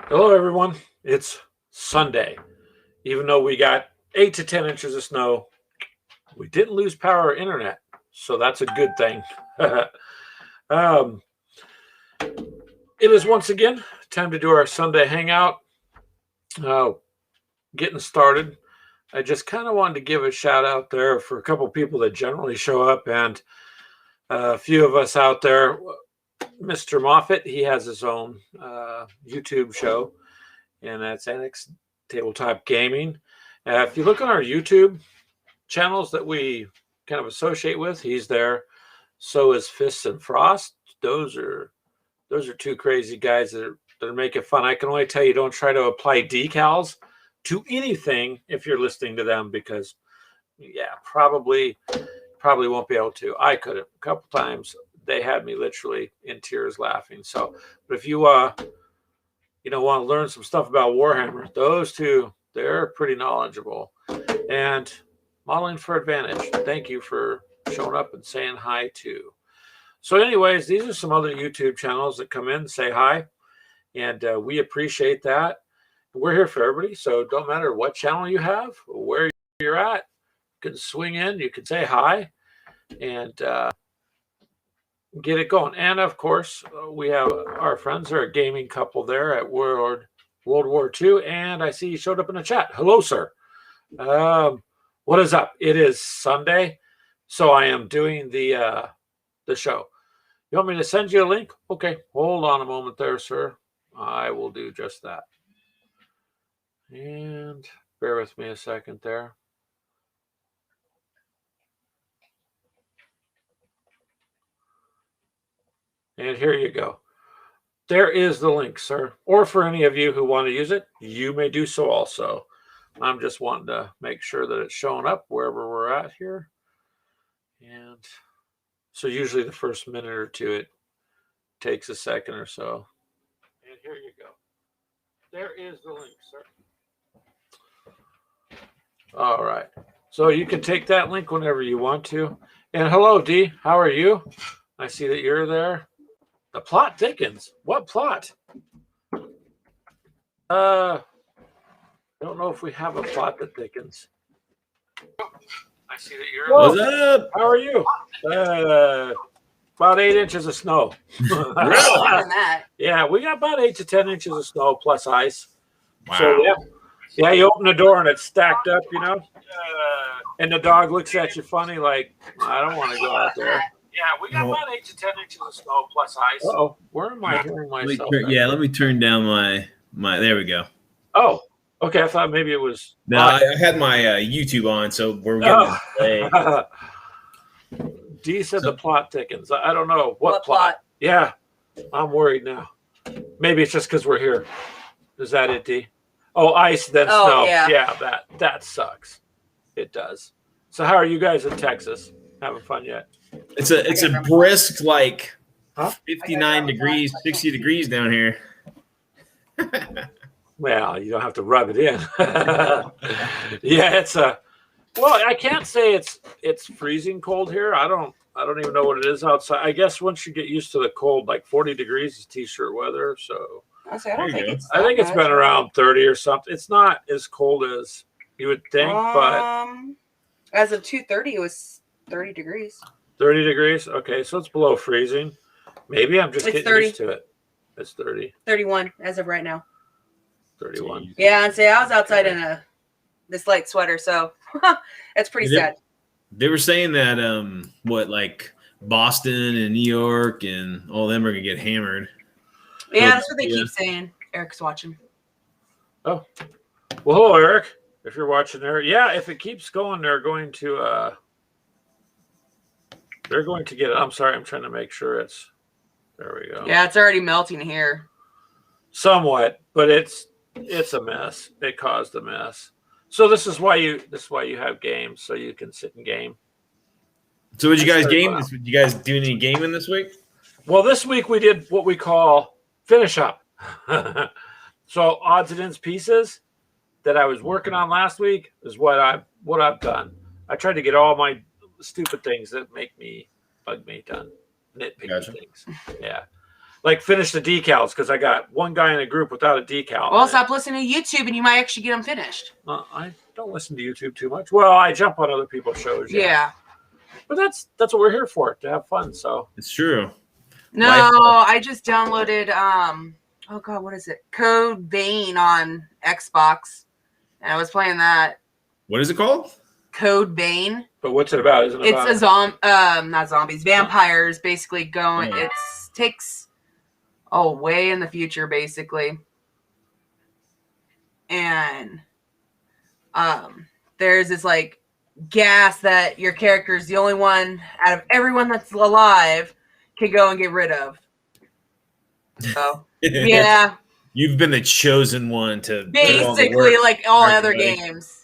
Hello, everyone. It's Sunday. Even though we got 8 to 10 inches of snow, we didn't lose power or internet. So that's a good thing. um, it is once again time to do our Sunday hangout. Uh, Getting started. I just kind of wanted to give a shout out there for a couple people that generally show up, and a few of us out there. Mr. Moffat, he has his own YouTube show, and that's Annex Tabletop Gaming. If you look on our YouTube channels that we kind of associate with, he's there. So is Fists and Frost. Those are two crazy guys that are making fun. I can only tell you, don't try to apply decals to anything if you're listening to them, because probably won't be able to. I could have a couple times. They had me literally in tears laughing. So, but if you want to learn some stuff about Warhammer, those two, they're pretty knowledgeable. And Modeling for Advantage, thank you for showing up and saying hi too. So anyways, these are some other YouTube channels that come in and say hi, and we appreciate that. We're here for everybody, so don't matter what channel you have, where you're at, you can swing in, you can say hi, and get it going. And of course, we have our friends, are a gaming couple there at World War II, and I see you showed up in the chat. Hello, sir. What is up? It is Sunday, so I am doing the show. You want me to send you a link? Okay, hold on a moment there, sir. I will do just that. And bear with me a second there. And here you go. There is the link, sir. Or for any of you who want to use it, you may do so also. I'm just wanting to make sure that it's showing up wherever we're at here. And so usually the first minute or two, it takes a second or so. And here you go. There is the link, sir. All right. So you can take that link whenever you want to. And hello, Dee. How are you? I see that you're there. The plot thickens. What plot? I don't know if we have a plot that thickens. I see that you're. What's up? How are you? About 8 inches of snow. Really? Yeah, we got about 8 to 10 inches of snow plus ice. Wow. So yeah, you open the door and it's stacked up, and the dog looks at you funny, like, I don't want to go out there. Yeah, we got about 8 to 10 inches of snow plus ice. Oh, where am I hearing myself? Let me turn down my. There we go. Oh, okay. I thought maybe it was. No, I had my YouTube on, so we're getting Dee said the plot thickens. I don't know what plot. Yeah, I'm worried now. Maybe it's just because we're here. Is that it, Dee? Oh, ice, then snow. Yeah, that sucks. It does. So how are you guys in Texas? Having fun yet? It's a brisk 59 degrees, 60 degrees down here. Well, you don't have to rub it in. Yeah, it's well, I can't say it's freezing cold here. I don't even know what it is outside. I guess once you get used to the cold, like 40 degrees is t-shirt weather. So I think it's been around 30 or something. It's not as cold as you would think, but as of 2:30, it was 30 degrees. 30 degrees? Okay, so it's below freezing. Maybe I'm just getting 30. used to it. It's 30. 31 as of right now. 31. Yeah, and say I was outside in this light sweater, so it's pretty sad. They were saying that Boston and New York and all them are gonna get hammered. Yeah, that's what they keep saying. Eric's watching. Oh, well, hello, Eric. If you're watching there, yeah. If it keeps going, they're going to get it. I'm sorry, I'm trying to make sure it's. There we go. Yeah, it's already melting here. Somewhat, but it's a mess. It caused a mess. So this is why you have games, so you can sit and game. So did you guys game? Did you guys do any gaming this week? Well, this week we did what we call finish up. So odds and ends pieces that I was working on last week is what I've done. I tried to get all my stupid things that bug me done. Nitpicky things. Yeah. like finish the decals because I got one guy in a group without a decal. Well, stop listening to YouTube and you might actually get them finished. I don't listen to YouTube too much. Well, I jump on other people's shows. Yeah. But that's what we're here for, to have fun. So It's true. No, I just downloaded oh god, what is it? Code Vein on Xbox. And I was playing that. What is it called? Code Vein. but what's it about? Isn't it It's about not zombies, vampires basically going Oh. takes way in the future basically. And there's this like gas that your character is the only one out of everyone that's alive can go and get rid of. So yeah, You've been the chosen one to do all the basically work. like all Right, other right. games.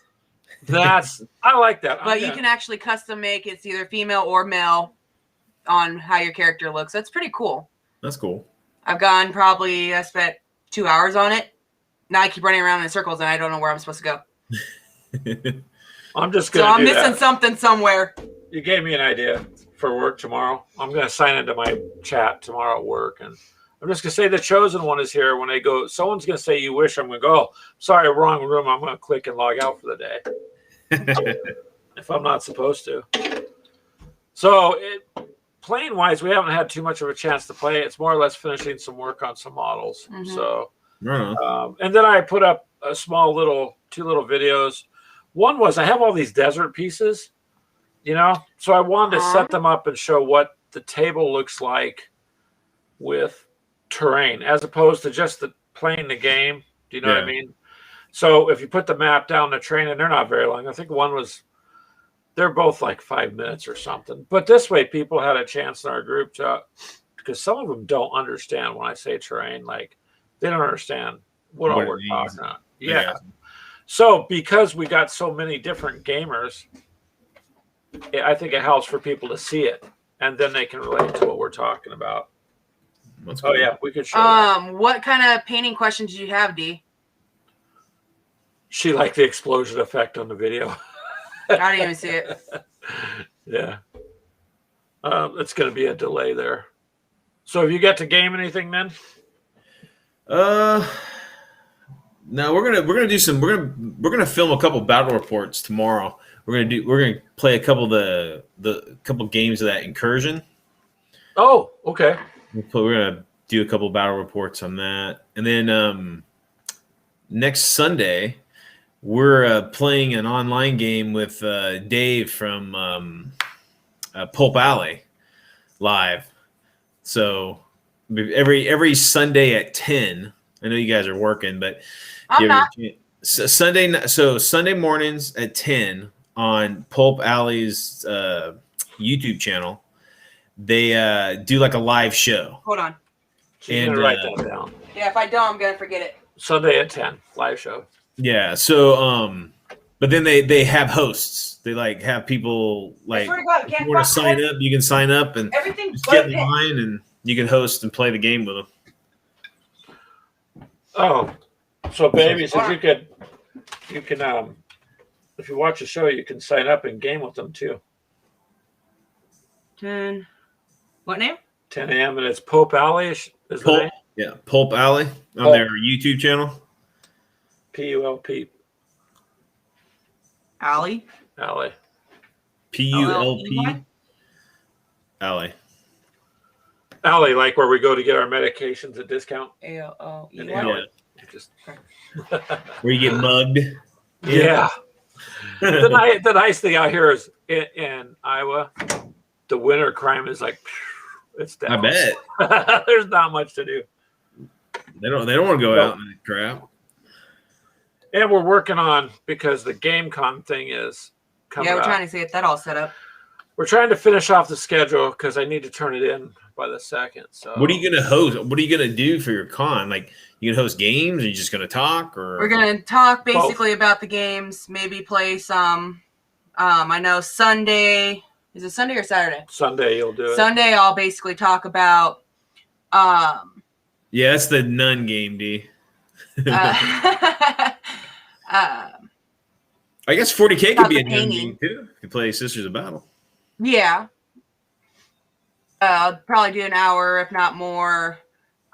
I like that. But you can actually custom make it's either female or male on how your character looks. That's pretty cool. That's cool. I spent 2 hours on it. Now I keep running around in circles and I don't know where I'm supposed to go. I'm just So gonna I'm do missing that. something somewhere. You gave me an idea for work tomorrow. I'm gonna sign into my chat tomorrow at work, and I'm just gonna say the chosen one is here. When they go, someone's gonna say you wish. I'm gonna go, oh, sorry, wrong room. I'm gonna click and log out for the day if I'm not supposed to. So playing wise, we haven't had too much of a chance to play. It's more or less finishing some work on some models. Mhm. So Right on. and then I put up a small two little videos. One was I have all these desert pieces, so I wanted to set them up and show what the table looks like with terrain as opposed to just playing the game. Do you know what I Yeah. mean? So if you put the map down the train, and they're not very long. I think they're both like 5 minutes or something. But this way, people had a chance in our group because some of them don't understand when I say terrain, like they don't understand what all What it we're means. talking about. Yeah. Yeah. So because we got so many different gamers, I think it helps for people to see it, and then they can relate to what we're talking about. That's Oh cool. yeah, we could show that. What kind of painting questions did you have, D? She liked the explosion effect on the video. I didn't even see it. Yeah. It's going to be a delay there. So have you got to game anything then? No, we're gonna film a couple battle reports tomorrow. We're gonna play a couple of the couple games of that incursion. Oh, okay. We're gonna do a couple battle reports on that, and then next Sunday we're playing an online game with Dave from Pulp Alley live. So every Sunday at 10. I know you guys are working, but I'm not. Sunday mornings at 10 on Pulp Alley's YouTube channel. They do like a live show. Hold on. She's And, going to write that down. Yeah, if I don't, I'm gonna forget it. Sunday at 10, live show. Yeah. So but then they have hosts. They like have people I like swear to God, I if you can't want to find sign up, you can sign up and everything just but get a in pen. line and you can host and play the game with them. Oh, so babies, if you can, if you watch the show, you can sign up and game with them too. 10. What name? 10 a.m. and it's Pope Alley is the Pulp, name? yeah, Pulp Alley on Pulp. their YouTube channel. P-U-L-P Allie. Alley. PULP Alley. Alley, like where we go to get our medications at discount. A-L-O-E. And Yeah. Alley. Just, Where you get mugged. yeah. The nice thing out here is in Iowa, the winter crime is like, it's down. I bet There's not much to do. they don't want to go out in that crap. And we're working on, because the GameCon thing is coming Yeah, we're up. trying to get that all set up. We're trying to finish off the schedule because I need to turn it in by the 2nd. So What are you gonna host? What are you gonna do for your con? Like you gonna host games? Or you just gonna talk? Or We're gonna talk basically about the games, maybe play some. I know Sunday. Is it Sunday or Saturday? Sunday you'll do it. Sunday, I'll basically talk about. yeah, that's the nun game, D. I guess 40K could About be the a nun painting. game too. You could play Sisters of Battle. Yeah. I'll probably do an hour, if not more.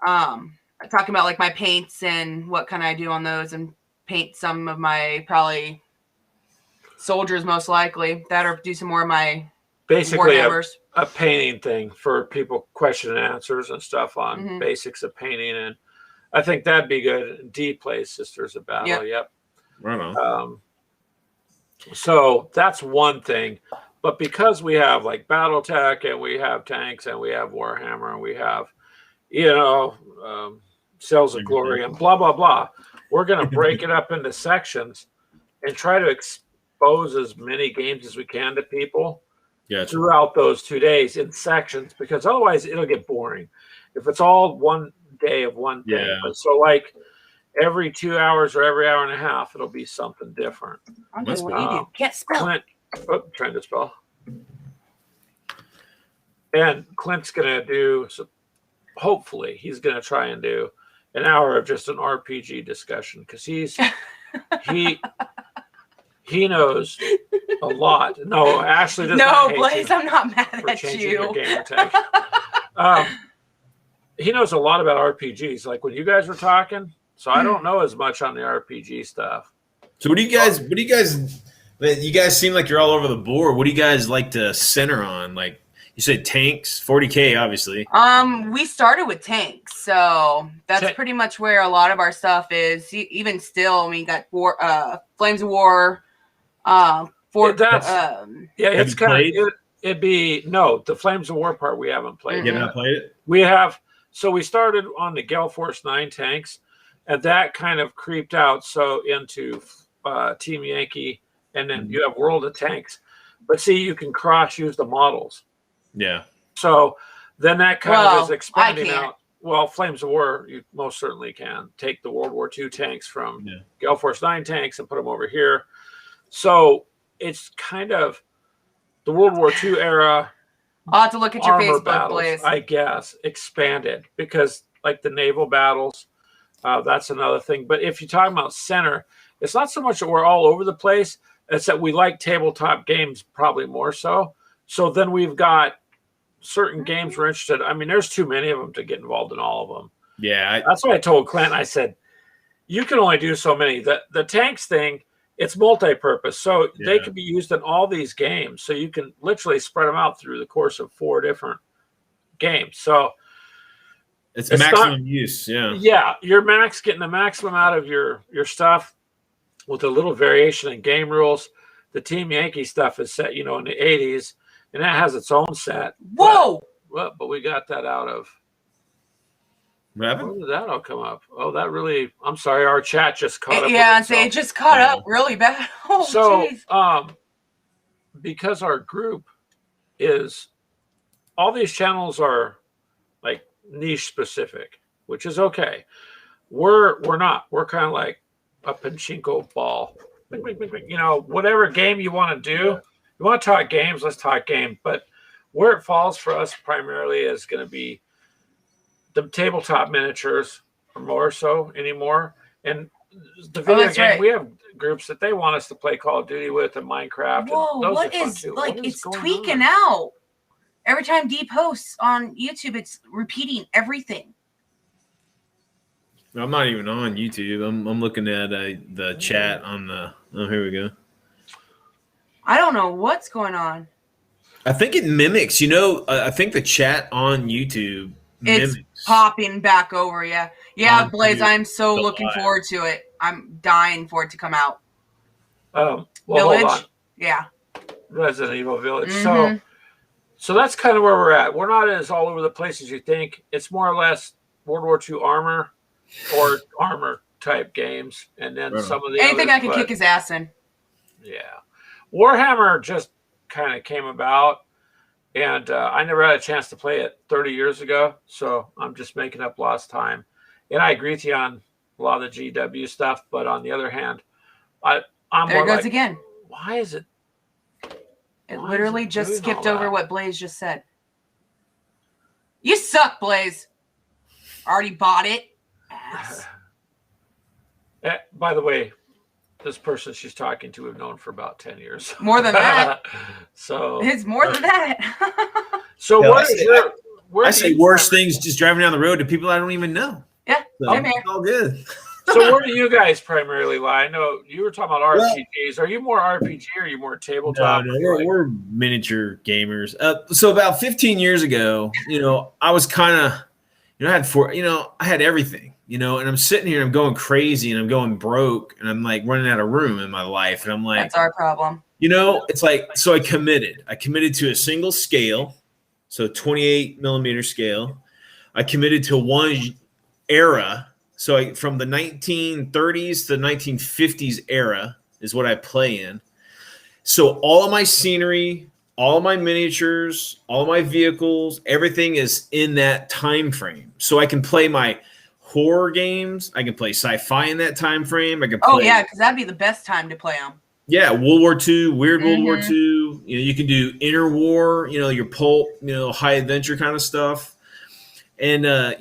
talking about like my paints and what can I do on those, and paint some of my probably soldiers most likely that, or do some more of my Basically, Warhammers. a painting thing for people, question and answers and stuff on Mhm. basics of painting, and I think that'd be good. D plays Sisters of Battle. Yep. Right on. So that's one thing. But because we have like BattleTech and we have tanks and we have Warhammer and we have, Cells of Glory and blah, blah, blah, we're going to break it up into sections and try to expose as many games as we can to people throughout those 2 days in sections, because otherwise it'll get boring if it's all one day of one thing. Yeah. But so like every 2 hours or every hour and a half, it'll be something different. I'm doing what you do. Can't spell. Clint, trying to spell. And Clint's going to do, hopefully, he's going to try and do an hour of just an RPG discussion, because he knows a lot. No, Ashley does not hate Blaze, you I'm not mad for at changing you. your gamer tag. He knows a lot about RPGs, like when you guys were talking. So I don't know as much on the RPG stuff. So what do you guys? You guys seem like you're all over the board. What do you guys like to center on? Like you said, tanks, 40K, obviously. We started with tanks, so that's pretty much where a lot of our stuff is. Even still, we got Flames of War. It's kind of it'd be the Flames of War part we haven't played. You haven't played it? We have. So we started on the Gale Force 9 tanks, and that kind of creeped out into Team Yankee, and then you have World of Tanks. But see, you can cross-use the models. Yeah. So then that kind of is expanding I can't. out. Well, Flames of War, you most certainly can take the World War II tanks from Gale Force 9 tanks and put them over here. So it's kind of the World War II era. I'll have to look at your Facebook, battles, Blaze. I guess, expanded, because like the naval battles, that's another thing. But if you're talking about center, it's not so much that we're all over the place. It's that we like tabletop games probably more so. So then we've got certain games we're interested. I mean, there's too many of them to get involved in all of them. Yeah. That's what I told Clint. I said, you can only do so many. The tanks thing, it's multi-purpose. So they can be used in all these games. So you can literally spread them out through the course of 4 different games. So it's maximum use. Yeah. Yeah. You're getting the maximum out of your stuff with a little variation in game rules. The Team Yankee stuff is set, in the 80s, and that has its own set. Whoa! But we got that out of. What happened? Where did that all come up? Oh, that really. I'm sorry, our chat just caught up. Yeah, it just caught up really bad. Oh, so, geez. because our group is, all these channels are like niche specific, which is okay. We're not. We're kind of like a pachinko ball. Whatever game you want to do. You want to talk games, let's talk game. But where it falls for us primarily is going to be the tabletop miniatures, or more so anymore. And the video game, we have groups that they want us to play Call of Duty with and Minecraft. Whoa, and those what are fun is, too. like, What is it's going tweaking on? out. Every time D posts on YouTube, it's repeating everything. I'm not even on YouTube. I'm looking at the chat on the. Oh, here we go. I don't know what's going on. I think it mimics. I think the chat on YouTube It's mimics. popping back over. Yeah, Blaze. I'm so looking forward to it. I'm dying for it to come out. Well, Village. hold on. Yeah. Resident Evil Village. Mhm. So that's kind of where we're at. We're not as all over the place as you think. It's more or less World War II armor or armor type games, and then some of the anything others, I can kick his ass in. Yeah, Warhammer just kind of came about, and I never had a chance to play it 30 years ago, so I'm just making up lost time. And I agree with you on a lot of the GW stuff, but on the other hand, I'm there more it goes like, again. why is it? It Why literally is it just doing skipped all over that? what Blaze just said. You suck, Blaze. Already bought it. Ass. By the way, this person she's talking to we've known for about 10 years. More than that. So It's more than that. so Yeah, where I do say you worse guys- things just driving down the road to people I don't even know. Yeah, So same here. it's all good. So where do you guys primarily lie? I know you were talking about Well- RPGs. Are you more RPG or are you more No, tabletop? no, we're miniature gamers. So about 15 years ago, I was kind of, I had everything, and I'm sitting here and I'm going crazy and I'm going broke and I'm like running out of room in my life. And I'm like, That's our problem. it's like, so I committed to a single scale. So 28 millimeter scale. I committed to one era. So from the 1930s to the 1950s era is what I play in. So all of my scenery, all of my miniatures, all of my vehicles, everything is in that time frame. So I can play my horror games. I can play sci-fi in that time frame. I can play. Oh yeah, because that'd be the best time to play them. Yeah, World War II, weird World War Mhm. II. You can do interwar, your pulp, high adventure kind of stuff. And I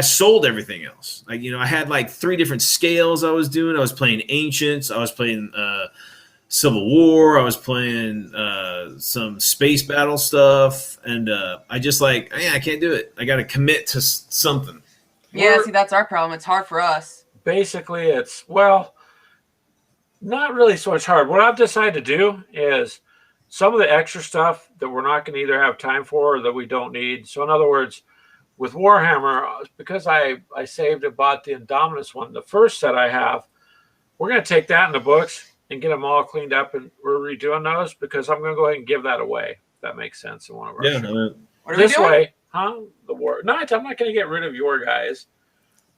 sold everything else. I had like 3 different scales I was doing. I was playing Ancients. I was playing Civil War. I was playing some space battle stuff. And I just I can't do it. I got to commit to something. Yeah, We're- see, that's our problem. It's hard for us. Basically, it's, well, not really so much hard. What I've decided to do is some of the extra stuff that we're not going to either have time for or that we don't need. So in other words, with Warhammer, because I saved and bought the Indominus one, the first set I have, we're going to take that in the books and get them all cleaned up, and we're redoing those because I'm going to go ahead and give that away. If that makes sense in one of our shows. What are This we doing? way, huh? The war. No, I'm not going to get rid of your guys,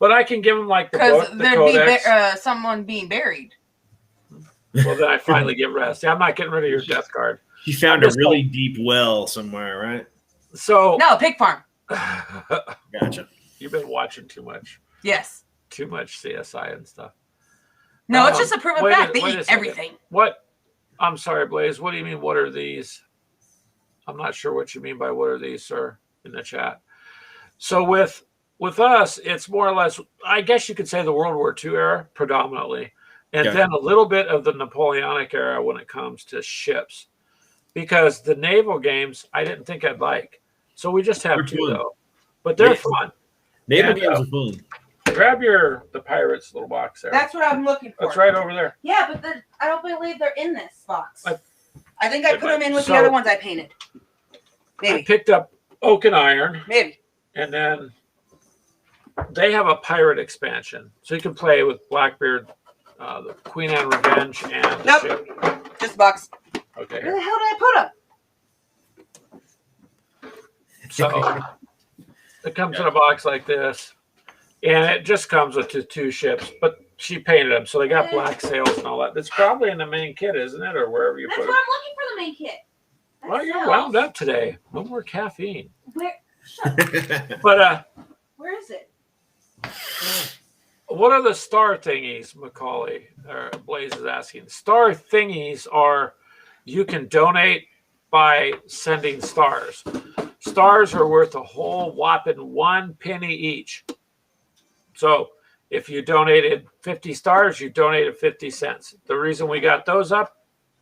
but I can give them like the Because book, the there'd codex. be someone being buried. Well, then I finally get rest. I'm not getting rid of your death card. He found I'm a just really deep well somewhere, right? So No, pig farm. Gotcha. you've been watching too much CSI and stuff. No, it's just a proven wait a- fact. They wait a eat second. everything. What? I'm sorry, Blaze. What do you mean? What are these? I'm not sure what you mean by what are these, sir, in the chat. So with us, it's more or less, I guess you could say the World War II era predominantly, and Gotcha. then a little bit of the Napoleonic era when it comes to ships, because the naval games I didn't think I'd like. So we just have They're 2 fun. though, but they're Yeah. fun. Naval And, games are fun. Grab the pirates little box there. That's what I'm looking for. That's right over there. Yeah, but I don't believe they're in this box. I think I I put put them in with so- the other ones I painted. I Maybe. picked up Oak and Iron, Maybe. and then they have a pirate expansion, so you can play with Blackbeard, the Queen Anne Revenge, and the Nope. ship. Just a box. Okay, Where the hell did I put them? so it comes in a box like this, and it just comes with the 2 ships. But she painted them, so they got black sails and all that. It's probably in the main kit, isn't it, or wherever you That's put what it? I'm looking for, the main kit. That Well, you're sells. wound up today. No more caffeine. Where? Shut up. But Where is it? what are the star thingies, Macaulay? Or Blaze is asking. Star thingies are you can donate by sending stars. Stars are worth a whole whopping 1 penny each. So if you donated 50 stars, you donated 50 cents. The reason we got those up,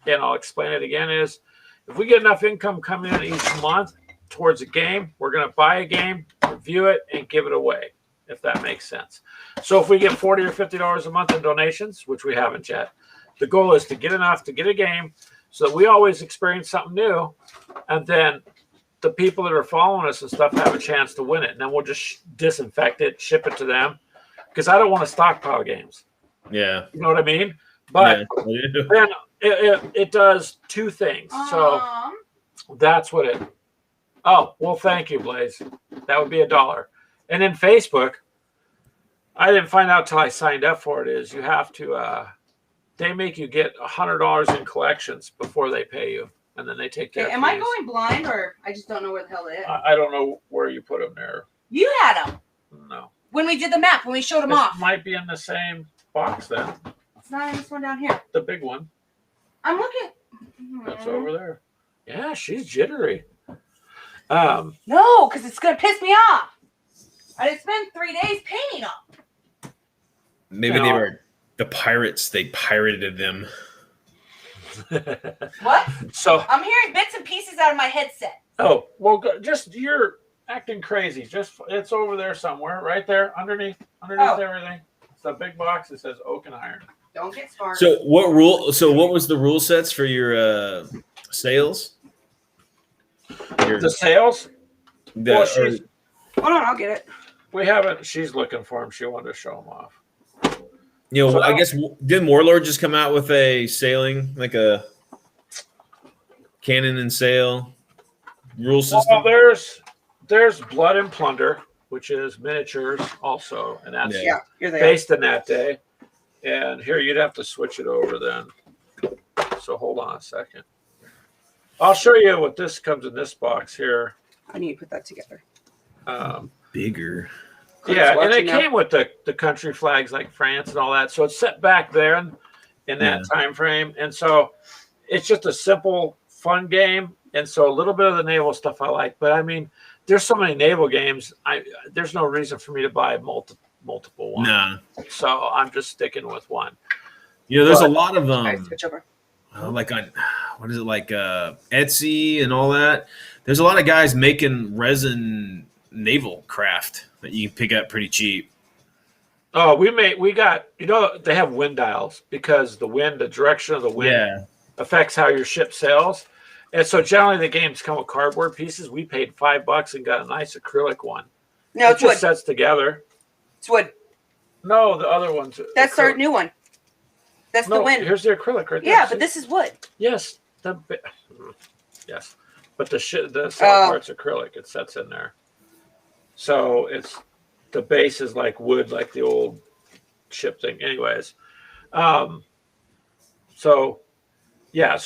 and I'll explain it again, is if we get enough income coming in each month towards a game, we're going to buy a game, review it, and give it away, if that makes sense. So if we get $40 or $50 a month in donations, which we haven't yet, the goal is to get enough to get a game so that we always experience something new, and then the people that are following us and stuff have a chance to win it. And then we'll just disinfect it, ship it to them, because I don't want to stockpile games. Yeah. You know what I mean? But Yeah. then it does 2 things. So that's what it. Oh, well, thank you, Blaze. That would be $1. And then Facebook, I didn't find out till I signed up for it, is you have to, they make you get $100 in collections before they pay you. And then they take their Am I fees. going blind or I just don't know where the hell they is? I don't know where you put them there. You had them No. when we did the map, when we showed them This off. might be in the same box then. It's not in this one down here. The big one. I'm looking. That's over there. Yeah, she's jittery. No, because it's going to piss me off. I didn't spend 3 days painting them. Maybe they were the pirates. They pirated them. What? So I'm hearing bits and pieces out of my headset. Oh, well, just you're acting crazy. Just it's over there somewhere, right there, underneath Oh. everything. It's a big box that says oak and iron. Don't get smart. So what was the rule sets for your sales? The sales. Well, she's Hold on, I'll get it. we haven't. She's looking for them. She wanted to show them off. so I So- guess did Warlord just come out with a sailing like a cannon and sail rule system? Well, there's Blood and Plunder, which is miniatures also, and that's Yeah, here they are. based in that day. And here you'd have to switch it over then. So hold on a second. I'll show you what this comes in this box here. I need to put that together. Bigger. Yeah, and it watching now. came with the country flags like France and all that. So it's set back there in that time frame. And so it's just a simple, fun game. And so a little bit of the naval stuff I like. But I mean, there's so many naval games. There's no reason for me to buy multiple ones. No. So I'm just sticking with one. There's a lot of Okay, switch over. like on what is it like Etsy and all that. There's a lot of guys making resin naval craft that you can pick up pretty cheap. Oh, we got, they have wind dials because the direction of the wind affects how your ship sails. And so generally the games come with cardboard pieces. We paid $5 and got a nice acrylic one. No, It it's wood. just sets together. It's wood. No, the other ones. That's our new one. That's the wind. Here's the acrylic right there. Yeah, See? but this is wood. Yes, yes, but the Oh. part's acrylic. It sets in there. So the base is like wood, like the old ship thing. Anyways, so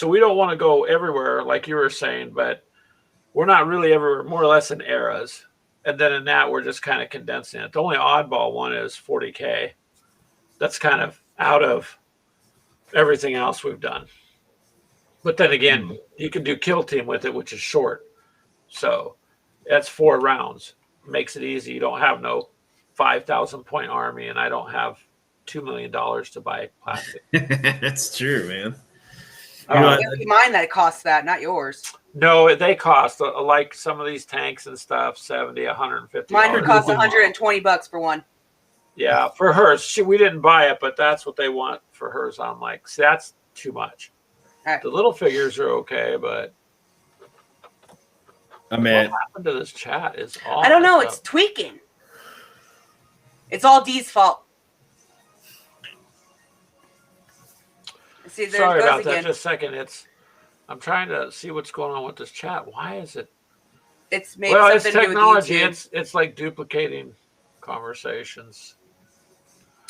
we don't want to go everywhere like you were saying, but we're not really everywhere. More or less in eras, and then in that we're just kind of condensing it. The only oddball one is 40K. That's kind of out of everything else we've done. But then again, you can do Kill Team with it, which is short. So that's 4 rounds. Makes it easy. You don't have no 5,000 point army, and I don't have $2 million to buy plastic. That's true, man. Keep in mind that it costs that, not yours. No, they cost like some of these tanks and stuff, $70, $150. Mine would cost $120 for one. Yeah, for hers. We didn't buy it, but that's what they want for hers. I'm like, see, that's too much. Right. The little figures are okay, but I mean, what happened to this chat is all I don't know. messed It's up. tweaking. It's all D's fault. See, there Sorry it goes about again. that. Just a second. I'm trying to see what's going on with this chat. Why is it? It's made Well, something it's to do technology. with YouTube. It's like duplicating conversations.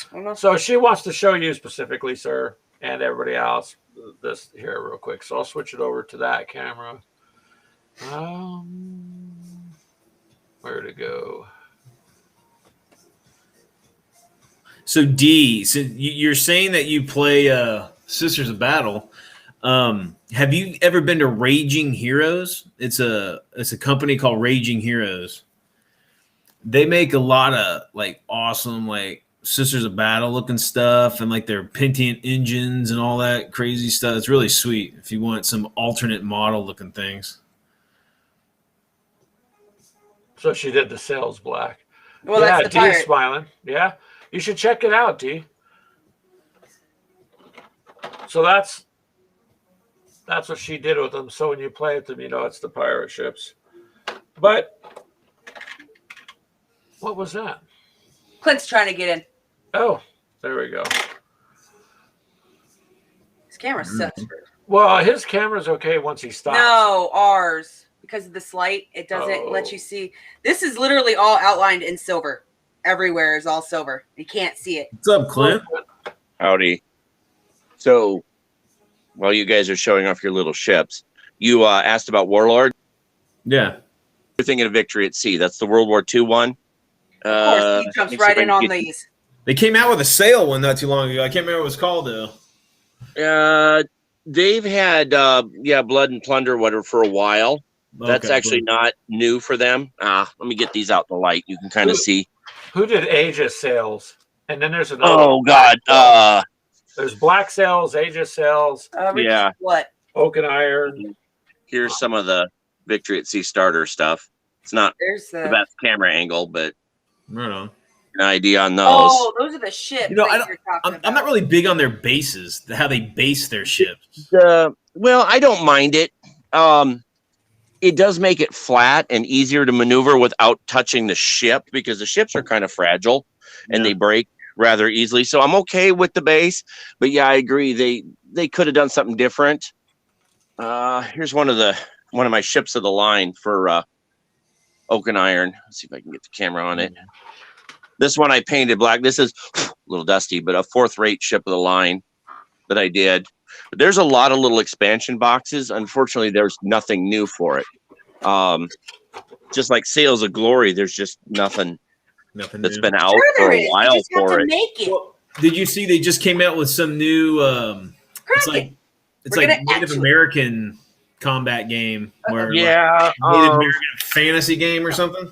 I don't know. So she wants to show you specifically, sir, and everybody else this here real quick. So I'll switch it over to that camera. Where to go? so D, so you're saying that you play Sisters of Battle. Have you ever been to Raging Heroes? It's a company called Raging Heroes. They make a lot of like awesome like Sisters of Battle looking stuff and like their Pentium engines and all that crazy stuff. It's really sweet if you want some alternate model looking things. So she did the sales black. Well, yeah, that's the D's pirate. smiling. Yeah, you should check it out, D. So that's what she did with them. So when you play with them, it's the pirate ships. But what was that? Clint's trying to get in. Oh, there we go. His camera sucks. Well, his camera's okay once he stops. No, ours. Because of this light, it doesn't let you see. This is literally all outlined in silver. Everywhere is all silver. You can't see it. What's up, Clint? Howdy. So, while you guys are showing off your little ships, you asked about Warlord. Yeah. You're thinking of Victory at Sea. That's the World War II one. Of course, he jumps let me see right if I in can on get- these. They came out with a sale one not too long ago. I can't remember what it was called though. They've had Blood and Plunder whatever for a while. That's Okay, actually cool. not new for them. Let me get these out in the light. You can kind of see. Who did Aegis sales? And then there's another. Oh God. There's Black Sails, Aegis Sails, Yeah. What? Oak and Iron. Here's some of the Victory at Sea starter stuff. It's not There's the best camera angle, but Right on. an idea on those. Oh, those are the ships. You know, that you're talking I'm not about. really big on their bases, how they base their ships. Well, I don't mind it. It does make it flat and easier to maneuver without touching the ship because the ships are kind of fragile and they break rather easily. So I'm okay with the base, but yeah, I agree. They could have done something different. Here's one of my ships of the line for Oak and Iron. Let's see if I can get the camera on it. This one I painted black. This is a little dusty, but a 4th-rate ship of the line that I did. But there's a lot of little expansion boxes. Unfortunately, there's nothing new for it. Just like Sails of Glory, there's just nothing that's new. been out Sure for there a is. You while just have for to it. make it. Well, did you see they just came out with some new it's Kraken. like We're gonna Native actually- American combat game where Yeah, Native American fantasy game or something?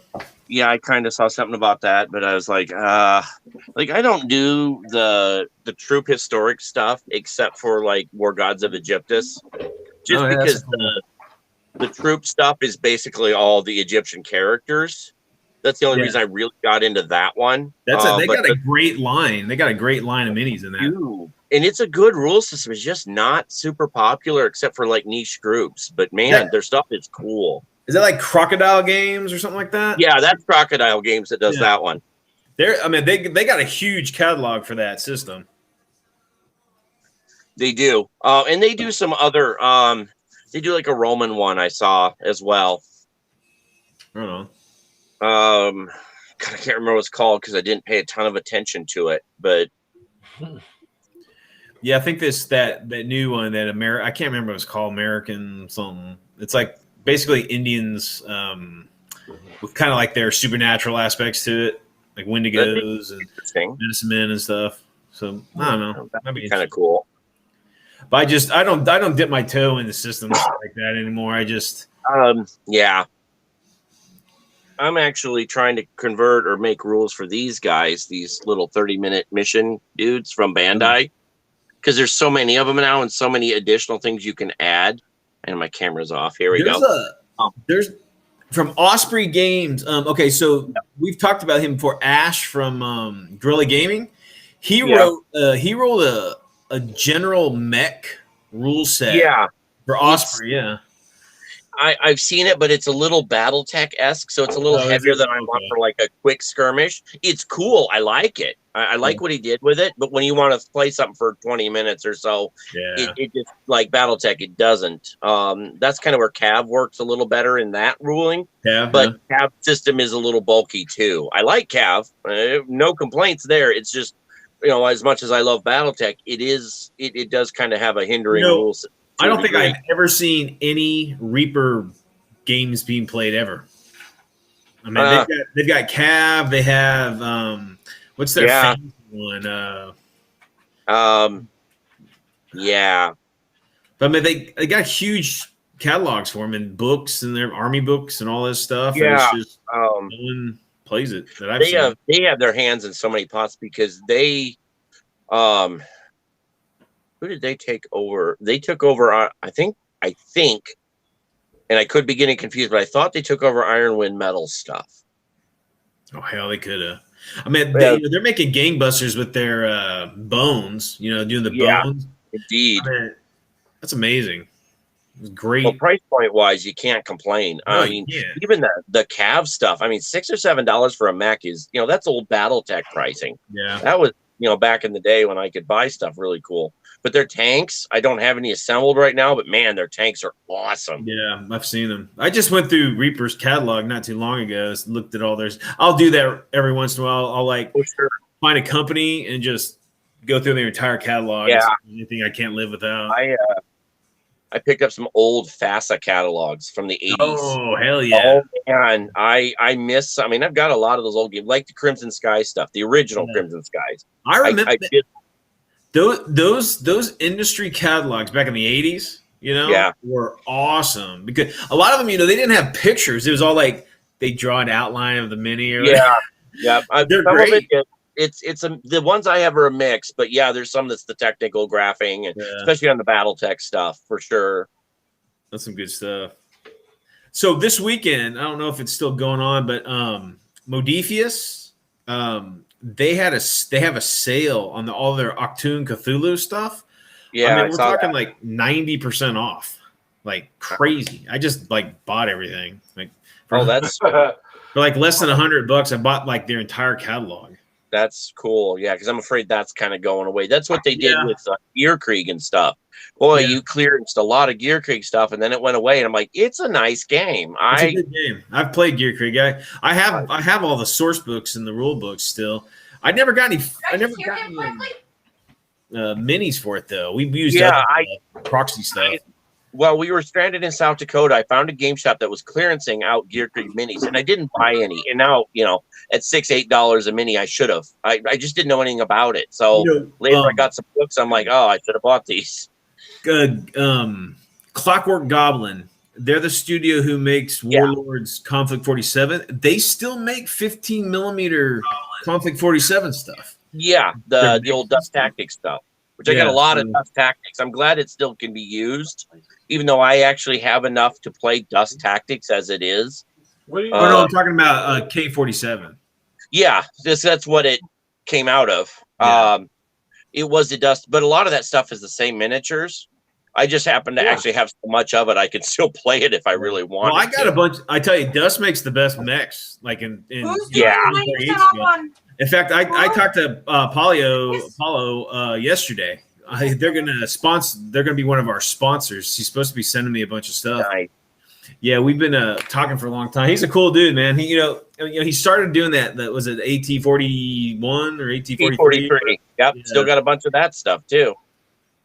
yeah, I kind of saw something about that, but I was like I don't do the troop historic stuff except for like War Gods of Egyptus, just Oh, yeah, because that's the troop stuff is basically all the Egyptian characters. That's the only reason I really got into that one. They but got a great line. They got a great line of minis in that. and it's a good rule system. It's just not super popular except for like niche groups. But man, their stuff is cool. Is that like Crocodile Games or something like that? Yeah, that's Crocodile Games that does that one. They got a huge catalog for that system. They do. And they do some other they do like a Roman one I saw as well. I don't know. God, I can't remember what it's called because I didn't pay a ton of attention to it. But yeah, I think that new one I can't remember what it's called, American something. It's like basically Indians with kind of like their supernatural aspects to it, like Wendigos and medicine men and stuff. So I don't know. That'd be kind of cool. But I don't dip my toe in the systems like that anymore. I just yeah. I'm actually trying to convert or make rules for these guys, these little 30-minute mission dudes from Bandai, because there's so many of them now and so many additional things you can add. And my camera's off. Here we go. There's from Osprey Games. Okay, so we've talked about him before. Ash from Guerrilla Gaming. He wrote a general mech rule set. For Osprey. I've seen it, but it's a little BattleTech-esque, so it's a little heavier than I want for like a quick skirmish. It's cool. I like it. I like what he did with it, but when you want to play something for 20 minutes or so, it just like BattleTech, it doesn't. That's kind of where Cav works a little better in that ruling. But Cav system is a little bulky too. I like Cav. No complaints there. It's just, as much as I love BattleTech, it does kind of have a hindering rule system. I don't think I've ever seen any Reaper games being played ever. I mean, they've got Cav. They have what's their famous one? But I mean, they got huge catalogs for them and books and their army books and all this stuff. Yeah, and it's just no one plays it that I've seen. They have their hands in so many pots because they who did they take over? They took over, I think, and I could be getting confused, but I thought they took over Ironwind Metal stuff. Oh, hell, they could have. I mean, they're making gangbusters with their bones, doing the bones. Indeed. I mean, that's amazing. It's great. Well, price point wise, you can't complain. I mean, even the Cav stuff, I mean, $6 or $7 for a mech is, that's old BattleTech pricing. Yeah. That was, back in the day when I could buy stuff really cool. But their tanks, I don't have any assembled right now, but man, their tanks are awesome. Yeah, I've seen them. I just went through Reaper's catalog not too long ago. Looked at all theirs. I'll do that every once in a while. I'll find a company and just go through their entire catalog. Yeah. Anything I can't live without. I picked up some old FASA catalogs from the 80s. Oh, hell yeah. Oh, man. I miss, I've got a lot of those old games, like the Crimson Sky stuff, the original Crimson Skies. I remember those industry catalogs back in the 80s, were awesome because a lot of them, they didn't have pictures. It was all like they draw an outline of the mini. Or yeah. They're great. It's the ones I have are a mix, but yeah, there's some that's the technical graphing, and especially on the BattleTech stuff for sure. That's some good stuff. So this weekend, I don't know if it's still going on, but Modifius, they have a sale on all their Octoon Cthulhu stuff. Yeah, I mean, I we're saw talking that. like 90% off, like crazy. I just like bought everything, like Oh, that's for like less than $100. I bought like their entire catalog. that's cool. Yeah, because I'm afraid that's kind of going away. That's what they did Yeah. with Gear Krieg and stuff. Boy, Yeah. you clearanced a lot of Gear Krieg stuff, and then it went away. And I'm like, it's a nice game. It's a good game. I've played Gear Krieg. I have all the source books and the rule books still. I never got any. I never Hear got him any correctly? minis for it though. We used Yeah, proxy stuff. Well, we were stranded in South Dakota. I found a game shop that was clearancing out Gear Krieg minis, and I didn't buy any. And now, at $6-8 a mini, I should have. I just didn't know anything about it. So later, I got some books. I'm like, oh, I should have bought these. Good. Clockwork Goblin. They're the studio who makes Warlords Conflict 47. They still make 15 millimeter Conflict 47 stuff. Yeah, the old Dust Tactics stuff, which I got a lot of Dust Tactics. I'm glad it still can be used, even though I actually have enough to play Dust Tactics as it is. What do you? Oh no, I'm talking about K47. Yeah, that's what it came out of. Yeah. It was the Dust, but a lot of that stuff is the same miniatures. I just happen to actually have so much of it, I can still play it if I really want. Well, I got a bunch. I tell you, Dust makes the best mechs. Like in Who's Yeah. doing 90% off on? In fact, I talked to Apollo yesterday. They're gonna sponsor. They're gonna be one of our sponsors. He's supposed to be sending me a bunch of stuff. Nice. Yeah, we've been talking for a long time. He's a cool dude, man. He, he started doing that. That was it, AT-41 or AT-43. P43. Yep, Yeah. still got a bunch of that stuff too.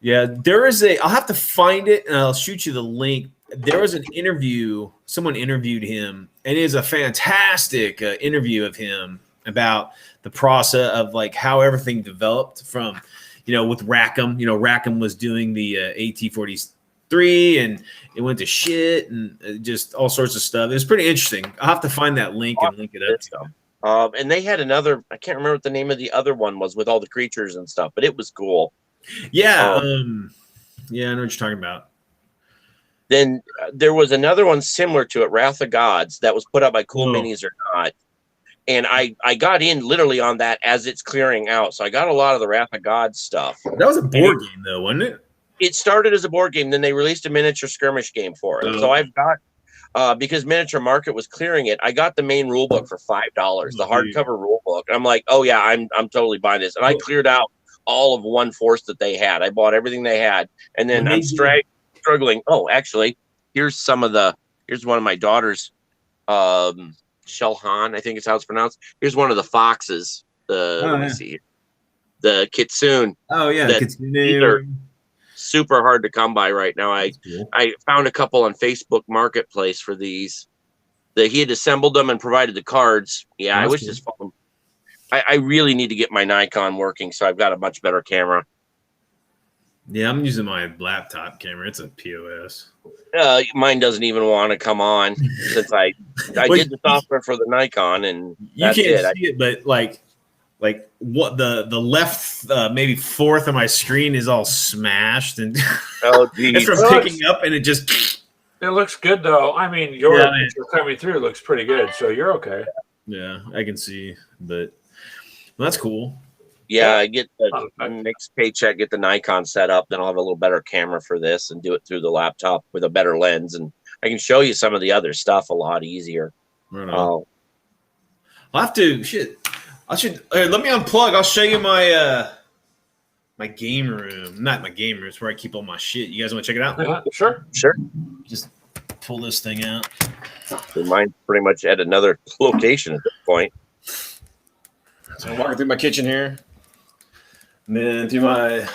Yeah, there is I'll have to find it and I'll shoot you the link. There was an interview. Someone interviewed him, and it is a fantastic interview of him about the process of like how everything developed from, with Rackham. Rackham was doing the AT-43 and it went to shit and just all sorts of stuff. It was pretty interesting. I'll have to find that link and link it up to you. And they had another, I can't remember what the name of the other one was with all the creatures and stuff, but it was cool. Yeah. Yeah, I know what you're talking about. Then there was another one similar to it, Wrath of Gods, that was put up by Cool Oh. Minis or not. And I got in literally on that as it's clearing out. So I got a lot of the Wrath of Gods stuff. That was a board game though, wasn't it? It started as a board game, then they released a miniature skirmish game for it. Oh. So I've got, because Miniature Market was clearing it, I got the main rule book for $5, the hardcover rule book. I'm like, oh yeah, I'm totally buying this. And I cleared out all of one force that they had. I bought everything they had. And then I'm struggling. Oh, actually, here's one of my daughter's, Shelhan, I think is how it's pronounced. Here's one of the foxes. Let me see. The Kitsune. Oh yeah, These are super hard to come by right now. I found a couple on Facebook Marketplace for these. That he had assembled them and provided the cards. Yeah, I wish this phone. I really need to get my Nikon working, so I've got a much better camera. Yeah, I'm using my laptop camera. It's a POS. Mine doesn't even want to come on since I did the software for the Nikon, and You that's can't it. see it, but like what the left maybe fourth of my screen is all smashed and Oh, geez. it's from picking up and it just It looks good though. I mean, your Yeah, picture coming through looks pretty good, so you're okay. yeah, I can see, but that's cool. Yeah, I get the next paycheck, get the Nikon set up, then I'll have a little better camera for this and do it through the laptop with a better lens, and I can show you some of the other stuff a lot easier. Right on. I'll have to let me unplug. I'll show you my my game room. Not my game room, it's where I keep all my shit. You guys want to check it out? Sure. Sure. Just pull this thing out. Mine's pretty much at another location at this point. So I'm walking through my kitchen here. And then through my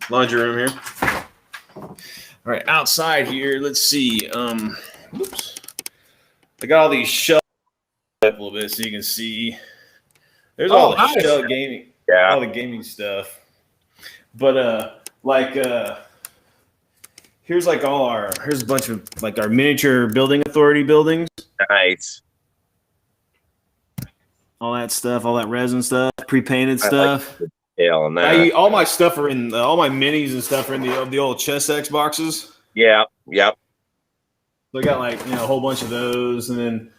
laundry room here. All right, outside here, let's see. Oops. I got all these shelves up a little bit so you can see. There's all the nice. shelf gaming, Yeah. all the gaming stuff. But here's like here's a bunch of like our miniature building authority buildings. Nice. All that stuff, all that resin stuff, pre-painted stuff. Yeah, on that. All my stuff are in all my minis and stuff are in the old Chess X boxes. Yeah. Yep. So I got like a whole bunch of those, and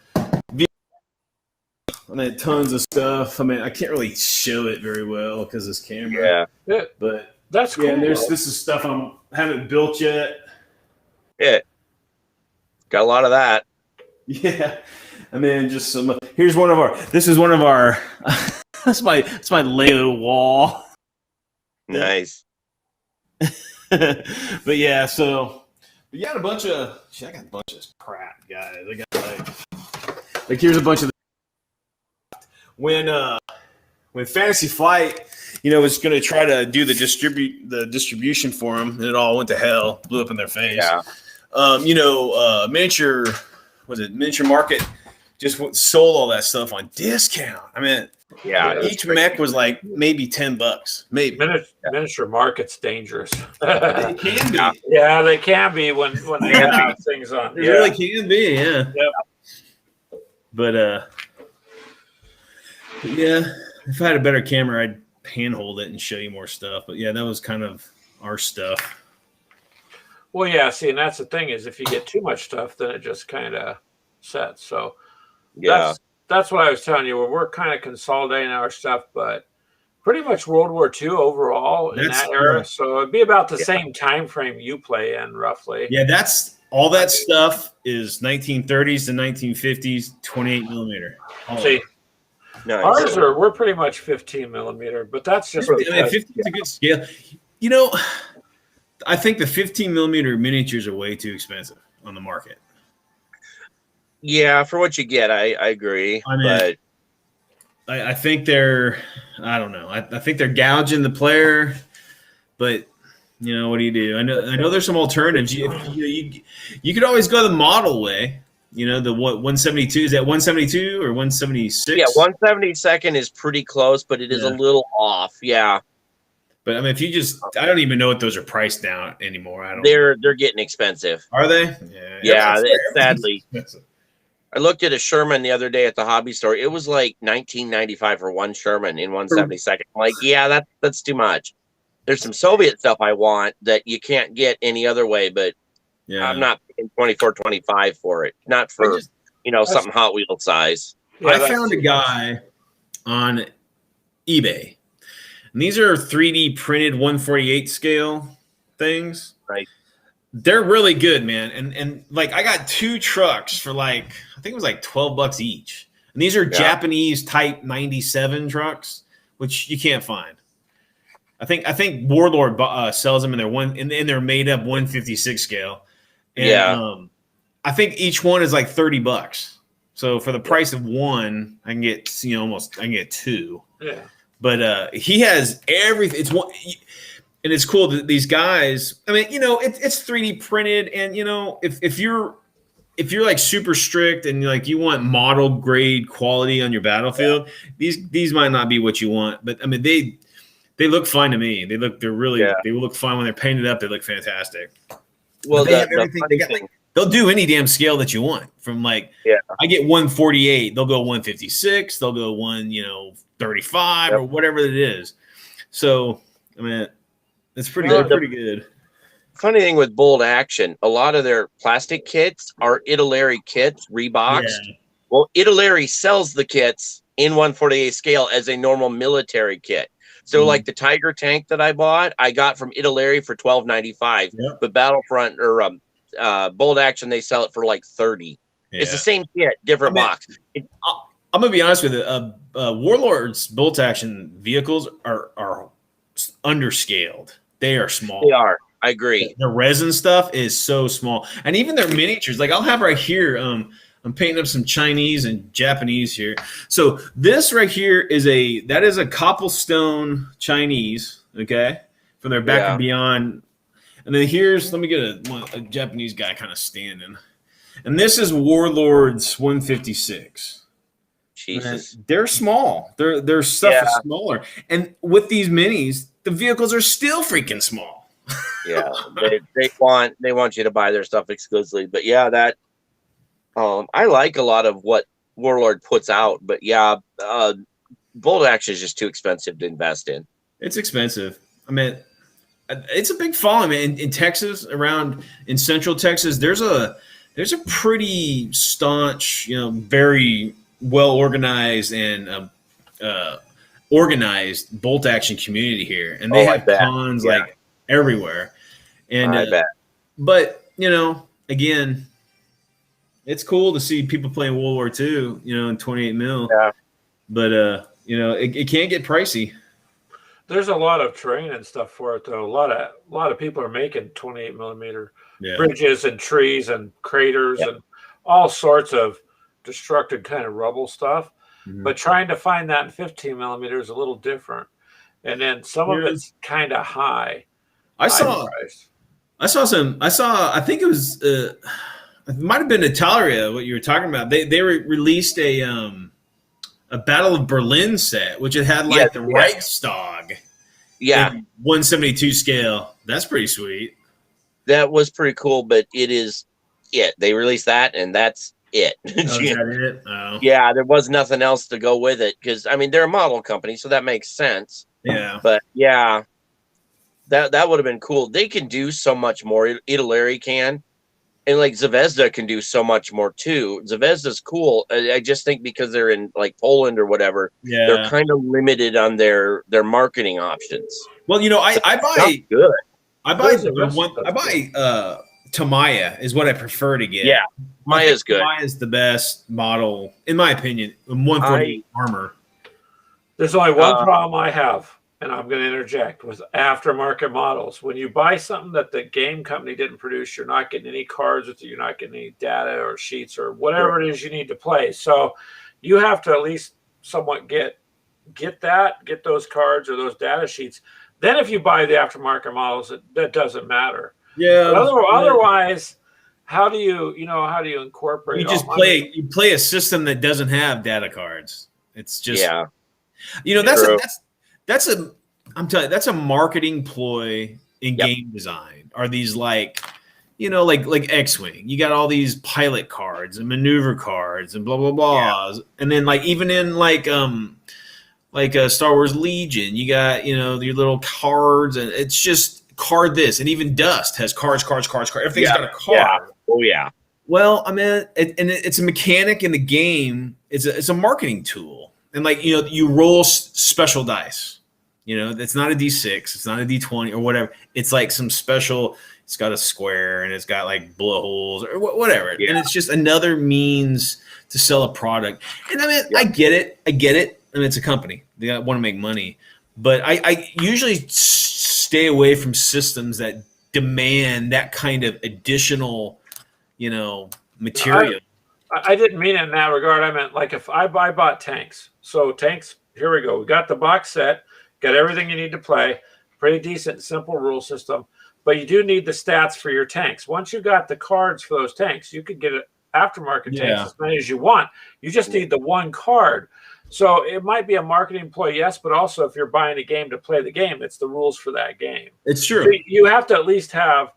then tons of stuff. I mean, I can't really show it very well because this camera. Yeah. But That's cool. yeah, and this is stuff I haven't built yet. Yeah. Got a lot of that. Yeah, and then just some. Here's one of our. This is one of our. That's my Lego wall. Nice. But yeah, so we got a bunch of. I got a bunch of crap, guys. I got like here's a bunch of. When Fantasy Flight, was going to try to do the distribution for them, and it all went to hell, blew up in their face. Yeah. Miniature Market just sold all that stuff on discount. I mean, Yeah. each mech was like maybe $10, maybe. Miniature Market's dangerous. It can be. Yeah, they can be when they have things on. It really can be, yeah. Yep. But yeah, if I had a better camera, I'd handhold it and show you more stuff. But yeah, that was kind of our stuff. Well, yeah. See, and that's the thing is, if you get too much stuff, then it just kind of sets. So Yeah. that's what I was telling you. We're kind of consolidating our stuff, but pretty much World War II overall in That's that era. right. So it'd be about the same time frame you play in, roughly. Yeah, that's all that stuff is 1930s to 1950s, 28 millimeter. See, Nice. we're pretty much 15 millimeter, but that's just I mean, because 15 is a good scale. I think the 15 millimeter miniatures are way too expensive on the market. Yeah, for what you get, I agree. I mean, but I think I don't know. I think they're gouging the player, but what do you do? I know there's some alternatives. You could always go the model way. The 172, is that 172 or 176? yeah, 172nd is pretty close, but it is a little off. Yeah, But I mean, I don't even know what those are priced down anymore. I don't. they're getting expensive. Are they? Yeah, Everything's sadly. expensive. I looked at a Sherman the other day at the hobby store. It was like $19.95 for one Sherman in 172nd. I'm like, yeah, that's too much. There's some Soviet stuff I want that you can't get any other way, but Yeah. I'm not paying $24.25 for it. Not for something Hot Wheel size. I found a guy on eBay, and these are 3D printed 148 scale things. Right. They're really good, man. And like I got 2 trucks for I think it was like $12 each. And these are Japanese Type 97 trucks, which you can't find. I think Warlord sells them, and they're made up 156 scale. And, I think each one is like $30. So for the price of one, I can get I can get 2. Yeah. But he has everything. It's one, and it's cool that these guys. I mean, it's 3D printed, and if you're like super strict and you want model grade quality on your battlefield, these might not be what you want. But I mean, they look fine to me. They look fine when they're painted up. They look fantastic. Well, They have everything. They'll do any damn scale that you want. From I get 148, they'll go 156, they'll go 35 or whatever it is. So I mean, it's pretty good. Funny thing with Bold Action, a lot of their plastic kits are Italeri kits, Reeboks. Yeah. Well, Italeri sells the kits in 148 scale as a normal military kit. So like the Tiger tank that I bought, I got from Italeri for $12.95. Yep. But Battlefront or Bold Action, they sell it for like $30. Yeah. It's the same kit, different box. I'm gonna be honest with you. Warlord's bolt action vehicles are underscaled. They are small. They are. I agree. The resin stuff is so small, and even their miniatures. Like I'll have right here. I'm painting up some Chinese and Japanese here. So this right here is a cobblestone Chinese. Okay, from their Back and Beyond. And then let me get a Japanese guy kind of standing. And this is Warlord's 156. Jesus. Man, they're small. Their stuff is smaller. And with these minis, the vehicles are still freaking small. Yeah. they want you to buy their stuff exclusively. But yeah, that I like a lot of what Warlord puts out. But yeah, Bolt Action is just too expensive to invest in. It's expensive. I mean, it's a big following in Texas, in Central Texas. There's a there's a pretty staunch, very well organized and organized bolt action community here, and they Oh, I have bet. cons Yeah. like everywhere. And I bet. but again, it's cool to see people playing World War II, in 28 mil. Yeah. But it can get pricey. There's a lot of terrain and stuff for it, though. A lot of people are making 28 millimeter Yeah. bridges and trees and craters Yep. and all sorts of destructed kind of rubble stuff. Mhm. But trying to find that in 15 millimeter is a little different. And then some of Yeah. it's kind of high. I saw I think it was it might have been Italia what you were talking about. They released a Battle of Berlin set, which it had like the Reichstag. Yeah, in 172 scale. That's pretty sweet. that was pretty cool, but it is it. They released that, and that's it. Oh, is that it? Oh. Yeah, there was nothing else to go with it because they're a model company, so that makes sense. Yeah. But yeah, that would have been cool. They can do so much more. Italeri can, and like Zvezda can do so much more too. Zvezda's cool. I just think because they're in like Poland or whatever, Yeah. they're kind of limited on their marketing options. Well, I buy Not good. I buy Those are the one. best I buy Tamiya is what I prefer to get. Yeah, Maya's good. Tamiya's the best model in my opinion. 148 armor. There's only one problem I have, and I'm going to interject with aftermarket models. When you buy something that the game company didn't produce, you're not getting any cards with it. You're not getting any data or sheets or whatever it is you need to play. So you have to at least somewhat get those cards or those data sheets. Then if you buy the aftermarket models, that doesn't matter. Yeah. But otherwise, how do you incorporate? You just play a system that doesn't have data cards. It's just that's I'm telling you, that's a marketing ploy in game design. Are these like X-Wing? You got all these pilot cards and maneuver cards and blah blah blah. And then like even in like Star Wars Legion, you got your little cards, and it's just card this, and even Dust has cards. Everything's got a card. Yeah. Oh yeah. Well, I mean, it's a mechanic in the game. It's a marketing tool, and you roll special dice. It's not a D6, it's not a D20 or whatever. It's like some special. It's got a square and it's got like blowholes or whatever, and it's just another means to sell a product. And I mean, I get it. I mean, it's a company; they want to make money. But I usually stay away from systems that demand that kind of additional, material. I didn't mean it in that regard. I meant like if I bought tanks. So tanks, here we go. We got the box set, got everything you need to play. Pretty decent, simple rule system. But you do need the stats for your tanks. Once you got the cards for those tanks, you could get aftermarket tanks as many as you want. You just need the one card. So it might be a marketing ploy, yes, but also if you're buying a game to play the game, it's the rules for that game. It's true. So you have to at least have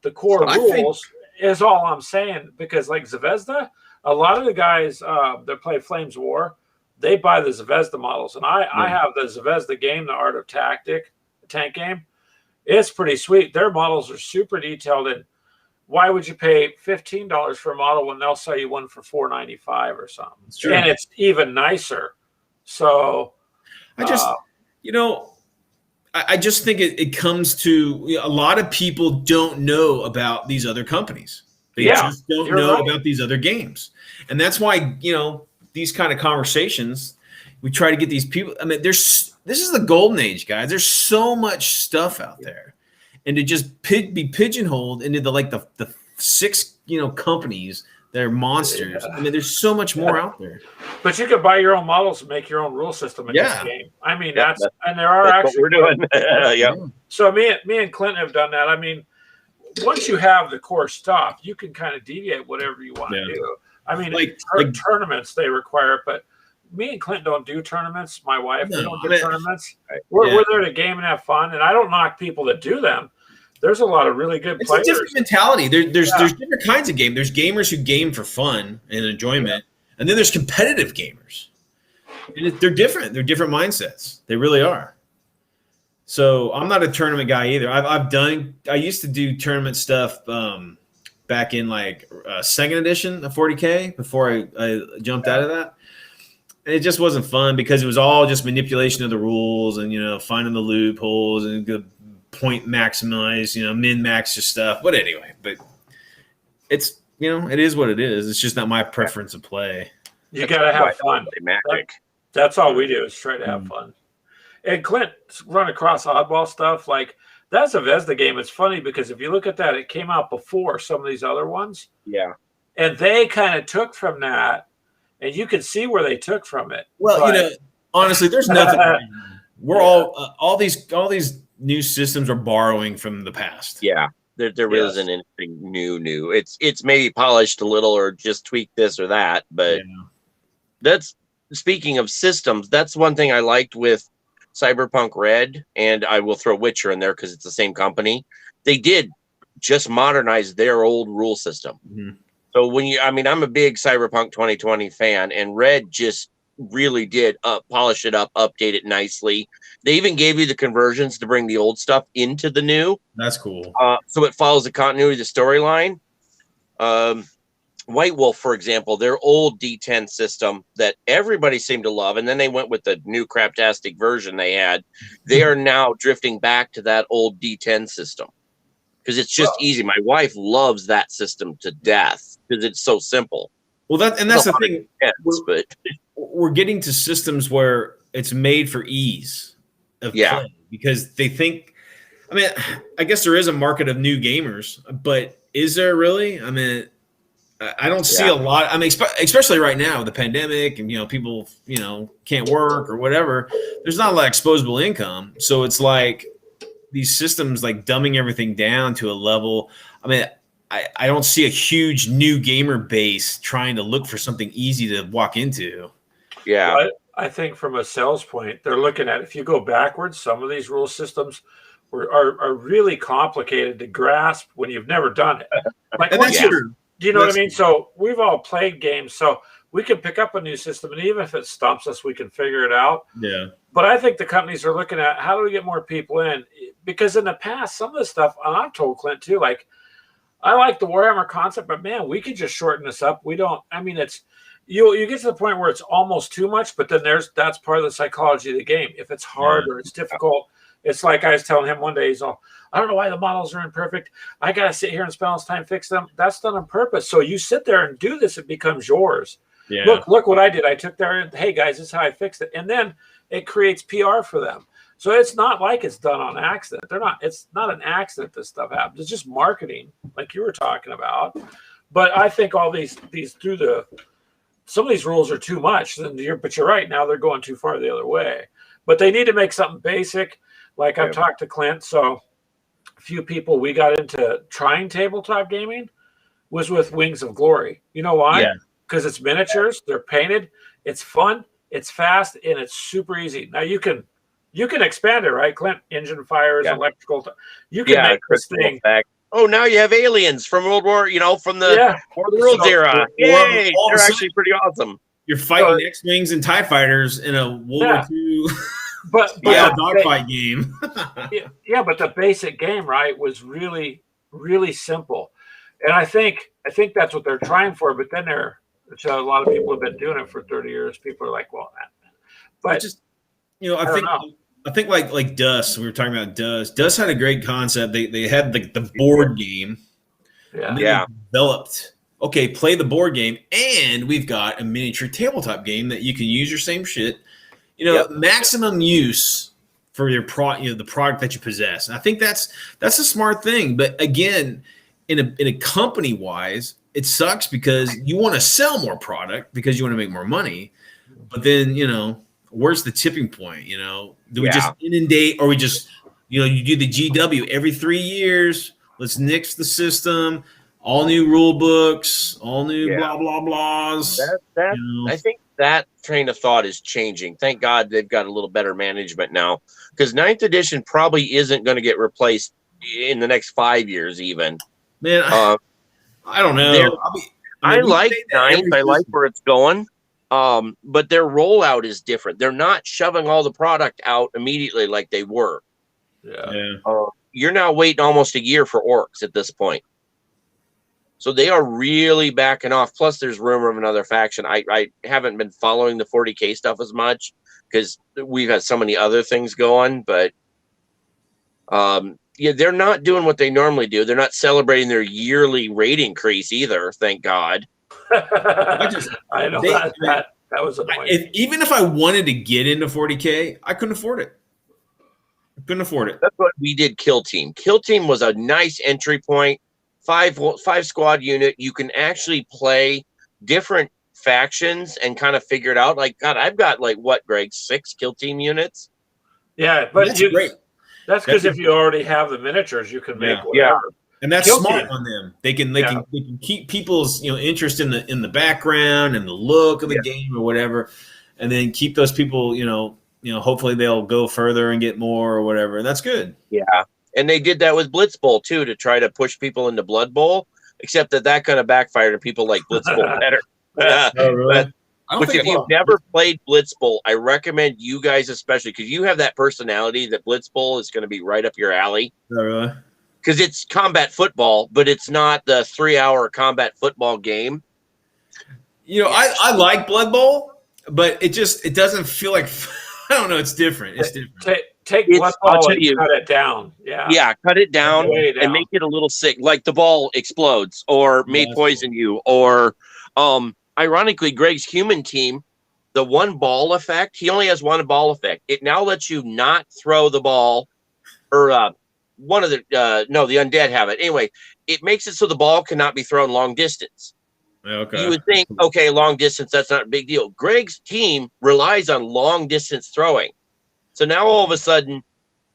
the core rules, is all I'm saying, because like Zvezda, a lot of the guys that play Flames War, they buy the Zvezda models. And I have the Zvezda game, the Art of Tactic, the tank game. It's pretty sweet. Their models are super detailed. And why would you pay $15 for a model when they'll sell you one for $4.95 or something? It's true. And it's even nicer. So I just, I just think it comes to a lot of people don't know about these other companies. They just don't know about these other games. And that's why, these kind of conversations, we try to get these people. I mean, this is the golden age, guys. There's so much stuff out there. And to just be pigeonholed into the 6, companies that are monsters. Yeah. I mean, there's so much more out there. But you could buy your own models and make your own rule system in this game. I mean, and there are actually what we're doing. So me and Clinton have done that. I mean, once you have the core stuff, you can kind of deviate whatever you want to do. I mean, like tournaments they require, but me and Clint don't do tournaments. My wife, we don't do tournaments. We're there to game and have fun, and I don't knock people that do them. There's a lot of really good players. It's a different mentality. There's different kinds of game. There's gamers who game for fun and enjoyment, and then there's competitive gamers. And they're different. They're different mindsets. They really are. So I'm not a tournament guy either. I used to do tournament stuff back back in like second edition of 40K before I jumped out of that. And it just wasn't fun because it was all just manipulation of the rules and, finding the loopholes and the point maximize, min max your stuff. But anyway, it's, it is what it is. It's just not my preference of play. You got to have fun. Magic. That's all we do is try to have fun. And Clint run across oddball stuff. Like, that's a Vesda game. It's funny because if you look at that, it came out before some of these other ones. Yeah. And they kind of took from that. And you can see where they took from it. Well, but, honestly, there's nothing. We're all these new systems are borrowing from the past. Yeah, there isn't anything new. It's maybe polished a little or just tweaked this or that. But that's speaking of systems. That's one thing I liked with Cyberpunk Red, and I will throw Witcher in there because it's the same company. They did just modernize their old rule system. Mm-hmm. So I'm a big Cyberpunk 2020 fan, and Red just really did polish it up, update it nicely. They even gave you the conversions to bring the old stuff into the new. That's cool. So it follows the continuity of the storyline. White Wolf, for example, their old D10 system that everybody seemed to love, and then they went with the new craptastic version they had. They are now drifting back to that old D10 system because it's just easy. My wife loves that system to death because it's so simple. Well, that's the thing. But we're getting to systems where it's made for ease of play because they think. I mean, I guess there is a market of new gamers, but is there really? I mean, I don't see a lot. I mean, especially right now, the pandemic and people can't work or whatever. There's not a lot of exposable income, so it's like these systems like dumbing everything down to a level. I mean, I don't see a huge new gamer base trying to look for something easy to walk into. Yeah. But I think from a sales point, they're looking at, if you go backwards, some of these rule systems are really complicated to grasp when you've never done it. Like, And that's true. do you know what I mean? So we've all played games, so we can pick up a new system, and even if it stumps us, we can figure it out. Yeah. But I think the companies are looking at, how do we get more people in? Because in the past, some of the stuff, and I've told Clint too, like, I like the Warhammer concept, but man, we could just shorten this up. We don't. I mean, it's you get to the point where it's almost too much, but then that's part of the psychology of the game. If it's hard or it's difficult, it's like I was telling him one day. He's all, I don't know why the models are imperfect. I gotta sit here and spend all this time fix them. That's done on purpose. So you sit there and do this, it becomes yours. Yeah. Look what I did. I took there and, hey guys, this is how I fixed it, and then it creates PR for them. So it's not like it's done on accident. It's not an accident this stuff happens. It's just marketing, like you were talking about. But I think all these some of these rules are too much. But you're right. Now they're going too far the other way. But they need to make something basic. Like I've talked to Clint. So a few people we got into trying tabletop gaming was with Wings of Glory. You know why? Because it's miniatures. They're painted. It's fun. It's fast, and it's super easy. Now you can expand it, right, Clint? Engine fires, electrical. You can make this thing. Effect. Oh, now you have aliens from World War, from the War of the Worlds era. Yay! They're actually pretty awesome. You're fighting X-Wings and TIE fighters in a World War II dogfight game. But the basic game, right, was really, really simple. And I think that's what they're trying for, but then so a lot of people have been doing it for 30 years. People are like, well, but just, I think like Dust, we were talking about Dust. Dust had a great concept. They had the board game. Yeah. They developed, okay, play the board game, and we've got a miniature tabletop game that you can use your same shit. Maximum use for your the product that you possess. And I think that's a smart thing. But again, in a company wise, it sucks because you want to sell more product because you want to make more money. But then, where's the tipping point? Do we just inundate, or we just, you do the GW every 3 years? Let's nix the system, all new rule books, all new blah, blah, blahs. I think that train of thought is changing. Thank God they've got a little better management now, because 9th edition probably isn't going to get replaced in the next 5 years even. Man, I don't know. I like 9th. I like where it's going. But their rollout is different. They're not shoving all the product out immediately like they were. Yeah. You're now waiting almost a year for orcs at this point. So they are really backing off. Plus, there's rumor of another faction. I haven't been following the 40K stuff as much because we've had so many other things going. But yeah, they're not doing what they normally do. They're not celebrating their yearly rate increase either. Thank God. I know that was annoying. Even if I wanted to get into 40K, I couldn't afford it. Couldn't afford it. That's what we did. Kill Team. Kill Team was a nice entry point. Five squad unit. You can actually play different factions and kind of figure it out. Like, God, I've got like what, Greg, 6 Kill Team units. Yeah, but that's great. That's because if you already have the miniatures, you can make whatever. Yeah. And that's Kill smart Team. on them. They can keep people's interest in the background and the look of the game or whatever, and then keep those people hopefully they'll go further and get more or whatever. And that's good. Yeah. And they did that with Blitz Bowl too, to try to push people into Blood Bowl, except that kind of backfired and people like Blitz Bowl better. Oh, really? But if you've never played Blitz Bowl, I recommend you guys, especially because you have that personality that Blitz Bowl is going to be right up your alley. Oh, really? Because it's combat football, but it's not the 3-hour combat football game. I like Blood Bowl, but it doesn't feel like I don't know. It's different. It's different. Take Blood Bowl and cut it down. Yeah, cut it down and make it a little sick. Like the ball explodes or may poison you. Or, ironically, Greg's human team, the one ball effect, he only has one ball effect. It now lets you not throw the ball, or one of the the undead have it. Anyway, it makes it so the ball cannot be thrown long distance. Okay. You would think, okay, long distance, that's not a big deal. Greg's team relies on long distance throwing. So now all of a sudden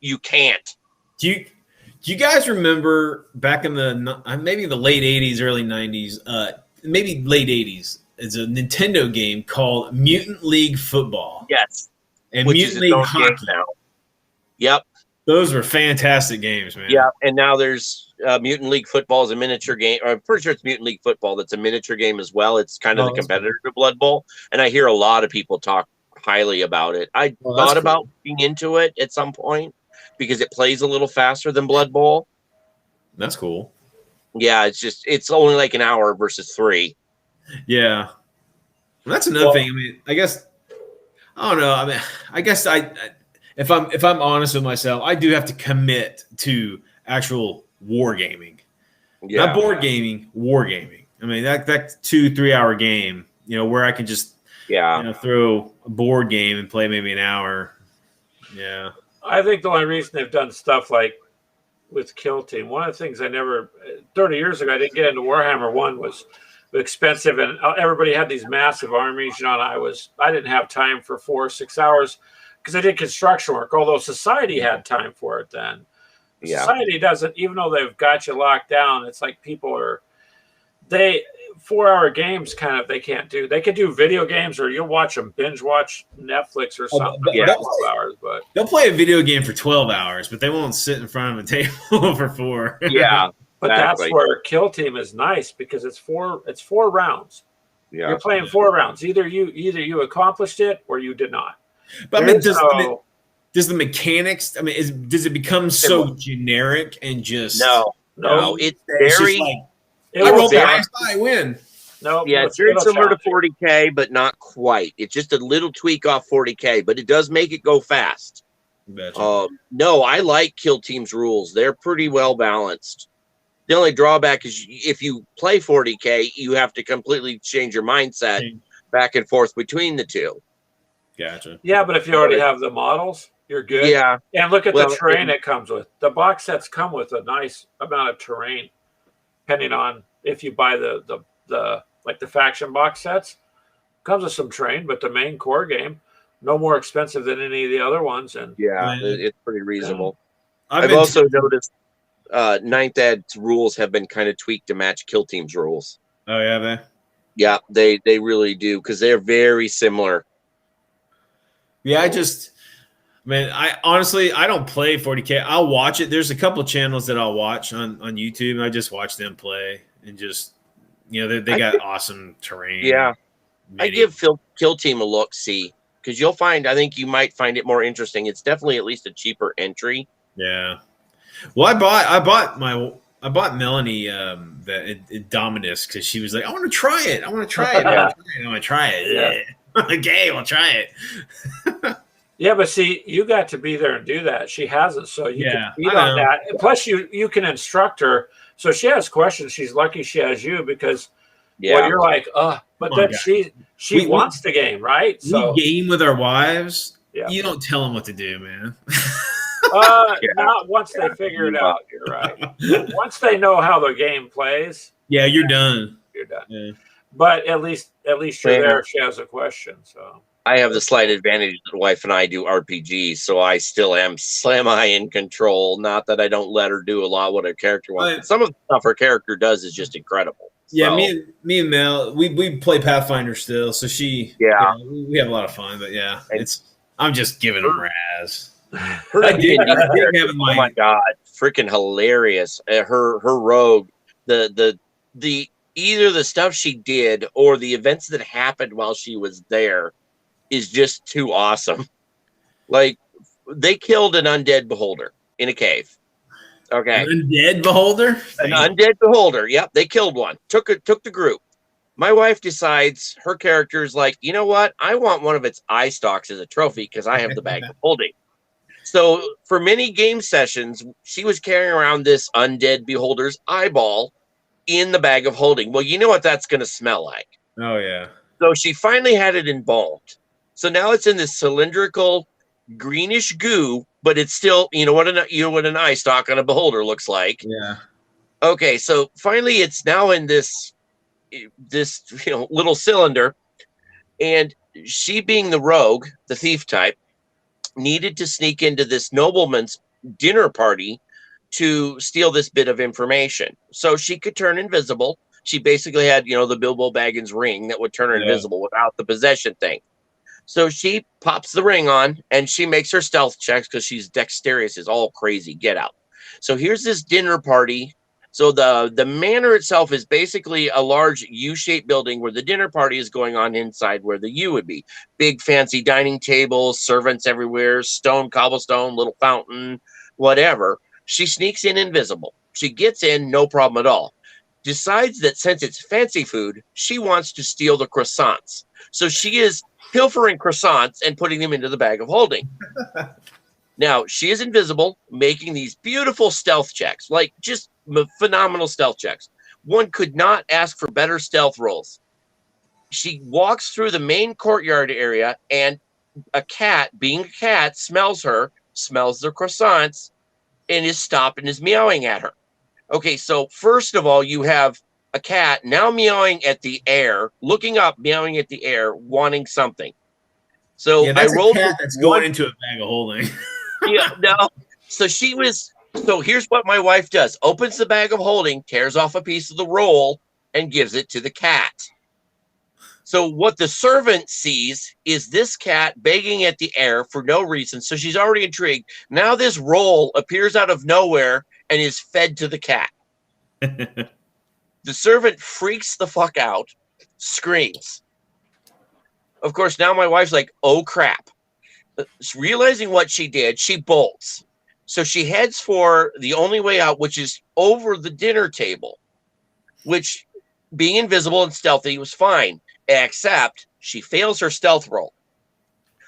you can't. Do you guys remember back in the maybe the late 80s, early 90s, maybe late 80s, it's a Nintendo game called Mutant League Football. Yes. And Which Mutant is League its own game Hockey. now. Yep. Those were fantastic games, man. Yeah, and now there's Mutant League Football is a miniature game. Or I'm pretty sure it's Mutant League Football that's a miniature game as well. It's kind of the competitor to Blood Bowl, and I hear a lot of people talk highly about it. I thought about looking into it at some point because it plays a little faster than Blood Bowl. That's cool. Yeah, it's only like an hour versus 3. Yeah. Well, that's another thing. I mean, I guess I don't know. I mean, I guess if I'm honest with myself, I do have to commit to actual wargaming. Yeah. Not board gaming, wargaming. I mean, that 2-3 hour game, where I can just throw a board game and play maybe an hour. Yeah. I think the only reason they've done stuff like with Kill Team, one of the things 30 years ago, I didn't get into Warhammer 1 was expensive, and everybody had these massive armies, and I didn't have time for 4 or 6 hours because I did construction work, although society had time for it then. Yeah. Society doesn't, even though they've got you locked down, it's like 4-hour games they can't do. They could do video games, or you'll watch them, binge watch Netflix or something for 12 hours. But they'll play a video game for 12 hours, but they won't sit in front of a table for 4. Yeah. But that's where Kill Team is nice because it's 4 rounds. Yeah. You're playing 4 rounds. Either you accomplished it or you did not. But does the mechanics? I mean, does it become so generic and just no? It's just very. Like, I roll the dice, I win. No, yeah, it's very similar to 40K, but not quite. It's just a little tweak off 40K, but it does make it go fast. Gotcha. No, I like Kill Team's rules. They're pretty well balanced. The only drawback is if you play 40K, you have to completely change your mindset back and forth between the two. Gotcha. Yeah, but if you already have the models, you're good. Yeah. And look at the terrain it comes with. The box sets come with a nice amount of terrain, depending on if you buy the faction box sets. Comes with some terrain, but the main core game, no more expensive than any of the other ones. And it's pretty reasonable. I've also noticed Ninth Ed's rules have been kind of tweaked to match Kill Team's rules. Oh yeah, Yeah, they really do because they're very similar. Yeah, I honestly don't play 40K. I'll watch it. There's a couple channels that I'll watch on YouTube, and I just watch them play and just they got awesome terrain. Yeah, I give Kill Team a look see because I think you might find it more interesting. It's definitely at least a cheaper entry. Yeah. Well, I bought my I bought Melanie Dominus because she was like, I want to try it. I want to try it. I want to try it. Yeah. Okay, we'll try it. Yeah, but see, you got to be there and do that. She hasn't, so you can feed I on know. that. And plus, you can instruct her. So she has questions. She's lucky she has you because well, you're like, but Come on, then guys. she We- wants the game, right? So We game with our wives. Yeah. You don't tell them what to do, man. not once they figure it out. You're right. Once they know how the game plays, Yeah, you're done. you're done. Yeah. But at least you're Yeah. there if she has a question. So I have the slight advantage that the wife and I do RPGs, so I still am semi in control. Not that I don't let her do a lot what her character wants. But some of the stuff her character does is just incredible. Yeah, So, me and Mel, we play Pathfinder still, so she we have a lot of fun. But yeah, I'm just giving them Raz. her I did character, have oh my god, freaking hilarious! Her rogue, the either the stuff she did or the events that happened while she was there is just too awesome. Like they killed an undead beholder in a cave. Okay, Undead beholder, an undead beholder. Yep, they killed one. Took the group. My wife decides her character is like, you know what? I want one of its eye stalks as a trophy because I have the bag of holding. So for many game sessions, she was carrying around this undead beholder's eyeball in the bag of holding. Well, you know what that's going to smell like. Oh yeah. So she finally had it embalmed. So now it's in this cylindrical greenish goo, but it's still, you know what an eye stalk on a beholder looks like. Yeah. Okay, so finally it's now in this little cylinder, and she, being the rogue, the thief type, needed to sneak into this nobleman's dinner party to steal this bit of information. So she could turn invisible. She basically had, the Bilbo Baggins ring that would turn her invisible without the possession thing. So she pops the ring on and she makes her stealth checks because she's dexterous as all crazy get out. So here's this dinner party. So the manor itself is basically a large U-shaped building where the dinner party is going on inside where the U would be. Big fancy dining tables, servants everywhere, stone, cobblestone, little fountain, whatever. She sneaks in invisible. She gets in, no problem at all. Decides that since it's fancy food, she wants to steal the croissants. So she is pilfering croissants and putting them into the bag of holding. Now, she is invisible, making these beautiful stealth checks, like just phenomenal stealth checks. One could not ask for better stealth rolls. She walks through the main courtyard area, and a cat, being a cat, smells her, smells the croissants, and is stopped and is meowing at her. Okay, so first of all, you have a cat now meowing at the air, looking up, meowing at the air, wanting something. So Yeah, that's I rolled a cat that's going into a bag of holding. So here's what my wife does. Opens the bag of holding, tears off a piece of the roll, and gives it to the cat. So what the servant sees is this cat begging at the air for no reason. So she's already intrigued. Now this roll appears out of nowhere and is fed to the cat. The servant freaks the fuck out, screams. Of course, now my wife's like, oh crap. Realizing what she did, she bolts. So she heads for the only way out, which is over the dinner table, which, being invisible and stealthy, was fine, except she fails her stealth roll.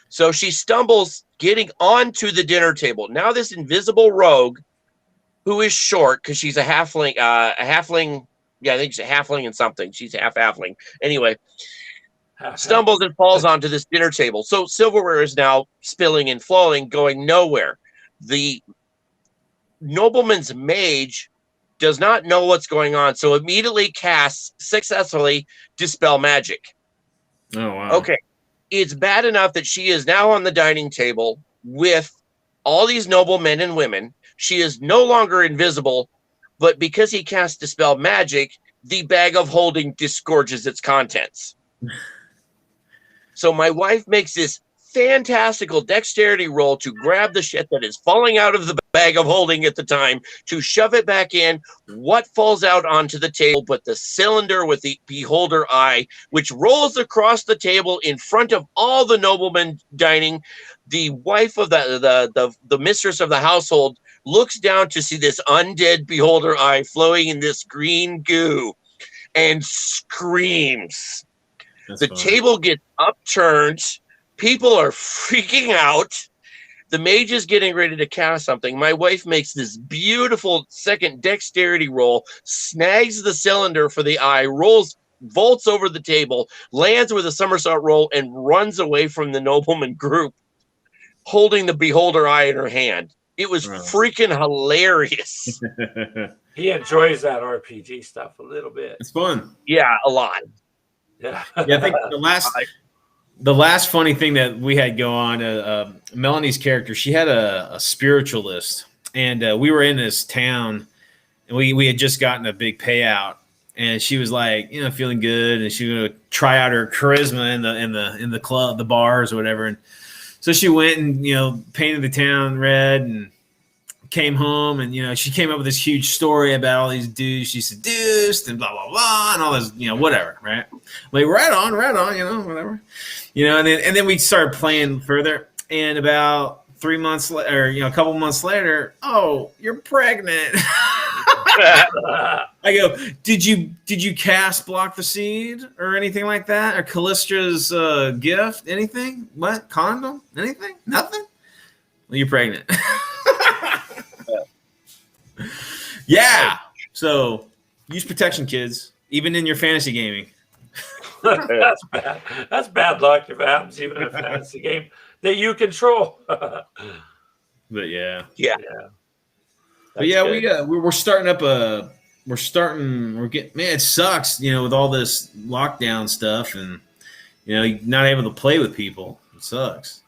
So she stumbles getting onto the dinner table. Now this invisible rogue, who is short because she's a halfling, yeah, I think she's a halfling and something. She's half halfling. Anyway, stumbles and falls onto this dinner table. So silverware is now spilling and flowing, going nowhere. The nobleman's mage does not know what's going on, so immediately casts successfully Dispel Magic. Oh, wow. Okay. It's bad enough that she is now on the dining table with all these noblemen and women. She is no longer invisible, but because he casts Dispel Magic, the bag of holding disgorges its contents. So my wife makes this fantastical dexterity roll to grab the shit that is falling out of the bag of holding at the time, to shove it back in. What falls out onto the table but the cylinder with the beholder eye, which rolls across the table in front of all the noblemen dining. The wife of the mistress of the household looks down to see this undead beholder eye flowing in this green goo and screams. That's The fun. table gets upturned. People are freaking out. The mage is getting ready to cast something. My wife makes this beautiful second dexterity roll, snags the cylinder for the eye, vaults over the table, lands with a somersault roll, and runs away from the nobleman group, holding the beholder eye in her hand. It was Wow. freaking hilarious. He enjoys that RPG stuff a little bit. It's fun. Yeah, a lot. Yeah. Yeah, I think the last funny thing that we had go on, Melanie's character, she had a spiritualist, and we were in this town, and we had just gotten a big payout, and she was like, feeling good, and she was going to try out her charisma in the club, the bars or whatever, and so she went and painted the town red and came home, and she came up with this huge story about all these dudes she seduced and blah blah blah and all this whatever, right? Like right on, whatever, and then we started playing further, and about 3 months later, a couple months later, oh, you're pregnant. I go, did you cast Block the Seed or anything like that, or Callistra's gift, anything? What, condom, anything? Nothing? Well, you're pregnant. Yeah. So use protection, kids, even in your fantasy gaming. That's bad. That's bad luck if it happens even in a fantasy game that you control. But yeah. Yeah. But yeah, we're starting up we're getting, man, it sucks, with all this lockdown stuff and not able to play with people. It sucks.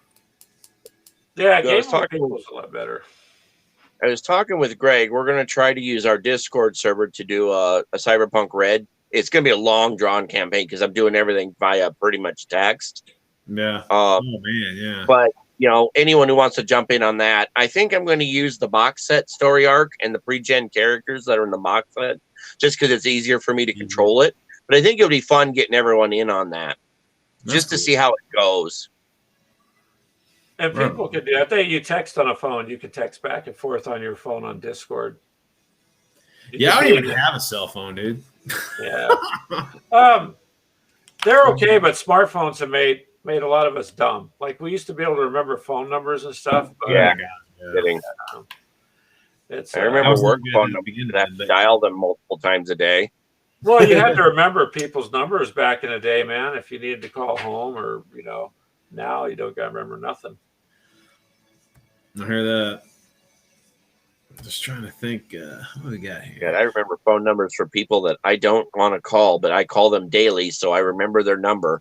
Yeah, I was game talking- was a lot better. I was talking with Greg. We're going to try to use our Discord server to do a Cyberpunk Red. It's going to be a long drawn campaign because I'm doing everything via pretty much text. Yeah. Oh man, yeah. But anyone who wants to jump in on that, I think I'm going to use the box set story arc and the pre-gen characters that are in the box set, just because it's easier for me to control it. But I think it'll be fun getting everyone in on that, just to see how it goes. And people can do that. You text on a phone. You can text back and forth on your phone on Discord. Yeah, I don't even have a cell phone, dude. Yeah. They're okay, but smartphones have made a lot of us dumb. Like we used to be able to remember phone numbers and stuff. But Yeah. It's, I remember work phone numbers beginning, that dial them multiple times a day. well, you had to remember people's numbers back in the day, man. If you needed to call home or now you don't got to remember nothing. I hear that. Just trying to think. What do we got here? Yeah, I remember phone numbers for people that I don't want to call, but I call them daily, so I remember their number.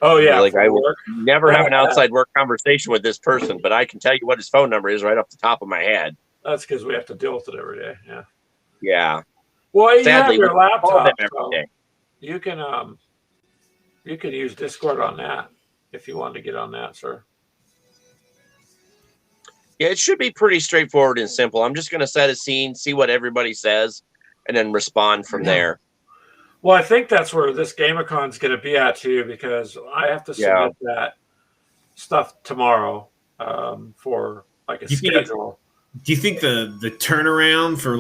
Oh yeah, Like for I will work. never have an outside work conversation with this person, but I can tell you what his phone number is right off the top of my head. That's because we have to deal with it every day. Yeah. Yeah. Well, you Sadly, have your we call them laptop. every So day. you can use Discord on that if you want to get on that, sir. Yeah, it should be pretty straightforward and simple. I'm just going to set a scene, see what everybody says, and then respond from there. Well, I think that's where this GameCon's going to be at too, because I have to submit that stuff tomorrow for like a schedule. Do you think the turnaround for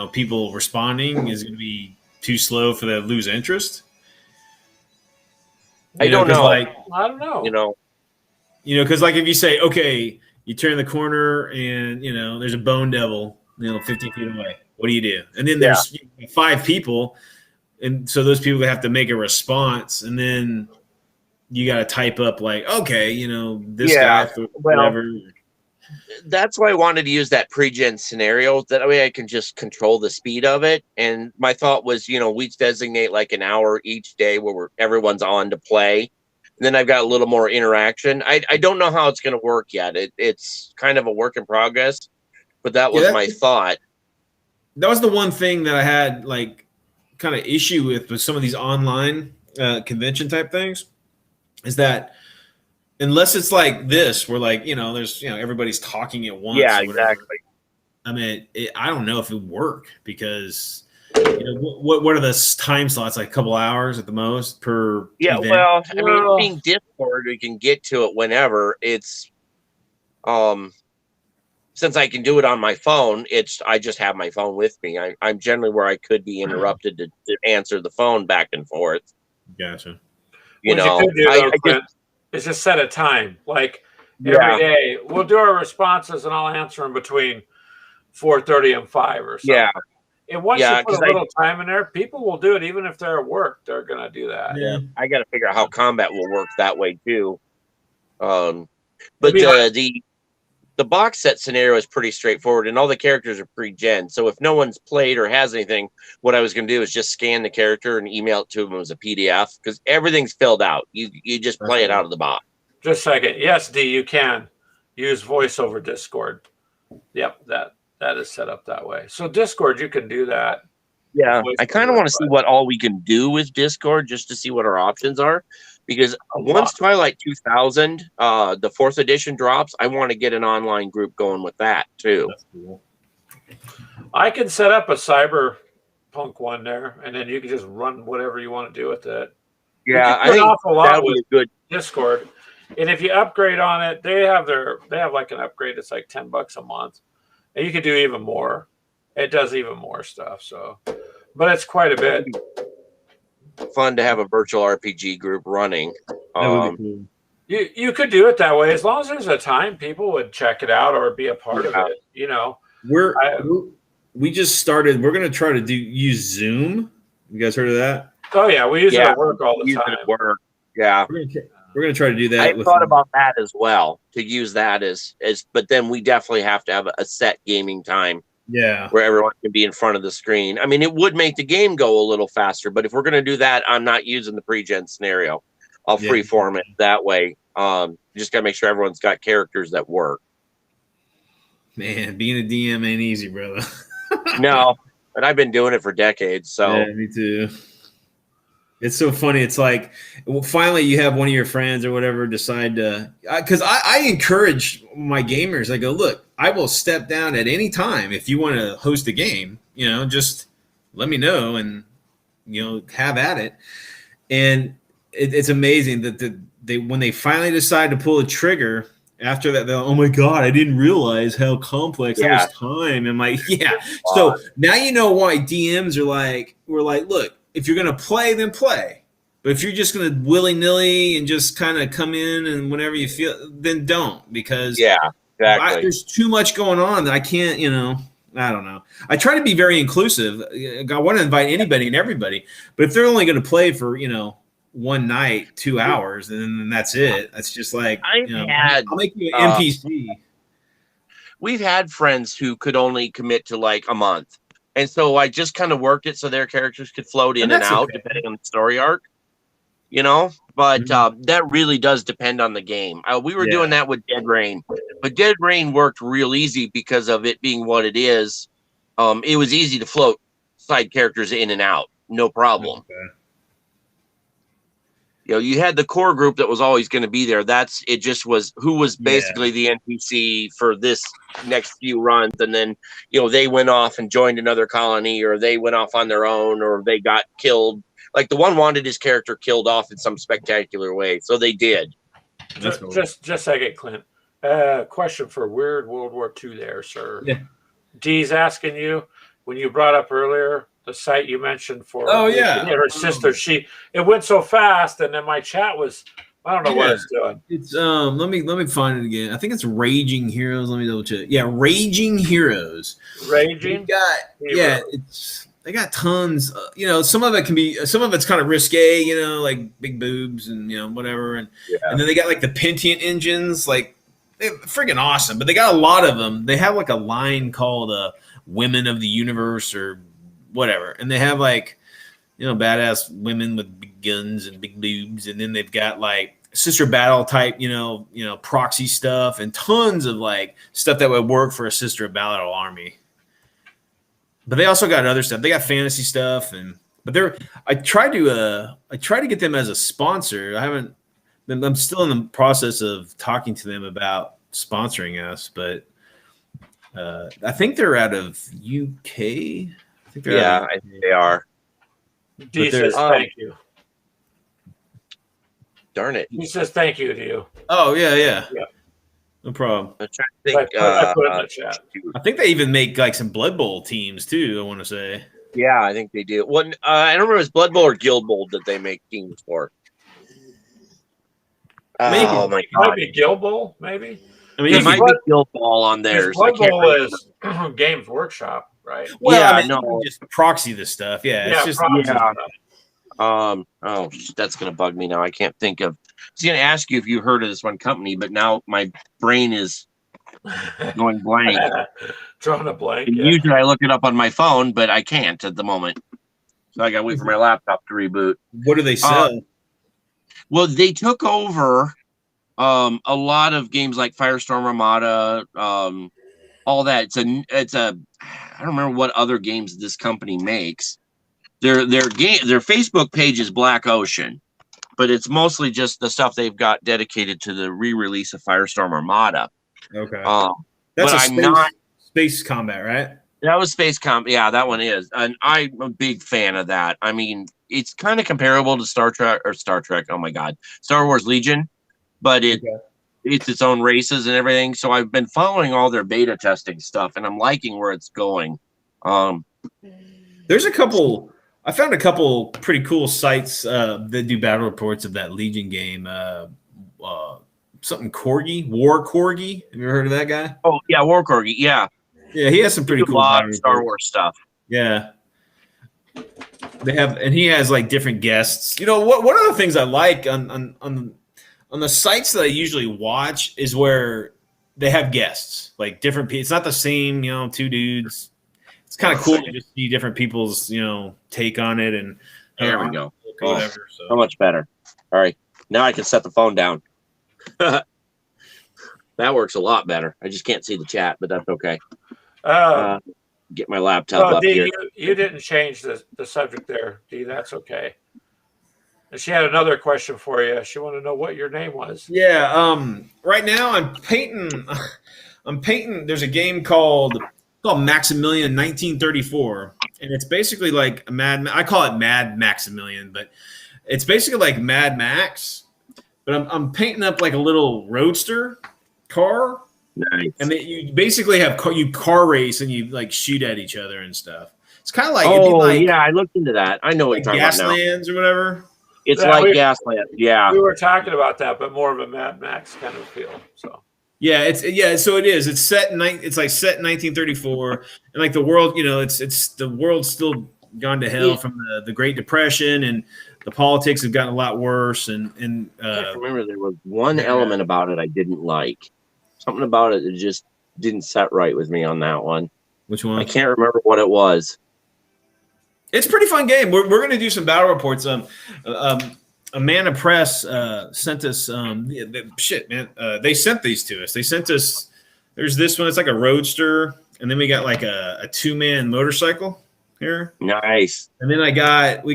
people responding is going to be too slow for them to lose interest? I don't know. I don't know. Because if you say, okay, you turn the corner and there's a bone devil 15 feet away, what do you do? And then there's 5 people, and so those people have to make a response, and then you got to type up this guy, whatever. That's why I wanted to use that pre-gen scenario. That way I can just control the speed of it. And my thought was, we designate like an hour each day where everyone's on to play. And then I've got a little more interaction. I don't know how it's going to work yet. It's kind of a work in progress, but that was my thought. That was the one thing that I had kind of issue with some of these online convention type things, is that unless it's like this, where there's everybody's talking at once. Yeah, or whatever, exactly. I mean, I don't know if it would work because what are the time slots? Like a couple hours at the most per event? Well, I mean, being Discord, we can get to it whenever. It's since I can do it on my phone, I just have my phone with me. I'm generally where I could be interrupted to answer the phone back and forth. Gotcha. You What know, you could do, I though, just, Clint, is just set a time. Like Yeah. every day, we'll do our responses, and I'll answer them between 4:30 and 5 or something. yeah, And once Yeah, you put 'cause a little time in there, people will do it. Even if they're at work, they're going to do that. Yeah. I got to figure out how combat will work that way too. But Maybe the box set scenario is pretty straightforward, and all the characters are pre-gen. So if no one's played or has anything, what I was going to do is just scan the character and email it to them as a PDF because everything's filled out. You just play it out of the box. Just a second. Yes, D, you can use voice over Discord. Yep, that is set up that way. So Discord, you can do that. Yeah, Voice I kind of over, want to see what all we can do with Discord just to see what our options are. Because once Twilight 2000, the 4th edition drops, I want to get an online group going with that too. That's cool. I can set up a Cyberpunk one there, and then you can just run whatever you want to do with it. Yeah, You I can do an think awful lot that would with be good. Discord. And if you upgrade on it, they have like an upgrade. It's like $10 a month, and you can do even more. It does even more stuff. So, but it's quite a bit. Fun to have a virtual RPG group running. That would be cool. You could do it that way as long as there's a time people would check it out or be a part of it. You know, We just started. We're gonna try to use Zoom. You guys heard of that? oh yeah, we use it at work all the Use it time. at work. Yeah. We're gonna try to do that. I thought about that as well, to use that as but then we definitely have to have a set gaming time Yeah. where everyone can be in front of the screen. I mean, it would make the game go a little faster, but if we're going to do that, I'm not using the pre-gen scenario. I'll Yeah. freeform it that way. Just got to make sure everyone's got characters that work. Man, being a DM ain't easy, brother. No, but I've been doing it for decades, so Yeah, me too. It's so funny. It's like, well, finally you have one of your friends or whatever decide to, because I encourage my gamers. I go, look, I will step down at any time if you want to host a game. You know, just let me know and have at it. And it's amazing that they when they finally decide to pull a trigger. After that, they're like, oh my God, I didn't realize how complex that was time. I'm like, yeah. So now you know why DMs we're like, look, if you're going to play, then play. But if you're just going to willy-nilly and just kind of come in and whenever you feel, then don't. Because exactly. there's too much going on that I can't, I don't know. I try to be very inclusive. I want to invite anybody and everybody. But if they're only going to play for, one night, 2 hours, and then that's it. That's just like, I'll make you an NPC. We've had friends who could only commit to like a month. And so I just kind of worked it so their characters could float in and out, okay. depending on the story arc, But that really does depend on the game. We were doing that with Dead Rain. But Dead Rain worked real easy because of it being what it is. It was easy to float side characters in and out. No problem. Okay. You had the core group that was always going to be there. It just was who was basically the NPC for this next few runs. And then, they went off and joined another colony, or they went off on their own, or they got killed. Like the one wanted his character killed off in some spectacular way. So they did. Just a second, Clint. Question for Weird World War II there, sir. Yeah. Dee's asking you, when you brought up earlier the site you mentioned for her sister, it went so fast, and then my chat was, I don't know what it's doing. It's let me find it again. I think it's Raging Heroes. Let me double check. Yeah, Raging Heroes. Raging. They got tons. Some of it's kind of risque. Like big boobs and whatever, and then they got like the Pentium engines. Like they're freaking awesome. But they got a lot of them. They have like a line called "Women of the Universe" or whatever, and they have like badass women with big guns and big boobs, and then they've got like sister battle type proxy stuff and tons of like stuff that would work for a sister battle army. But they also got other stuff. They got fantasy stuff, I try to get them as a sponsor. I'm still in the process of talking to them about sponsoring us, but I think they're out of UK. I think they are. D says thank you. Darn it. He says thank you to you. Oh, yeah. No problem. I'm trying to think. I put it in the chat. I think they even make like some Blood Bowl teams too. I want to say. Yeah, I think they do. One, I don't remember if it's Blood Bowl or Guild Bowl that they make teams for. Maybe. Oh my Might god! be Guild Bowl, maybe. I mean, It you might can- be Guild Ball on Because theirs. I Blood can't Bowl remember. is Games Workshop, right? well, Yeah, I mean, no. you can just proxy this stuff. Yeah, it's just proxy yeah. stuff. Oh, that's gonna bug me now. I can't think of. I was gonna ask you if you heard of this one company, but now my brain is going blank. Drawing a blank. And Yeah. usually I look it up on my phone, but I can't at the moment. So I gotta wait for my laptop to reboot. what do they sell? Well, they took over a lot of games like Firestorm Armada, all that. It's a I don't remember what other games this company makes. Their Facebook page is Black Ocean, but it's mostly just the stuff they've got dedicated to the re-release of Firestorm Armada. Okay, That's that's but a I'm space, not. space combat, right? That was Space Comp. Yeah, that one is, and I'm a big fan of that. I mean, it's kind of comparable to Star Trek. Oh my God, Star Wars Legion, but it's its own races and everything. So I've been following all their beta testing stuff, and I'm liking where it's going. There's a couple. I found a couple pretty cool sites that do battle reports of that Legion game. Something Corgi, War Corgi. Have you ever heard of that guy? Oh yeah, War Corgi. Yeah, Yeah, he has some pretty do a cool lot battle of Star reports. Wars stuff. Yeah. They have, and he has like different guests. You know, one of the things I like on the sites that I usually watch is where they have guests, like different people. It's not the same, two dudes. It's kind of cool to just see different people's, take on it and There we go. or whatever. So So much better. All right, now I can set the phone down. That works a lot better. I just can't see the chat, but that's okay. Get my laptop up Dee, here. you didn't change the subject there, Dee. That's okay. And she had another question for you. She wanted to know what your name was. yeah, right now I'm painting. There's a game called Maximilian 1934, and it's basically like I call it Mad Maximilian, but it's basically like Mad Max. But I'm painting up like a little roadster car, Nice. and you basically have you car race and you like shoot at each other and stuff. It's kind of like it'd be like, yeah, I looked into that. I know what like you're talking about now. Gaslands or whatever. It's Yeah, like Gasland. Yeah. We were talking about that, but more of a Mad Max kind of feel. So Yeah, so it is. It's set in it's like set in 1934, and like the world, it's the world's still gone to hell from the Great Depression, and the politics have gotten a lot worse. And I can't remember there was one element about it I didn't like. Something about it that just didn't set right with me on that one. which one? I can't remember what it was. It's a pretty fun game. We're going to do some battle reports. Amana Press sent us they sent these to us. They sent us. There's this one. It's like a roadster, and then we got like a 2-man motorcycle here, Nice. and then we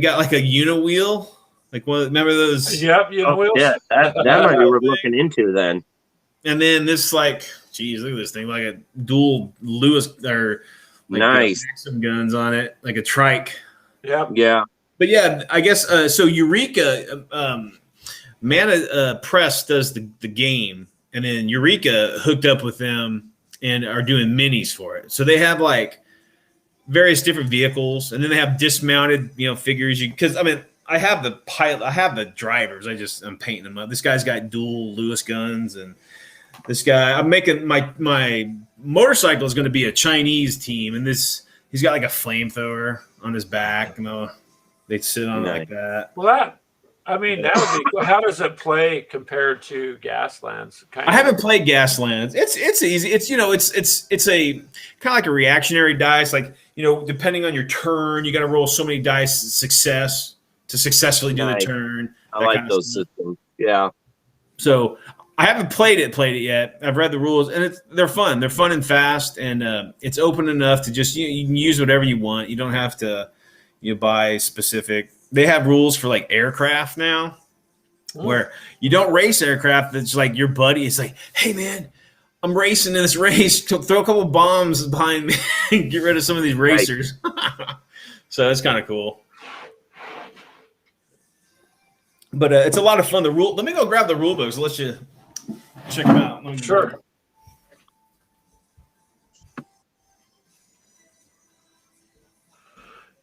got like a Uniwheel. Like remember those? yep, you know, Oh, yeah, that might be worth looking into then. And then this geez, look at this thing, like a dual Lewis or like Nice. Maxim guns on it, like a trike. Yep. Yeah. But yeah, I guess so. Eureka, Mana Press does the game, and then Eureka hooked up with them and are doing minis for it. So they have like various different vehicles, and then they have dismounted, figures. Because I have the pilot, I have the drivers. I'm painting them up. This guy's got dual Lewis guns, and this guy, I'm making my motorcycle is going to be a Chinese team, and he's got like a flamethrower on his back, They sit on it like that. Well, that would be cool. How does it play compared to Gaslands? I haven't played Gaslands. It's easy. It's it's a kind of like a reactionary dice. Like depending on your turn, you got to roll so many dice to successfully do the Nice. turn. I like those systems. Yeah. So I haven't played it yet. I've read the rules, and they're fun. They're fun and fast, and it's open enough to just you can use whatever you want. You don't have to buy specific. They have rules for like aircraft now, where you don't race aircraft. That's like your buddy is like, hey man, I'm racing in this race. Throw a couple bombs behind me and get rid of some of these racers. So it's kind of cool. But it's a lot of fun. Let me go grab the rule books. Let you check them out. Sure.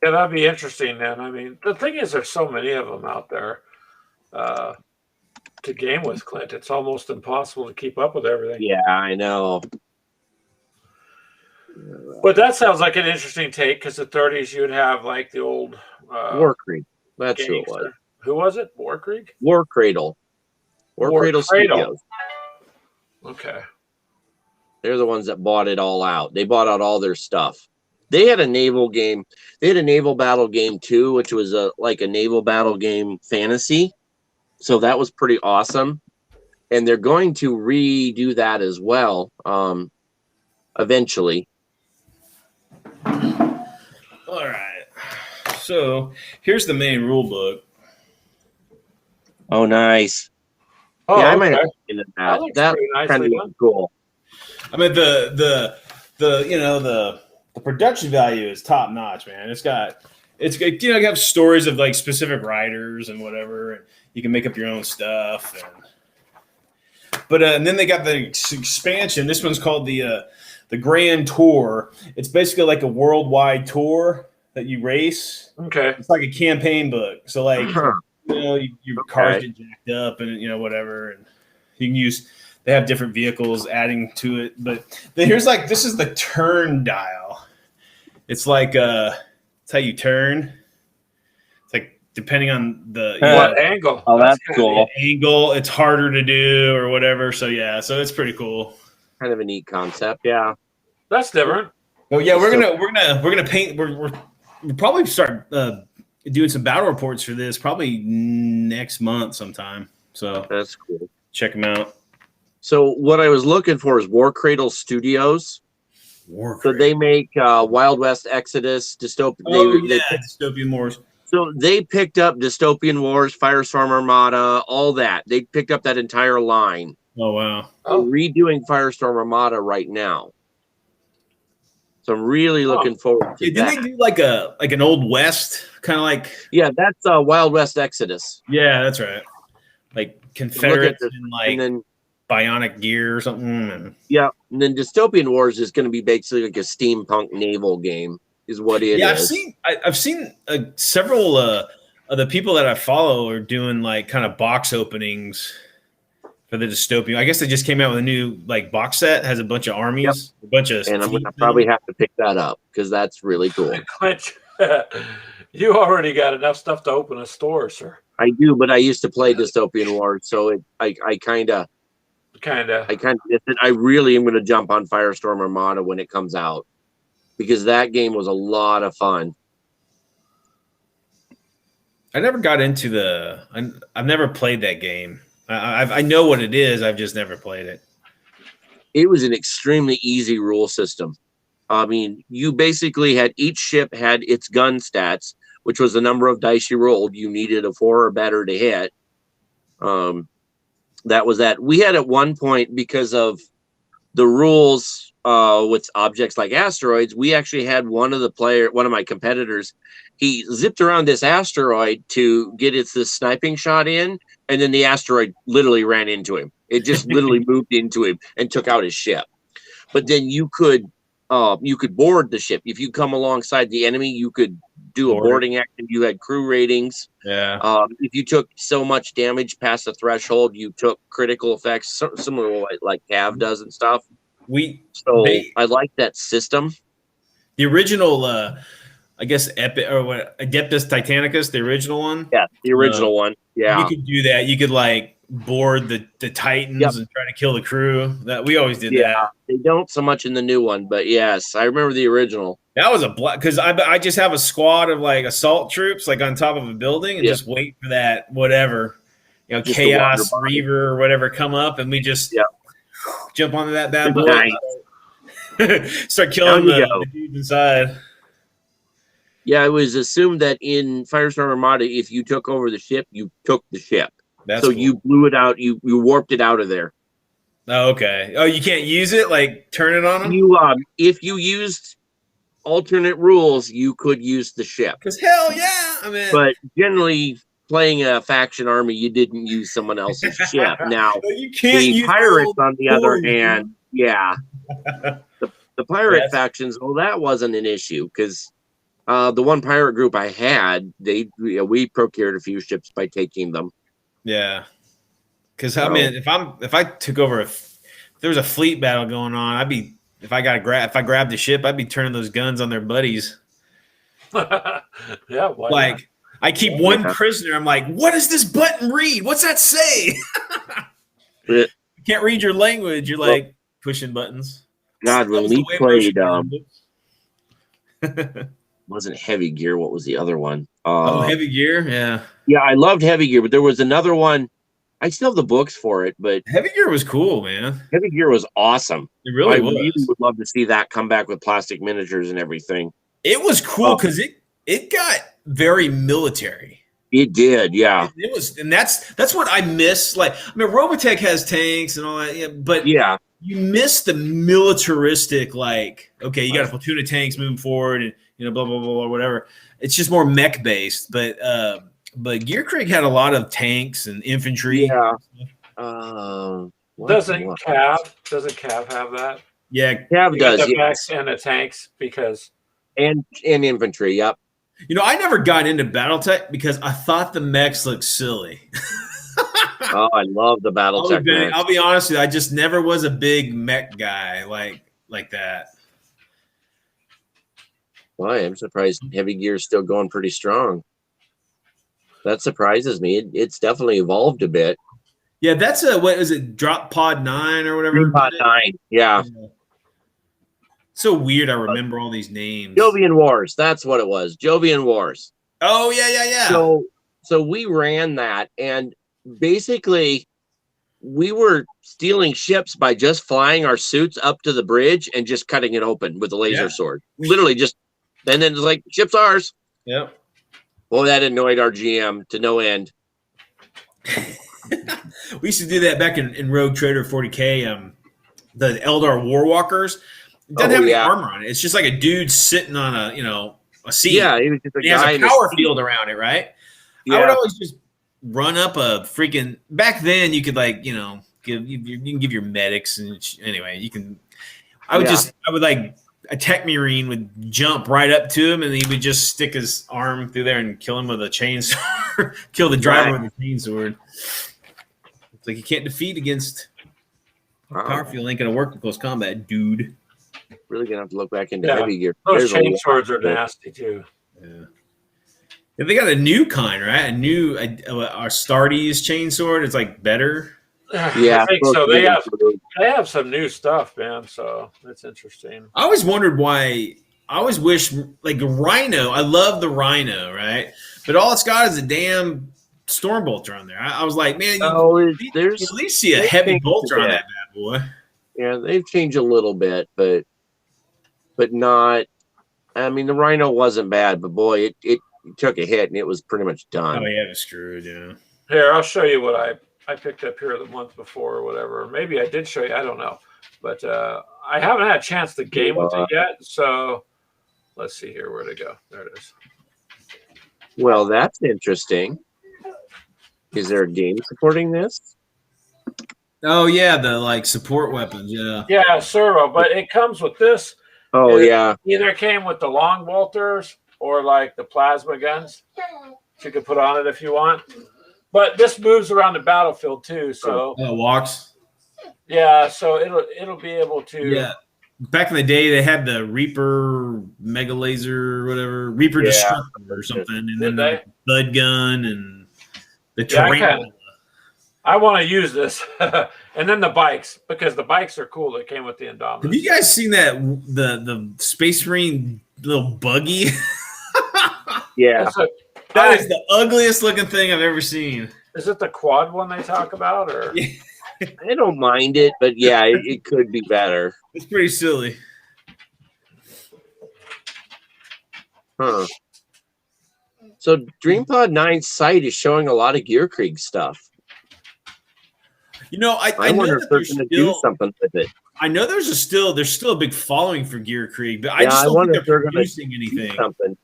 Yeah, that'd be interesting then. I mean, the thing is, there's so many of them out there to game with, Clint. It's almost impossible to keep up with everything. Yeah, I know. But that sounds like an interesting take because the 30s, you would have like the old War Creek. That's who it was. gangster. Who was it? War Creek? War Cradle. War War Cradle Cradle. Studios. Okay. They're the ones that bought it all out. They bought out all their stuff. They had a naval game. They had a naval battle game too, which was like a naval battle game fantasy. So that was pretty awesome. And they're going to redo that as well eventually. All right. So here's the main rule book. Oh, nice. Oh, Yeah, I might okay. have seen That that. looks That pretty kind nicely of done. cool. I mean the production value is top notch, man. It's you have stories of like specific writers and whatever, and you can make up your own stuff. And then they got the expansion. This one's called the Grand Tour. It's basically like a worldwide tour that you race. Okay. It's like a campaign book. So like Huh. your cars Okay. get jacked up and whatever, and you can use. They have different vehicles adding to it, but this is the turn dial. It's like it's how you turn. It's like depending on the What angle? Oh, that's kinda cool. angle, it's harder to do or whatever. So yeah, so it's pretty cool. Kind of a neat concept. Yeah. That's different. Oh yeah, we're gonna paint. We'll probably start doing some battle reports for this probably next month sometime. So That's cool. check them out. So what I was looking for is War Cradle Studios. War So they make Wild West Exodus, Dystopian. Dystopian Wars. So they picked up Dystopian Wars, Firestorm Armada, all that. They picked up that entire line. Oh wow. Oh. They're redoing Firestorm Armada right now. So I'm really looking forward to Didn't that. they do like an old west kind of like? Yeah, that's Wild West Exodus. Yeah, that's right. Like Confederates this, in like And then bionic gear or something. yeah, and then Dystopian Wars is going to be basically like a steampunk naval game, is what it is. I've seen several of the people that I follow are doing like kind of box openings for the Dystopian. I guess they just came out with a new like box set, has a bunch of armies, a bunch of And I'm going to probably have to pick that up because that's really cool. Clint, you already got enough stuff to open a store, sir. I do, but I used to play Dystopian Wars, so I kind of I really am going to jump on Firestorm Armada when it comes out because that game was a lot of fun. I never got into I've never played that game. I know what it is. I've just never played it. It was an extremely easy rule system. I mean, you basically had each ship had its gun stats, which was the number of dice you rolled. You needed a 4 or better to hit. That was that. We had at one point, because of the rules with objects like asteroids, we actually had one of my competitors, he zipped around this asteroid to get this sniping shot in, and then the asteroid literally ran into him. It just literally moved into him and took out his ship. But then you could board the ship. If you come alongside the enemy, you could do a boarding action. You had crew ratings. Yeah. If you took so much damage past the threshold, you took critical effects, similar to like Cav does and stuff. I like that system. The original, I guess, Adeptus Titanicus, the original one. Yeah, the original one. Yeah, you could do that. You could like board the Titans and try to kill the crew. That we always did that. They don't so much in the new one, but yes, I remember the original. That was a because I just have a squad of like assault troops like on top of a building and just wait for that whatever, just Chaos Reaver or whatever come up, and we just jump onto that bad boy. Nice. Start killing the dudes inside. Yeah, it was assumed that in Firestorm Armada, if you took over the ship, you took the ship. That's so cool. You blew it out. You warped it out of there. Oh, okay. Oh, you can't use it? Like turn it on them? If you used alternate rules, you could use the ship. Because hell yeah, I mean. But generally, playing a faction army, you didn't use someone else's ship. Now, you can't the use pirates, on the other hand, the pirate factions. Well, that wasn't an issue because The one pirate group I had, we procured a few ships by taking them. Yeah. Because I mean, if I took over if there was a fleet battle going on, if I grabbed the ship, I'd be turning those guns on their buddies. Yeah, why Like I keep one prisoner. I'm like, what does this button read? What's that say? You can't read your language. You're like pushing buttons. God, That when was the we way played, motion wasn't Heavy Gear. What was the other one? Heavy Gear. Yeah. Yeah, I loved Heavy Gear, but there was another one. I still have the books for it, but Heavy Gear was cool, man. Heavy Gear was awesome. It really I was. really would love to see that come back with plastic miniatures and everything. It was cool because it got very military. It did, yeah. It was, and that's what I miss. Like, I mean, Robotech has tanks and all that, yeah, but Yeah, you miss the militaristic. Like, okay, you got a platoon of tanks moving forward, and blah blah blah or whatever. It's just more mech based, but Gear Creek had a lot of tanks and infantry. yeah. doesn't Cav have that? Yeah, Cav You got does, the yes. mechs and the tanks because And infantry, yep. I never got into BattleTech because I thought the mechs looked silly. Oh, I love the BattleTech mechs. I'll be honest with you, I just never was a big mech guy like that. Boy, I'm surprised Heavy Gear is still going pretty strong. That surprises me. It's definitely evolved a bit. Yeah, that's what is it? Drop Pod 9 or whatever. Dream Pod 9, yeah. So weird. I remember all these names. Jovian Wars, that's what it was. Jovian Wars. Oh yeah. So we ran that, and basically we were stealing ships by just flying our suits up to the bridge and just cutting it open with a laser sword. Literally just, and then it's like, ship's ours. Yep. Well, that annoyed our GM to no end. We used to do that back in Rogue Trader 40K. The Eldar Warwalkers. It doesn't have any armor on it. It's just like a dude sitting on a seat. Yeah, he was just a He guy has a power field around it, right? Yeah. I would always just run up a freaking. Back then, you could you can give your medics and anyway, you can. I would like a tech marine would jump right up to him and he would just stick his arm through there and kill him with a chainsaw. Kill the driver with a chainsword. It's like you can't defeat against power field. Ain't gonna work in close combat, dude. Really gonna have to look back into Heavy Gear. those chain swords are nasty too. Yeah. Yeah, they got a new kind, right? Our Stardies chainsword. It's like better. Yeah, I think so. They have some new stuff, man. So it's interesting. I always wondered why. I always wish, like the Rhino. I love the Rhino, right? But all it's got is a damn storm bolter on there. I was like, man, you at least see a heavy bolter on that bad boy. Yeah, they've changed a little bit, but not. I mean, the Rhino wasn't bad, but boy, it took a hit and it was pretty much done. Oh yeah, it was screwed. Yeah. Here, I'll show you what I picked up here the month before or whatever. Maybe I did show you. I don't know, but I haven't had a chance to game with it yet. So let's see here where to go. There it is. Well, that's interesting. Is there a game supporting this? Oh yeah, the support weapons. Yeah. Yeah, servo, but it comes with this. Oh yeah. Either came with the long bolters or like the plasma guns. You could put on it if you want. But this moves around the battlefield too, so it walks. Yeah, so it'll be able to. Yeah. Back in the day, they had the Reaper Mega Laser, or whatever, Reaper Destructor or something, and then the Bud Gun and the Tarantula. I want to use this, and then the bikes because the bikes are cool. That came with the Indominus. Have you guys seen that the Space Marine little buggy? Yeah, that is the ugliest looking thing I've ever seen. Is it the quad one they talk about, or? I don't mind it, but yeah, it could be better. It's pretty silly. Huh. So DreamPod 9's site is showing a lot of Gear Creek stuff. I wonder know if they're going to do something with it. I know there's still a big following for Gear Creek, but I just don't think they're producing anything. Something.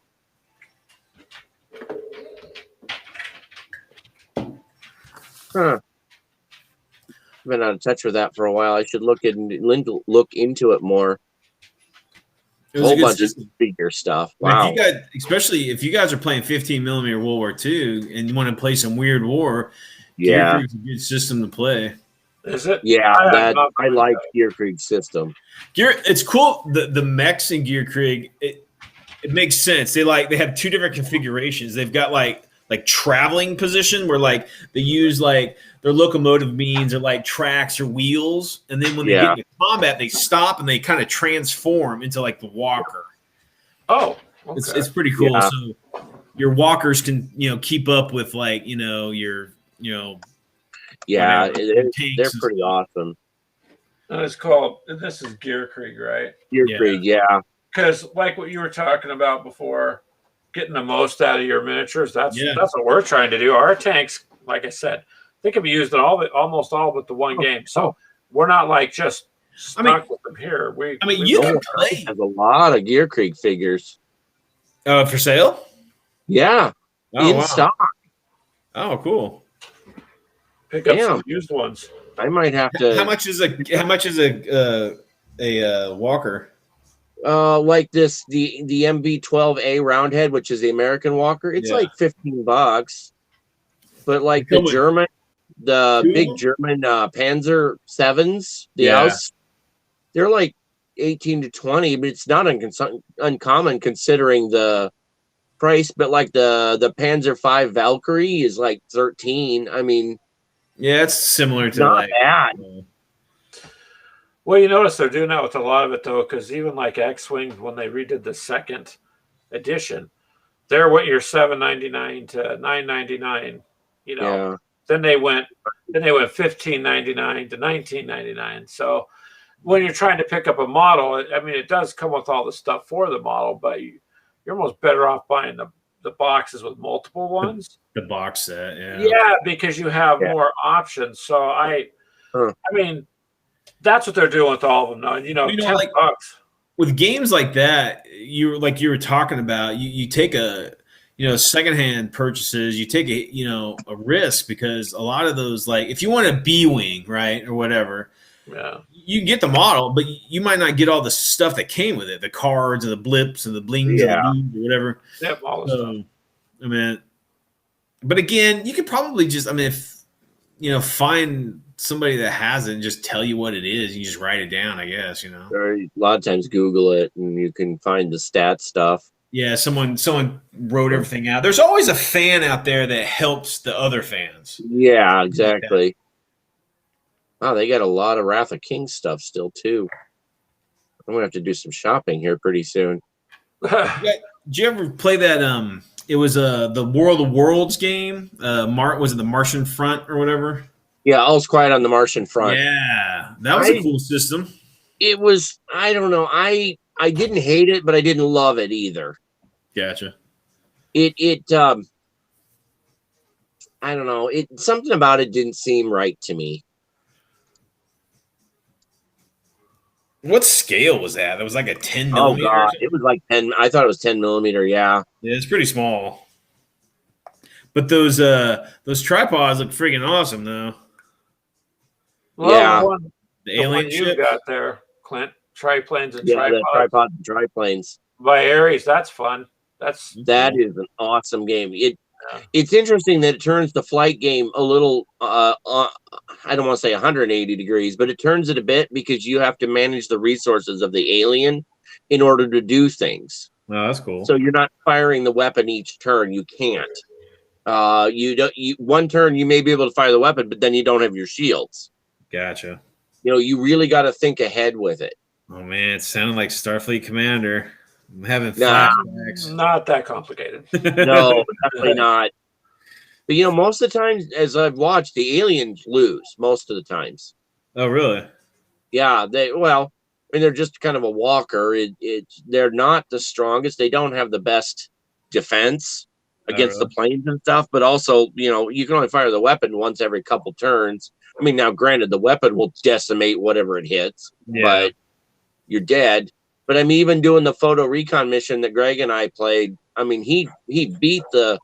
Huh. I've been out of touch with that for a while. I should look into it more. It was a Whole good bunch of system. figure stuff. Like, Wow. especially if you guys are playing 15 millimeter World War II and you want to play some weird war, Gear Yeah. Creek's a good system to play. Is it? Yeah, I have that not I played like that. Gear Creek system. It's cool. The mechs in Gear Creek, it makes sense. They have two different configurations. They've got like traveling position where like they use like their locomotive means or like tracks or wheels, and then when they get into combat, they stop and they kind of transform into like the walker. Oh, okay. It's pretty cool. Yeah. So your walkers can keep up with like your Yeah, whatever, they're tanks and pretty awesome. And it's called. This is Gear Creek, right? Gear Yeah. Creek, yeah. Because like what you were talking about before, getting the most out of your miniatures. That's Yeah. what we're trying to do. Our tanks, like I said, they can be used in almost all but the one game. So we're not like just stuck with them here. We you really can are. play Has a lot of Gear Creek figures. for sale. Yeah, Oh, in wow. stock. Oh, cool. Pick up Damn. some used ones. I might have to. How much is a walker? Like this, the MV-12A Roundhead, which is the American Walker. It's Yeah. like $15, but like Come the with German, the two of big them? German Panzer Sevens, the Yeah. Aus, they're like 18 to 20, but it's not uncommon considering the price. But like the Panzer V Valkyrie is like 13. I mean, Yeah, it's similar to not like. bad. Well, you notice they're doing that with a lot of it though, because even like X-Wing, when they redid the second edition, they're what your $7.99 to $9.99. Yeah. Then they went $15.99 to $19.99. So when you're trying to pick up a model, I mean, it does come with all the stuff for the model, but you're almost better off buying the boxes with multiple ones. The box set, yeah. Yeah, because you have more options. So I mean, that's what they're doing with all of them now. $10. With games like that, you were talking about, you take secondhand purchases, you take a risk, because a lot of those, like if you want a B-wing, right, or whatever, Yeah. you get the model, but you might not get all the stuff that came with it, the cards and the blips and the blings and the beads or whatever. Yep, all the stuff. I mean, but again, you could probably just, find somebody that has it and just tell you what it is. You just write it down, I guess, Or a lot of times Google it and you can find the stat stuff. Yeah, someone wrote everything out. There's always a fan out there that helps the other fans. Yeah, exactly. Wow, they got a lot of Wrath of King stuff still too. I'm gonna have to do some shopping here pretty soon. Did you ever play that? It was the World of Worlds game. Was it the Martian Front or whatever? Yeah, All's Quiet on the Martian Front. Yeah, that was a cool system. It was. I don't know. I didn't hate it, but I didn't love it either. Gotcha. It I don't know. Something about it didn't seem right to me. What scale was that? That was like a 10 Oh millimeter. god, it was like 10. I thought it was 10 millimeter. Yeah. Yeah, it's pretty small. But those tripods look freaking awesome, though. Well, Yeah. the one The you ship. got there, Clint, triplanes and Yeah, the tripods tripod and triplanes. by Ares. That's fun. That is an awesome game. It's interesting that it turns the flight game a little I don't want to say 180 degrees, but it turns it a bit because you have to manage the resources of the alien in order to do things. Oh, that's cool. So you're not firing the weapon each turn. You can't. One turn you may be able to fire the weapon, but then you don't have your shields. Gotcha. You really got to think ahead with it. Oh man, it sounded like Starfleet Commander. I'm having Nah. flashbacks. Not that complicated. No, definitely not. But most of the times, as I've watched, the aliens lose most of the times. Oh, really? Yeah, they're just kind of a walker. They're not the strongest. They don't have the best defense against the planes and stuff. But also, you can only fire the weapon once every couple turns. I mean, now granted, the weapon will decimate whatever it hits, but you're dead. But I'm even doing the photo recon mission that Greg and I played. I mean, he beat the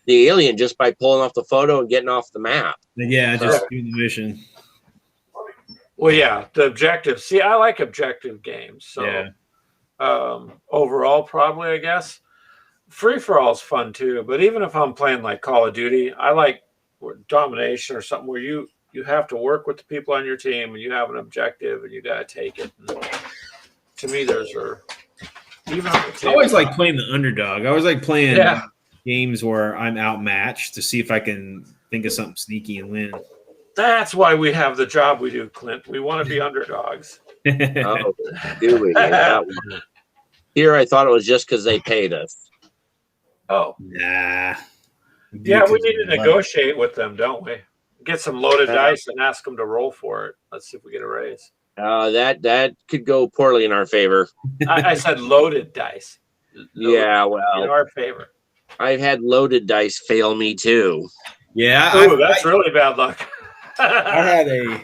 alien just by pulling off the photo and getting off the map. Yeah, just doing the mission. Well, yeah, the objective. See, I like objective games. So, Yeah. overall, probably, I guess. Free for all is fun too, but even if I'm playing like Call of Duty, I like domination or something where you have to work with the people on your team and you have an objective and you got to take it. And to me, those are even. On the I always like playing the underdog. I always like playing Yeah. games where I'm outmatched to see if I can think of something sneaky and win. That's why we have the job we do, Clint. We want to be underdogs. Oh, do we? That one. Here, I thought it was just because they paid us. Oh, Nah. yeah, we need to negotiate with them, don't we? Get some loaded dice and ask them to roll for it. Let's see if we get a raise. That could go poorly in our favor. I said loaded dice. Yeah, In well, our favor. I've had loaded dice fail me too. Yeah, Ooh, that's really bad luck. I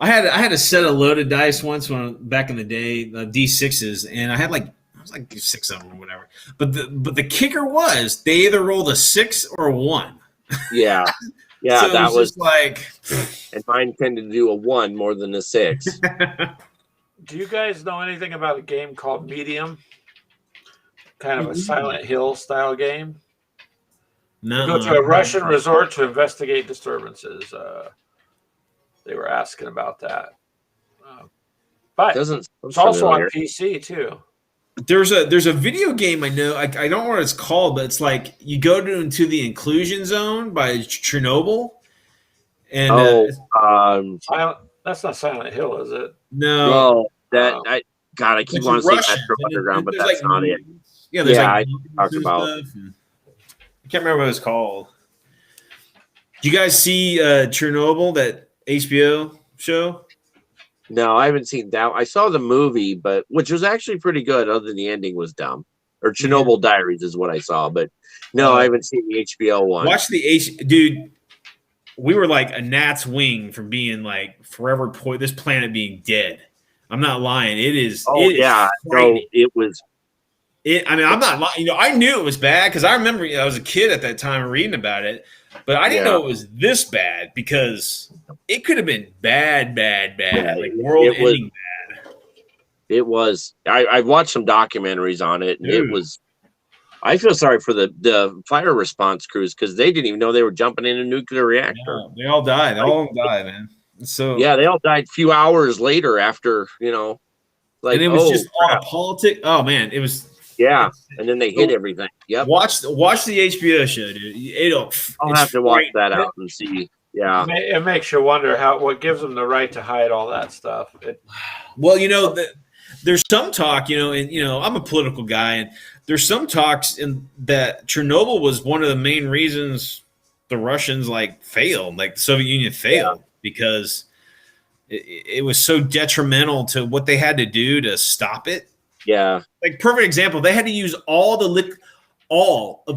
had a set of loaded dice once when back in the day, D6s, and I was like 6 of them or whatever. But the kicker was they either rolled a 6 or a 1. Yeah, yeah, So it that was just like and mine tended to do a 1 more than a 6. Do you guys know anything about a game called Medium? Kind of a Silent Hill style game. no. Go to a Russian resort to investigate disturbances. They were asking about that. But Doesn't it's also on familiar. PC too. There's a video game I know. I don't know what it's called, but it's like you go into the inclusion zone by Chernobyl, and That's not Silent Hill, is it? no, No, that Oh. I keep it's wanting to say Russian, Metro and Underground, but there's, that's not it. Yeah, there's Yeah, like I talked and about. stuff, and I can't remember what it's called. Do you guys see Chernobyl, that HBO show? No, I haven't seen that. I saw the movie, but which was actually pretty good, other than the ending was dumb. Or Chernobyl Diaries is what I saw, but no, I haven't seen the HBO one. Watch the dude. We were like a gnat's wing from being like forever this planet being dead. I'm not lying. It is. Oh it is yeah, no, frightening. it was. I mean, I'm not lying. I knew it was bad because I remember I was a kid at that time reading about it, but I didn't Yeah. know it was this bad because it could have been bad, Yeah, like world-ending. It was. I've watched some documentaries on it, and Dude. it was. I feel sorry for the fire response crews because they didn't even know they were jumping in a nuclear reactor. No, they all died. They all died, man. So Yeah, they all died a few hours later after like and it was oh, just all crap. the politics. Oh man, it was. Yeah, and then they hit everything. Yep, Watch the HBO show, dude. I'll have to watch that out and see. Yeah, It makes you wonder what gives them the right to hide all that stuff. Well, there's some talk, and I'm a political guy, and there's some talks in that Chernobyl was one of the main reasons the Russians failed, like the Soviet Union failed, because it was so detrimental to what they had to do to stop it. yeah, Like perfect example, they had to use all of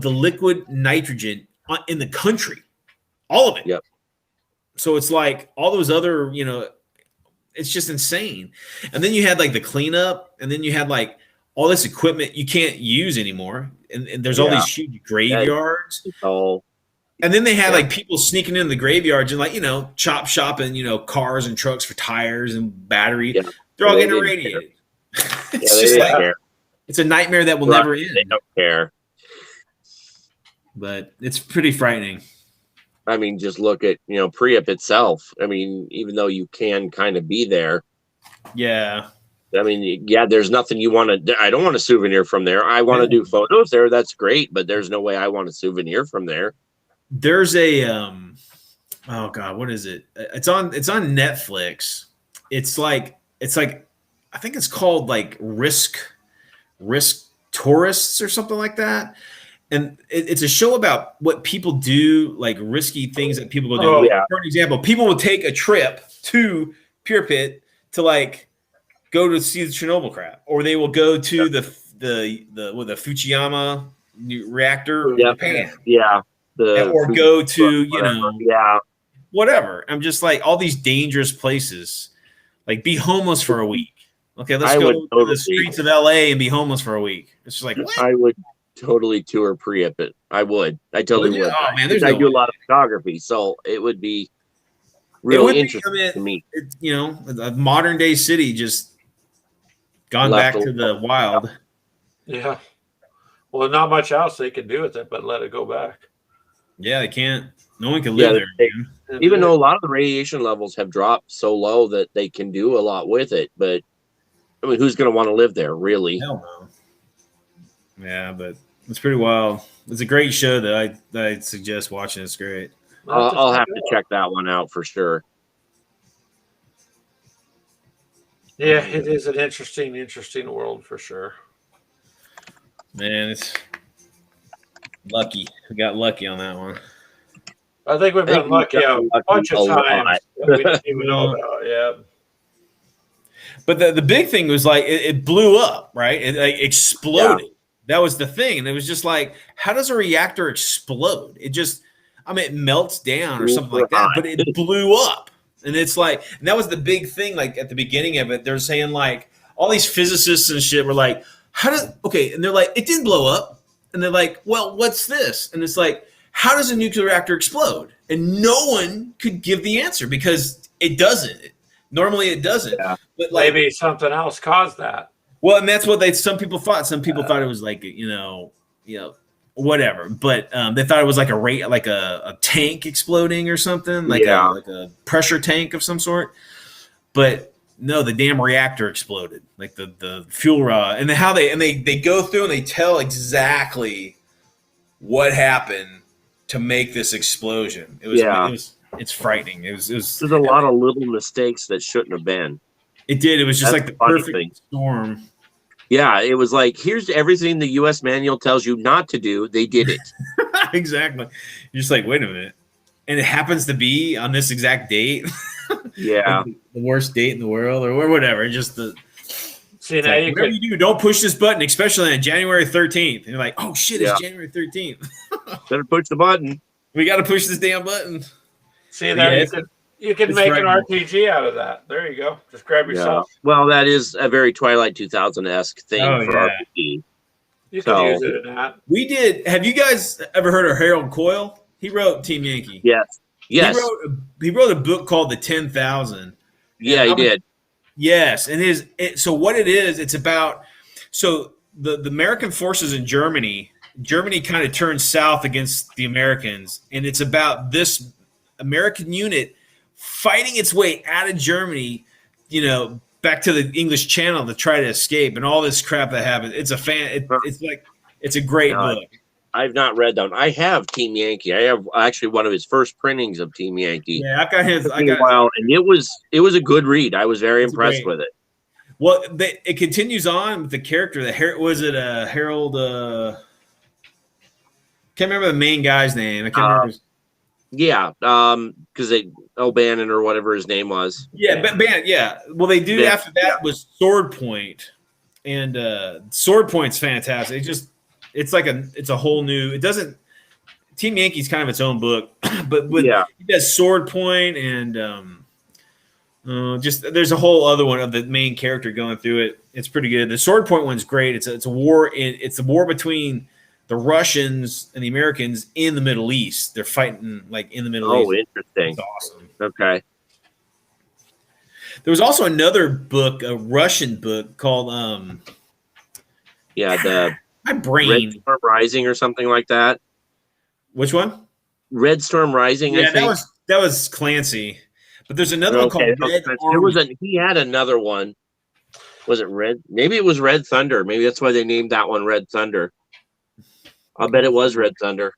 the liquid nitrogen in the country, all of it. Yep. So it's like all those other, it's just insane. And then you had the cleanup, and then you had all this equipment you can't use anymore, and there's all Yeah. these huge graveyards. it's all And then they had Yeah. people sneaking in the graveyards and chop shopping, cars and trucks for tires and battery. Yeah. They're all They getting didn't irradiated. yeah, It's they just didn't care. it's a nightmare that will Right. never They end. don't care. But it's pretty frightening. I mean, just look at Priyap itself. I mean, even though you can kind of be there, Yeah. I mean, yeah, there's nothing you want to. I don't want a souvenir from there. I want to do photos there. That's great, but there's no way I want a souvenir from there. There's a oh god, what is it? It's on Netflix. It's like I think it's called risk tourists or something like that. And it's a show about what people do, risky things that people go do. Oh, yeah. For an example, people will take a trip to Pit to go to see the Chernobyl crap, or they will go to the Fukushima reactor in Yep. Japan. Yeah, Or go to yeah, whatever. I'm just all these dangerous places. Be homeless for a week. Okay, let's I go would to totally- the streets of LA and be homeless for a week. It's just what? I would totally tour Priyap. I would. I totally Would you? would. Oh, man, there's I no do a way. lot of photography, so it would be It really would be, interesting I mean, to me. it's, a modern day city. Just gone Left back to the wild. Yeah. Well, not much else they can do with it but let it go back. Yeah, they can't. No one can live Yeah, there. Man. And Even it- though a lot of the radiation levels have dropped so low that they can do a lot with it, but I mean, who's going to want to live there, really? Hell no. Yeah, but it's pretty wild. It's a great show that I suggest watching. It's great. I'll have to check that one out for sure. Yeah, it is an interesting world for sure. Man, it's lucky. We got lucky on that one. I think we've I think been lucky we've a gotten lucky bunch a of lot. times that we didn't even know about. Yeah. But the big thing was like it blew up, right? It like exploded. That was the thing. And it was just like, how does a reactor explode? It just, I mean, it melts down or something like that, but it blew up. And it's like, and that was the big thing, like at the beginning of it, they're saying like all these physicists and shit were like, and they're like, it didn't blow up. And they're like, well, what's this? And it's like, how does a nuclear reactor explode? And no one could give the answer because it doesn't. Normally it doesn't. Yeah. But like, Maybe something else caused that. well, and that's what some people thought. Some people thought it was like, whatever. But they thought it was like a tank exploding or something, like a pressure tank of some sort. But no, the damn reactor exploded, like the fuel rod, and how they go through and they tell exactly what happened to make this explosion. It's frightening. There's a lot of little mistakes that shouldn't have been. It did. It was just That's like the the funny perfect thing. storm. Yeah, it was like, here's everything the U.S. manual tells you not to do. They did it. Exactly. You're just like, wait a minute. And it happens to be on this exact date. Yeah. Like the worst date in the world or whatever. Just the See, it's now like, you whatever could, you do, don't push this button, especially on January 13th. And you're like, oh shit, Yeah. it's January 13th. Better push the button. We got to push this damn button. see there Yeah, you could it's make an frightening. RPG out of that. There you go. Just grab Yeah. yourself. Well, that is a very Twilight 2000-esque thing Oh, for yeah. RPG. You So- could use it in that. We did. Have you guys ever heard of Harold Coyle? He wrote Team Yankee. Yes. Yes. He wrote a book called The 10,000. Yeah, he did. Yes, and so what it is, it's about the American forces in Germany kind of turned south against the Americans, and it's about this American unit fighting its way out of Germany, back to the English Channel to try to escape, and all this crap that happened. It's a great book. I've not read that one. I have Team Yankee. I have actually one of his first printings of Team Yankee. Yeah, I've got his. Took me a while, and it was a good read. I was very It's impressed great. with it. Well, it continues on with the character. Harold? Can't remember the main guy's name. I can't remember. Yeah, because O'Bannon or whatever his name was. Yeah, yeah. Well, they do. Yeah. After that was Sword Point, and Sword Point's fantastic. It's a whole new. It doesn't. Team Yankee's kind of its own book, but he does Sword Point and there's a whole other one of the main character going through it. It's pretty good. The Sword Point one's great. It's a war. It's a war between the Russians and the Americans in the Middle East. They're fighting like in the Middle East. Oh, interesting. It's awesome. Okay. There was also another book, a Russian book called Yeah, the my Red brain. Storm Rising or something like that. Which one? Red Storm Rising, I Yeah, think. that was Clancy. But there's another one called Red Army. He had another one. Was it Red? Maybe it was Red Thunder. Maybe that's why they named that one Red Thunder. I'll bet it was Red Thunder.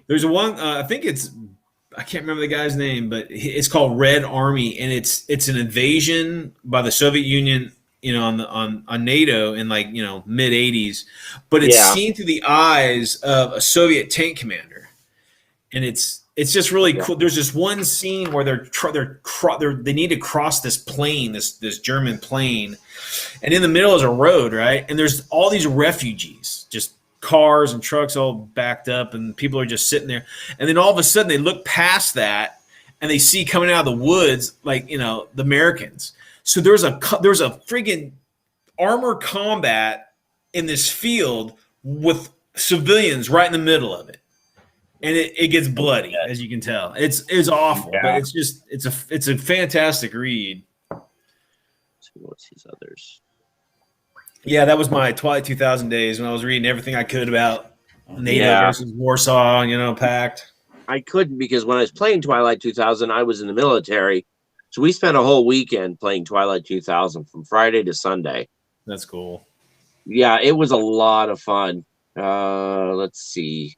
There's one. I think I can't remember the guy's name, but it's called Red Army, and it's an invasion by the Soviet Union, on NATO in mid '80s. But it's seen through the eyes of a Soviet tank commander, and it's just really cool. There's this one scene where they need to cross this plane, this German plane, and in the middle is a road, right? And there's all these refugees, just cars and trucks all backed up, and people are just sitting there. And then all of a sudden, they look past that, and they see coming out of the woods, the Americans. So there's a friggin' armor combat in this field with civilians right in the middle of it. And it gets bloody, as you can tell. It's awful, but it's a fantastic read. Let's see, what's these others? Yeah, that was my Twilight 2000 days when I was reading everything I could about NATO Yeah. versus Warsaw, pact. I couldn't because when I was playing Twilight 2000, I was in the military. So we spent a whole weekend playing Twilight 2000 from Friday to Sunday. That's cool. Yeah, it was a lot of fun. Let's see.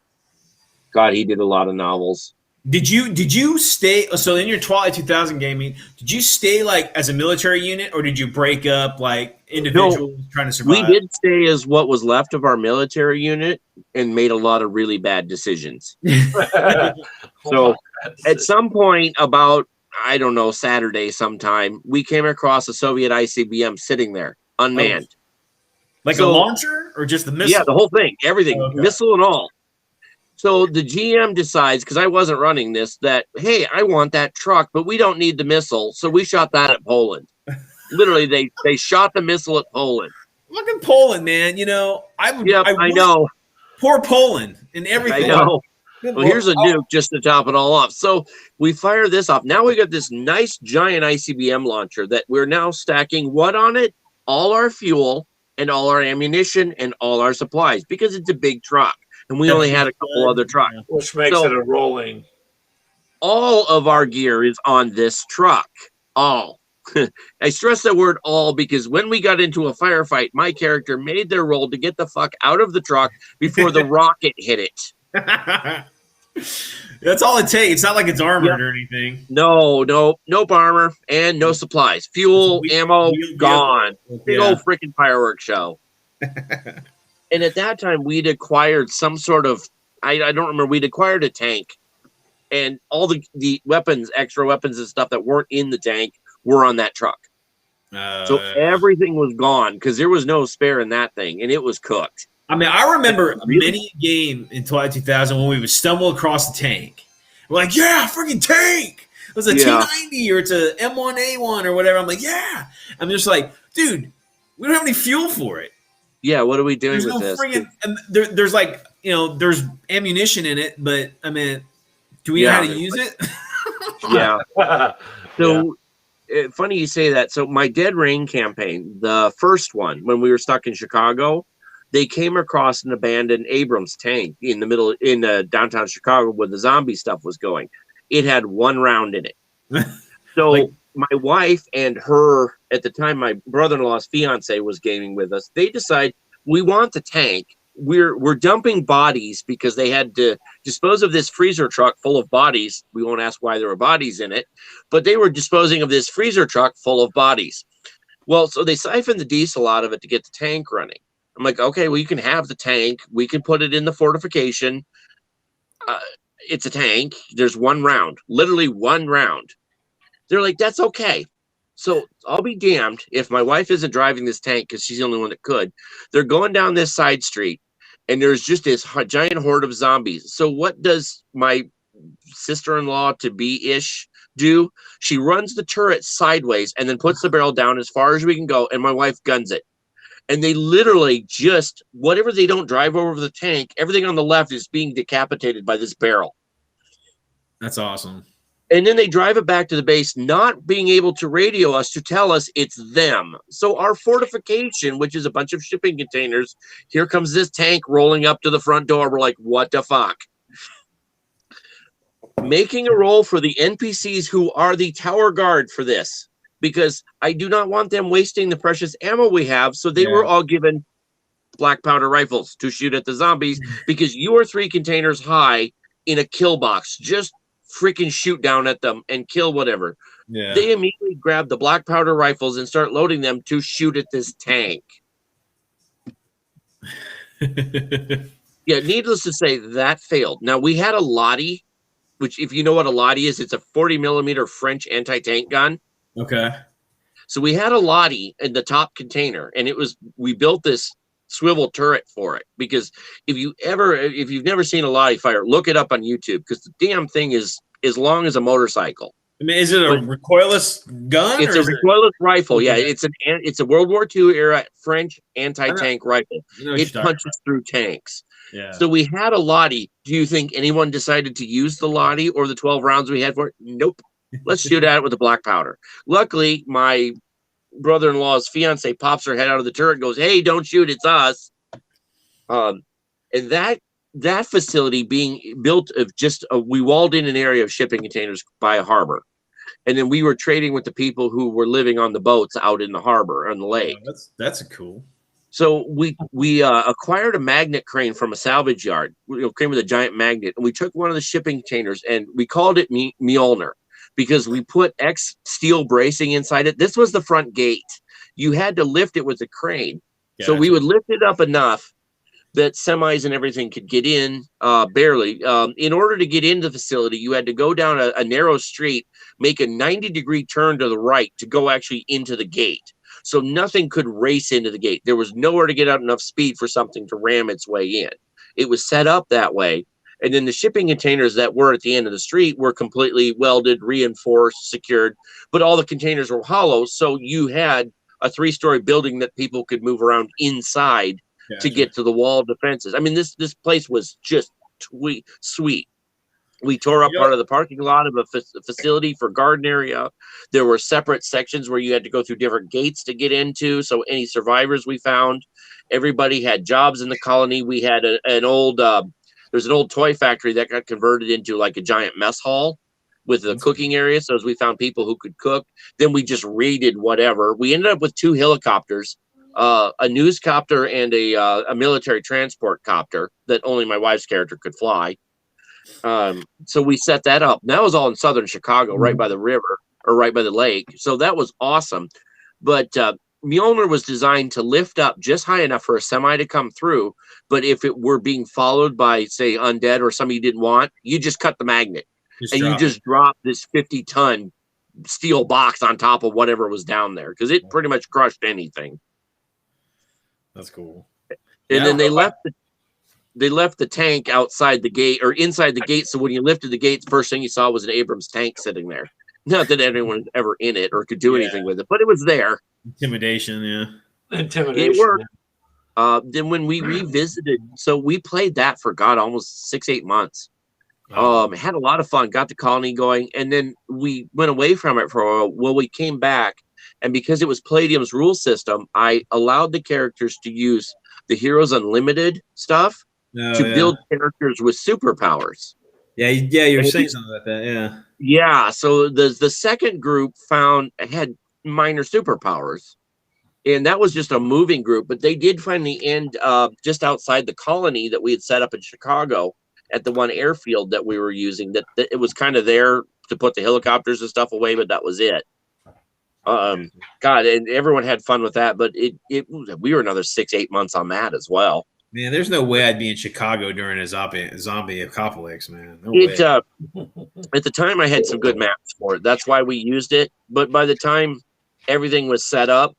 God, he did a lot of novels. Did you stay so in your Twilight 2000 gaming? Did you stay like as a military unit, or did you break up like individuals trying to survive? We did stay as what was left of our military unit and made a lot of really bad decisions. So at some point about, I don't know, Saturday sometime, we came across a Soviet ICBM sitting there, unmanned. Like a launcher or just the missile? Yeah, the whole thing, everything, Okay. missile and all. So the GM decides, because I wasn't running this, that, hey, I want that truck, but we don't need the missile. So we shot that at Poland. Literally, they shot the missile at Poland. Look at Poland, man. I know. Poor Poland and everything. I know. Well, here's a nuke just to top it all off. So we fire this off. Now we got this nice giant ICBM launcher that we're now stacking what on it? All our fuel and all our ammunition and all our supplies, because it's a big truck. And we only had a couple other trucks. Which makes it a rolling. All of our gear is on this truck. All. I stress that word all because when we got into a firefight, my character made their roll to get the fuck out of the truck before the rocket hit it. That's all it takes. It's not like it's armored or anything. No armor and no supplies. Fuel, ammo, gone. Big old freaking fireworks show. And at that time, we'd acquired some sort of, I don't remember, we'd acquired a tank. And all the weapons, extra weapons and stuff that weren't in the tank were on that truck. So everything was gone because there was no spare in that thing. And it was cooked. I mean, I remember many a game in Twilight 2000 when we would stumble across the tank. We're like, yeah, freaking tank. It was a T90 or it's a M1A1 or whatever. I'm like, yeah. I'm just like, dude, we don't have any fuel for it. Yeah, what are we doing There's with no this? friggin' there's like, there's ammunition in it, but I mean, do we know how to use it? Yeah. So funny you say that. So my Dead Rain campaign, the first one, when we were stuck in Chicago, they came across an abandoned Abrams tank in downtown Chicago where the zombie stuff was going. It had one round in it. So my wife and her, at the time, my brother-in-law's fiance was gaming with us. They decide we want the tank. We're dumping bodies because they had to dispose of this freezer truck full of bodies. We won't ask why there were bodies in it, but they were disposing of this freezer truck full of bodies. Well, so they siphoned the diesel out of it to get the tank running. I'm like, okay, well, you can have the tank. We can put it in the fortification. It's a tank. There's one round, literally one round. They're like, that's okay. So I'll be damned if my wife isn't driving this tank because she's the only one that could. They're going down this side street, and there's just this giant horde of zombies. So what does my sister-in-law to be-ish do? She runs the turret sideways and then puts the barrel down as far as we can go, and my wife guns it. And they literally just, whatever they don't drive over the tank, everything on the left is being decapitated by this barrel. That's awesome. And then they drive it back to the base, not being able to radio us to tell us it's them. So our fortification, which is a bunch of shipping containers, here comes this tank rolling up to the front door. We're like, what the fuck? Making a roll for the NPCs who are the tower guard for this, because I do not want them wasting the precious ammo we have. So they were all given black powder rifles to shoot at the zombies because you are 3 containers high in a kill box. Just freaking shoot down at them and kill whatever. Yeah. They immediately grab the black powder rifles and start loading them to shoot at this tank. Yeah, needless to say, that failed. Now, we had a Lottie, which, if you know what a Lottie is, it's a 40 millimeter French anti-tank gun. Okay. So we had a Lottie in the top container, and we built this swivel turret for it, because if you've never seen a Lottie fire, look it up on YouTube, because the damn thing is as long as a motorcycle. I mean, is it a recoilless gun? It's a recoilless rifle. Yeah, it's a World War II era French anti-tank rifle. It punches through tanks. Yeah. So we had a Lottie. Do you think anyone decided to use the Lottie or the 12 rounds we had for it? Nope. Let's shoot at it with the black powder. Luckily, my brother-in-law's fiance pops her head out of the turret and goes, "Hey, don't shoot, it's us." And that facility being built of we walled in an area of shipping containers by a harbor. And then we were trading with the people who were living on the boats out in the harbor on the lake. Oh, that's cool. So we acquired a magnet crane from a salvage yard, crane with a giant magnet, and we took one of the shipping containers and we called it Mjolnir because we put X steel bracing inside it. This was the front gate. You had to lift it with a crane. So we would lift it up enough that semis and everything could get in barely. In order to get into the facility, you had to go down a narrow street, make a 90-degree turn to the right to go actually into the gate. So nothing could race into the gate. There was nowhere to get out enough speed for something to ram its way in. It was set up that way. And then the shipping containers that were at the end of the street were completely welded, reinforced, secured, but all the containers were hollow. So you had a 3-story building that people could move around inside to get to the wall defenses. I mean, this place was just sweet. We tore up part of the parking lot of a facility for garden area. There were separate sections where you had to go through different gates to get into. So any survivors we found, everybody had jobs in the colony. We had there's an old toy factory that got converted into like a giant mess hall with a cooking area. So as we found people who could cook, then we just raided whatever. We ended up with 2 helicopters, a news copter and a military transport copter that only my wife's character could fly. So we set that up. That was all in southern Chicago, right by the river or right by the lake. So that was awesome. But Mjolnir was designed to lift up just high enough for a semi to come through. But if it were being followed by, say, undead or somebody you didn't want, you just cut the magnet you just drop this 50-ton steel box on top of whatever was down there because it pretty much crushed anything. That's cool. And then they left the tank outside the gate or inside the gate. So when you lifted the gates, first thing you saw was an Abrams tank sitting there. Not that anyone was ever in it or could do anything with it, but it was there. Intimidation. It worked. Then when we revisited, so we played that for almost 6-8 months. Had a lot of fun, got the colony going, and then we went away from it for a while. Well, we came back, and because it was Palladium's rule system, I allowed the characters to use the Heroes Unlimited stuff to build characters with superpowers. Yeah, you're saying something about that, Yeah, so the second group had minor superpowers, and that was just a moving group, but they did finally end just outside the colony that we had set up in Chicago at the one airfield that we were using, that it was kind of there to put the helicopters and stuff away, but that was it. God, and everyone had fun with that, but we were another 6-8 months on that as well. Man, there's no way I'd be in Chicago during a zombie apocalypse, man. No way. At the time, I had some good maps for it. That's why we used it. But by the time everything was set up,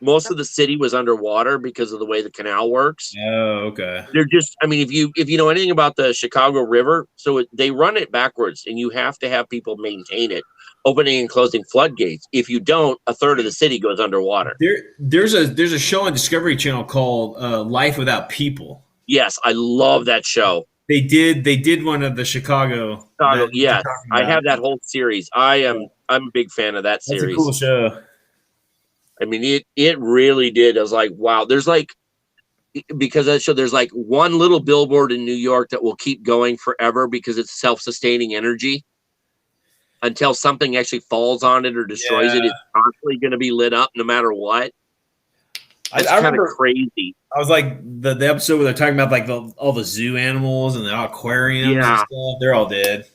most of the city was underwater because of the way the canal works. Oh, okay. They're just, I mean, if you know anything about the Chicago River, they run it backwards, and you have to have people maintain it, opening and closing floodgates. If you don't, a third of the city goes underwater. There's a show on Discovery Channel called Life Without People. Yes, I love that show. They did one of the Chicago. Yes, I have that whole series. I'm a big fan of that series. That's a cool show. I mean, it really did. I was like, wow. There's because of that show, there's like one little billboard in New York that will keep going forever because it's self-sustaining energy. Until something actually falls on it or destroys it, it's constantly going to be lit up no matter what. It's kind of crazy. I was like the episode where they're talking about like all the zoo animals and the aquariums and stuff. They're all dead,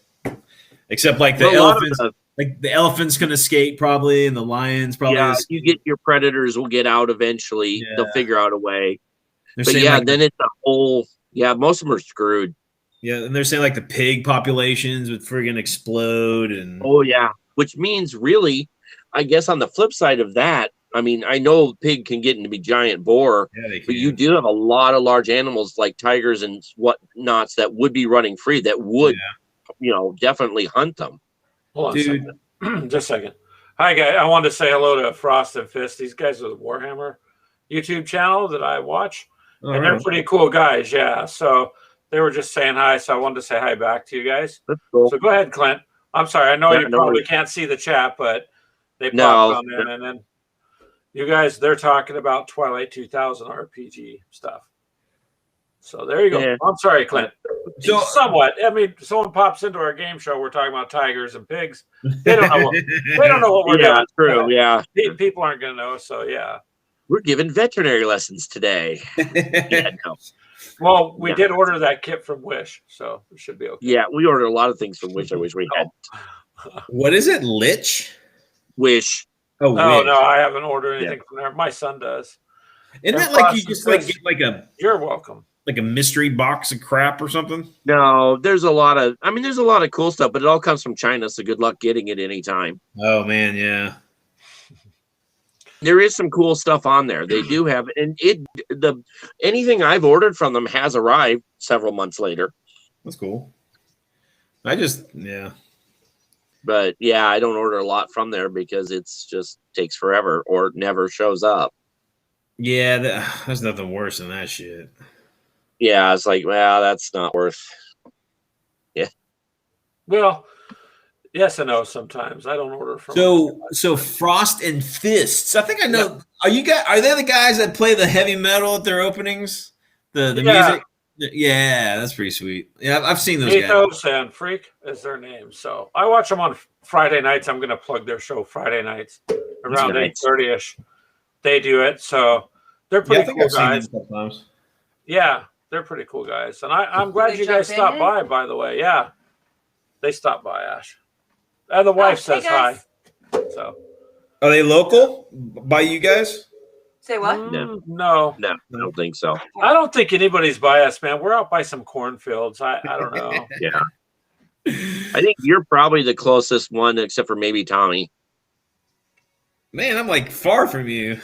except like the elephants. Like the elephants can escape probably, and the lions probably. Yeah, escape. you get your predators will get out eventually. Yeah. They'll figure out a way. They're but yeah, then it's a whole. Yeah, most of them are screwed. Yeah, and they're saying like the pig populations would friggin' explode, and which means really, I guess on the flip side of that, I mean, I know pig can get into be giant boar, but you do have a lot of large animals like tigers and whatnots that would be running free that would, definitely hunt them. Hold on a second. Just a second. Hi, guys. I wanted to say hello to Frost and Fist. These guys are the Warhammer YouTube channel that I watch, and they're pretty cool guys. Yeah, so they were just saying hi, so I wanted to say hi back to you guys. That's cool. So go ahead, Clint. I'm sorry. I know you probably can't see the chat, but they popped on in, and then you guys, they're talking about Twilight 2000 RPG stuff. So there you go. Yeah. I'm sorry, Clint. So- Somewhat. I mean, someone pops into our game show. We're talking about tigers and pigs. They don't know. They don't know what we're Yeah, doing. true. Yeah, People aren't going to know. So yeah. we're giving veterinary lessons today. Yeah, no. Well, we Yeah. did order that kit from Wish, so it should be okay. Yeah, we ordered a lot of things from Wish. I wish we had What is it? Lich? Wish. Oh, No, Wish. no, I haven't ordered anything from there. My son does. Isn't that Their like you process just like is- get You're welcome. like a mystery box of crap or something? No, there's a lot of. I mean, there's a lot of cool stuff, but it all comes from China. So good luck getting it anytime. Oh man, yeah. There is some cool stuff on there. They do have, and anything I've ordered from them has arrived several months later. That's cool. Yeah. But yeah, I don't order a lot from there because it's just takes forever or it never shows up. Yeah, there's nothing worse than that shit. Yeah, it's like, well, that's not worth. Well, yes and no. Sometimes I don't order from. So Frost and Fists. I think I know. Are they the guys that play the heavy metal at their openings? The Yeah. music. Yeah, that's pretty sweet. Yeah, I've seen those guys. Ethos and Freak is their name. So I watch them on Friday nights. I'm going to plug their show Friday nights around nice. 8:30ish. They do it. So they're Yeah, I pretty think cool I've seen them guys. a couple times. Yeah, they're pretty cool guys. And I'm glad They you guys jump stopped in? by the way. Yeah. They stopped by, Ash. And the wife hey, says hi. guys. So Are they local by you guys? Say what? no. No, I don't think so. I don't think anybody's by us, man. We're out by some cornfields. I don't know. Yeah, I think you're probably the closest one, except for maybe Tommy. Man, I'm like far from you.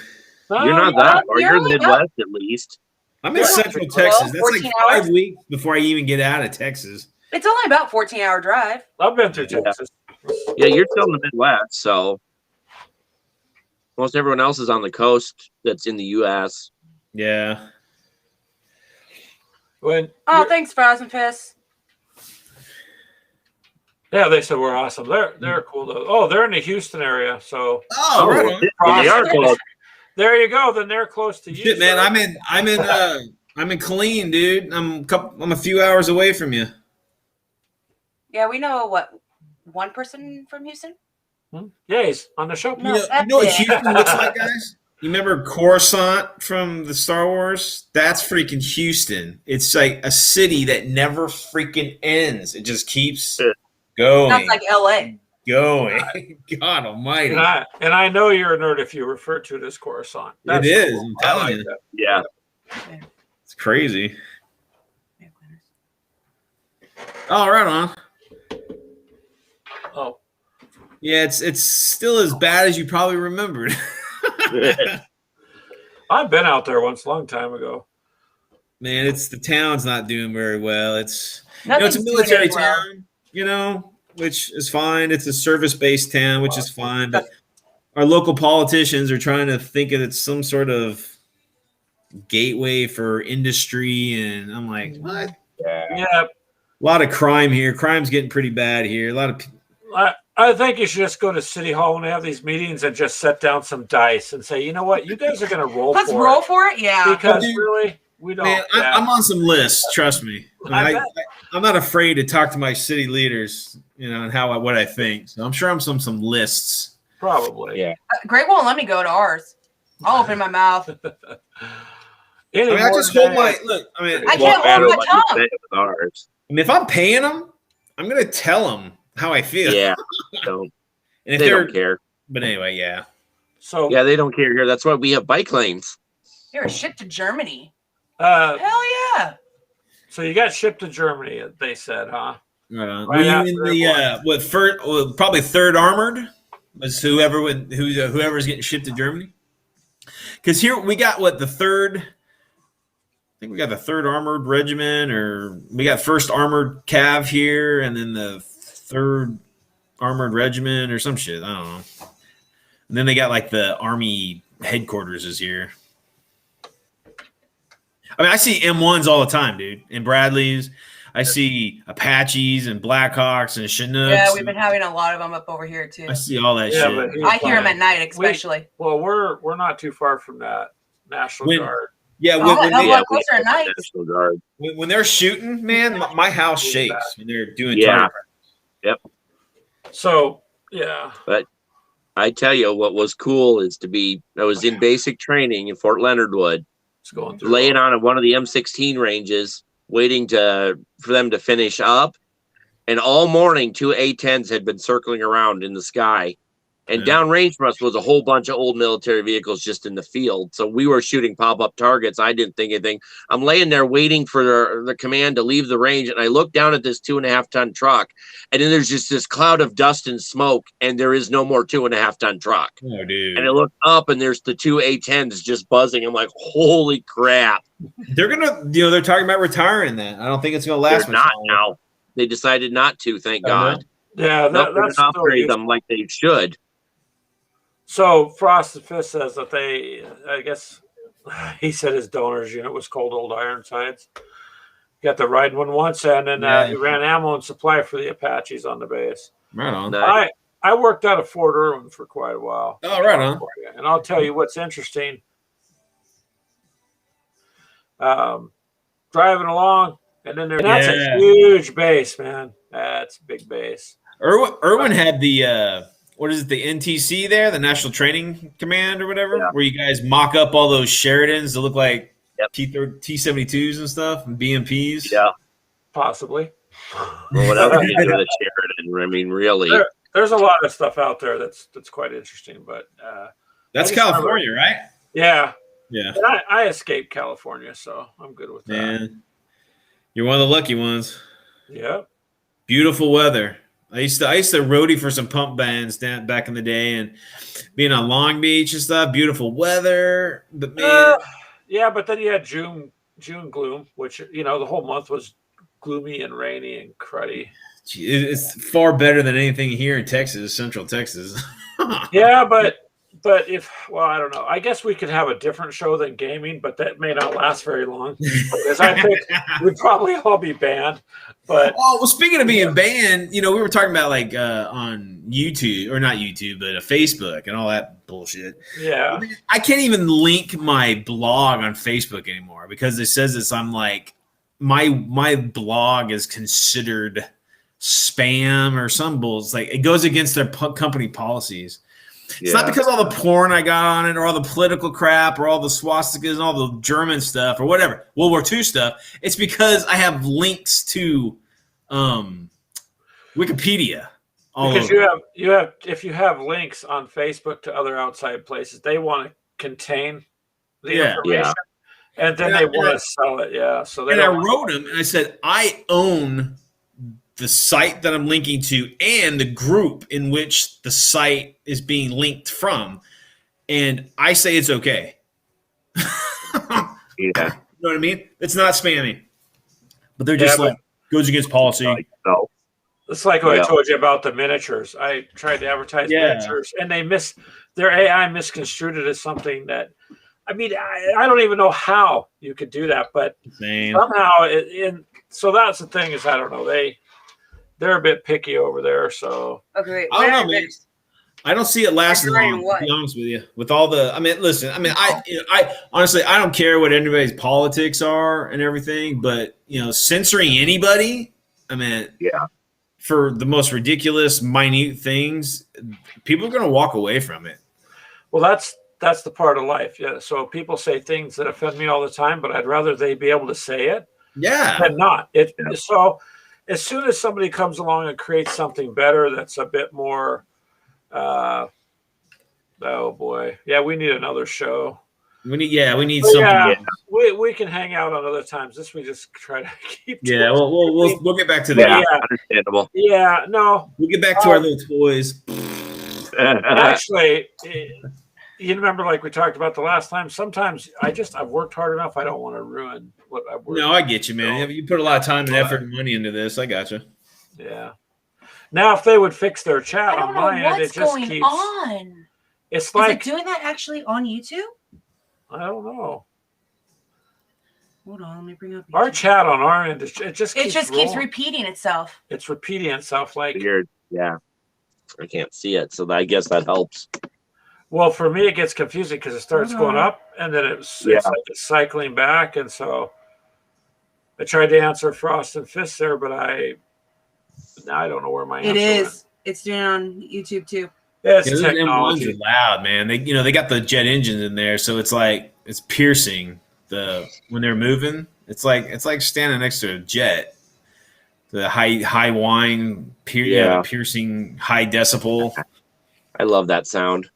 You're not that, or you're you're only Midwest at least. I'm in Yeah. Central Well, Texas. That's like 14 5 hours. weeks before I even get out of Texas. It's only about 14-hour drive. I've been through Yeah. Texas. Yeah, you're still in the Midwest, so most everyone else is on the coast. That's in the U.S. Yeah. When Oh, thanks, Frozen Fist. yeah, they said we're awesome. They're cool though. Oh, they're in the Houston area, so Oh, right on. They are close. there you go. Then they're close to you. Shit, man, sir. I'm in Killeen, dude. I'm a few hours away from you. Yeah, we know one person from Houston? Yeah, he's on the show. No. You know what that's it. Houston looks like, guys? You remember Coruscant from the Star Wars? That's freaking Houston. It's like a city that never freaking ends. It just keeps going, Sounds like LA. going. God Almighty! And I know you're a nerd if you refer to it as Coruscant. It is. cool. I'm I telling like you, that. Yeah, it's crazy. Oh, right on. Oh, Yeah, it's still as bad as you probably remembered. I've been out there once, a long time ago. Man, the town's not doing very well. It's it's a Nothing's doing military any well. town, which is fine. It's a service-based town, which is fine. But our local politicians are trying to think of it some sort of gateway for industry, and I'm like, what? Yeah, A lot of crime here. Crime's getting pretty bad here. A lot of I think you should just go to City Hall when they have these meetings and just set down some dice and say, you know what, you guys are going to roll Let's for roll it. for it? Yeah. Because Dude, really, we don't. man, I'm on some lists. Trust me. I bet. I'm not afraid to talk to my city leaders, and what I think. So I'm sure I'm some lists. Probably. Yeah. Great won't let me go to ours. I'll open my mouth. Any I more just than hold that- my look. I mean, I Won't can't matter hold my what you tongue. say with ours. if I'm paying them, I'm gonna tell them how I feel. Yeah, don't, And if they they're, don't care. but anyway, yeah. So, Yeah, they don't care here. That's why we have bike lanes. You're shipped to Germany. uh, Hell yeah. so you got shipped to Germany, they said, huh? Right on. Right Were you after in the the first? Probably third armored was whoever's getting shipped to Germany. Because here we got the third. I think we got the third armored regiment, or we got first armored cav here, and then the third armored regiment, or some shit. I don't know. And then they got like the army headquarters is here. I mean, I see M1s all the time, dude, and Bradleys. I see Apaches and Blackhawks and Chinooks. Yeah, we've been having a lot of them up over here too. I see all that Yeah, shit. but he's I hear them fine. at night, especially. Well, we're not too far from that National When- Guard. Yeah, Oh, when, hell, they- yeah. closer at night. National Guard. when they're shooting, man, my house shakes when they're doing Yeah. target. So yeah, I tell you what was cool is I was in basic training in Fort Leonard Wood, it's going through. laying on one of the M16 ranges, waiting for them to finish up. And all morning, 2 A-10s had been circling around in the sky. And Yeah. downrange from us was a whole bunch of old military vehicles just in the field. So we were shooting pop-up targets. I didn't think anything. I'm laying there waiting for the command to leave the range. And I look down at this 2.5-ton truck. And then there's just this cloud of dust and smoke. And there is no more 2.5-ton truck. Oh, dude. And I look up and there's the 2 A-10s just buzzing. I'm like, holy crap. They're gonna, they're talking about retiring that. I don't think it's gonna They're last much not longer. now. They decided not to, thank God. Yeah, Nope, they're that's gonna still upgrade useful. them like they should. So Frosted Fist says that I guess he said his donors unit was Cold Old Ironsides. Got to ride one once, and then Yeah. he ran ammo and supply for the Apaches on the base. Right on. Nice. I worked out of Fort Irwin for quite a while. Oh, right on. And I'll tell you what's interesting. Driving along, and then that's Yeah. a huge base, man. That's a big base. Irwin had the what is it, the NTC there, the National Training Command or whatever, Yeah. where you guys mock up all those Sheridans that look like Yep. T-72s and stuff and BMPs. Yeah. Possibly. Well, what else do you do with a Sheridan? I mean, really. There's a lot of stuff out there that's quite interesting, but That's I just California, right? yeah. Yeah. And I escaped California, so I'm good with that. Man, you're one of the lucky ones. Yeah. Beautiful weather. I used to roadie for some pump bands back in the day, and being on Long Beach and stuff. Beautiful weather, but man, Yeah, but then you had June gloom, which the whole month was gloomy and rainy and cruddy. it's far better than anything here in Texas, Central Texas. Yeah, but I don't know. I guess we could have a different show than gaming, but that may not last very long because I think we'd probably all be banned. But Oh, well, speaking of being banned, we were talking about like on YouTube, or not YouTube, but Facebook and all that bullshit. yeah, I can't even link my blog on Facebook anymore because it says this. I'm like, my blog is considered spam or some bulls. Like it goes against their company policies. It's not because all the porn I got on it, or all the political crap, or all the swastikas and all the German stuff, or whatever, World War II stuff. It's because I have links to Wikipedia. because you have if you have links on Facebook to other outside places, they want to contain the Yeah. information, and then Yeah, they want yeah. to sell it. Yeah, so they And I don't wrote them, and I said, I own the site that I'm linking to and the group in which the site is being linked from. And I say it's okay. Yeah. You know what I mean? It's not spammy. But they're just Yeah, like, goes against policy. So, It's like what Yeah. I told you about the miniatures. I tried to advertise Yeah. miniatures, and their AI misconstrued it as something that. I mean, I don't even know how you could do that, but Same. somehow so that's the thing is I don't know, they're a bit picky over there. So Okay, wait. I don't know, where man. is- I don't see it lasting February long, what? to be honest with you. With all the, listen, I honestly, I don't care what anybody's politics are and everything, but, censoring anybody, Yeah. for the most ridiculous, minute things, people are going to walk away from it. well, that's the part of life. Yeah. So people say things that offend me all the time, but I'd rather they be able to say it Yeah. than not. So as soon as somebody comes along and creates something better that's a bit more oh boy. Yeah, we need another show. We need But something. yeah, Yeah, we can hang out on other times. This we just try to keep yeah to- we'll get back to that. Yeah. Yeah. Understandable. Yeah, no. We'll get back to our little toys. Actually, you remember like we talked about the last time, sometimes I've worked hard enough, I don't want to ruin what I've worked. No, I get you, man. You put a lot of time and effort and money into this. I got you. Yeah. Now if they would fix their I chat don't on know my end, it what's just going keeps on. it's Is like it doing that actually on YouTube? I don't know. Hold on, let me bring up. Our YouTube. chat on our end, it just It just keeps rolling. repeating itself. It's repeating itself. Like, Weird. Yeah. I can't see it, so I guess that helps. well, for me, it gets confusing because it starts Hold going on. up and then it's Yeah. like it's cycling back, and so I tried to answer Frost and Fist there, but now I don't know where my It answer is. went. It's doing it on YouTube too. It's Yeah, those M1s technology. are loud, man. They got the jet engines in there, so it's like it's piercing when they're moving. It's like standing next to a jet. The high whine, Yeah. piercing high decibel. I love that sound.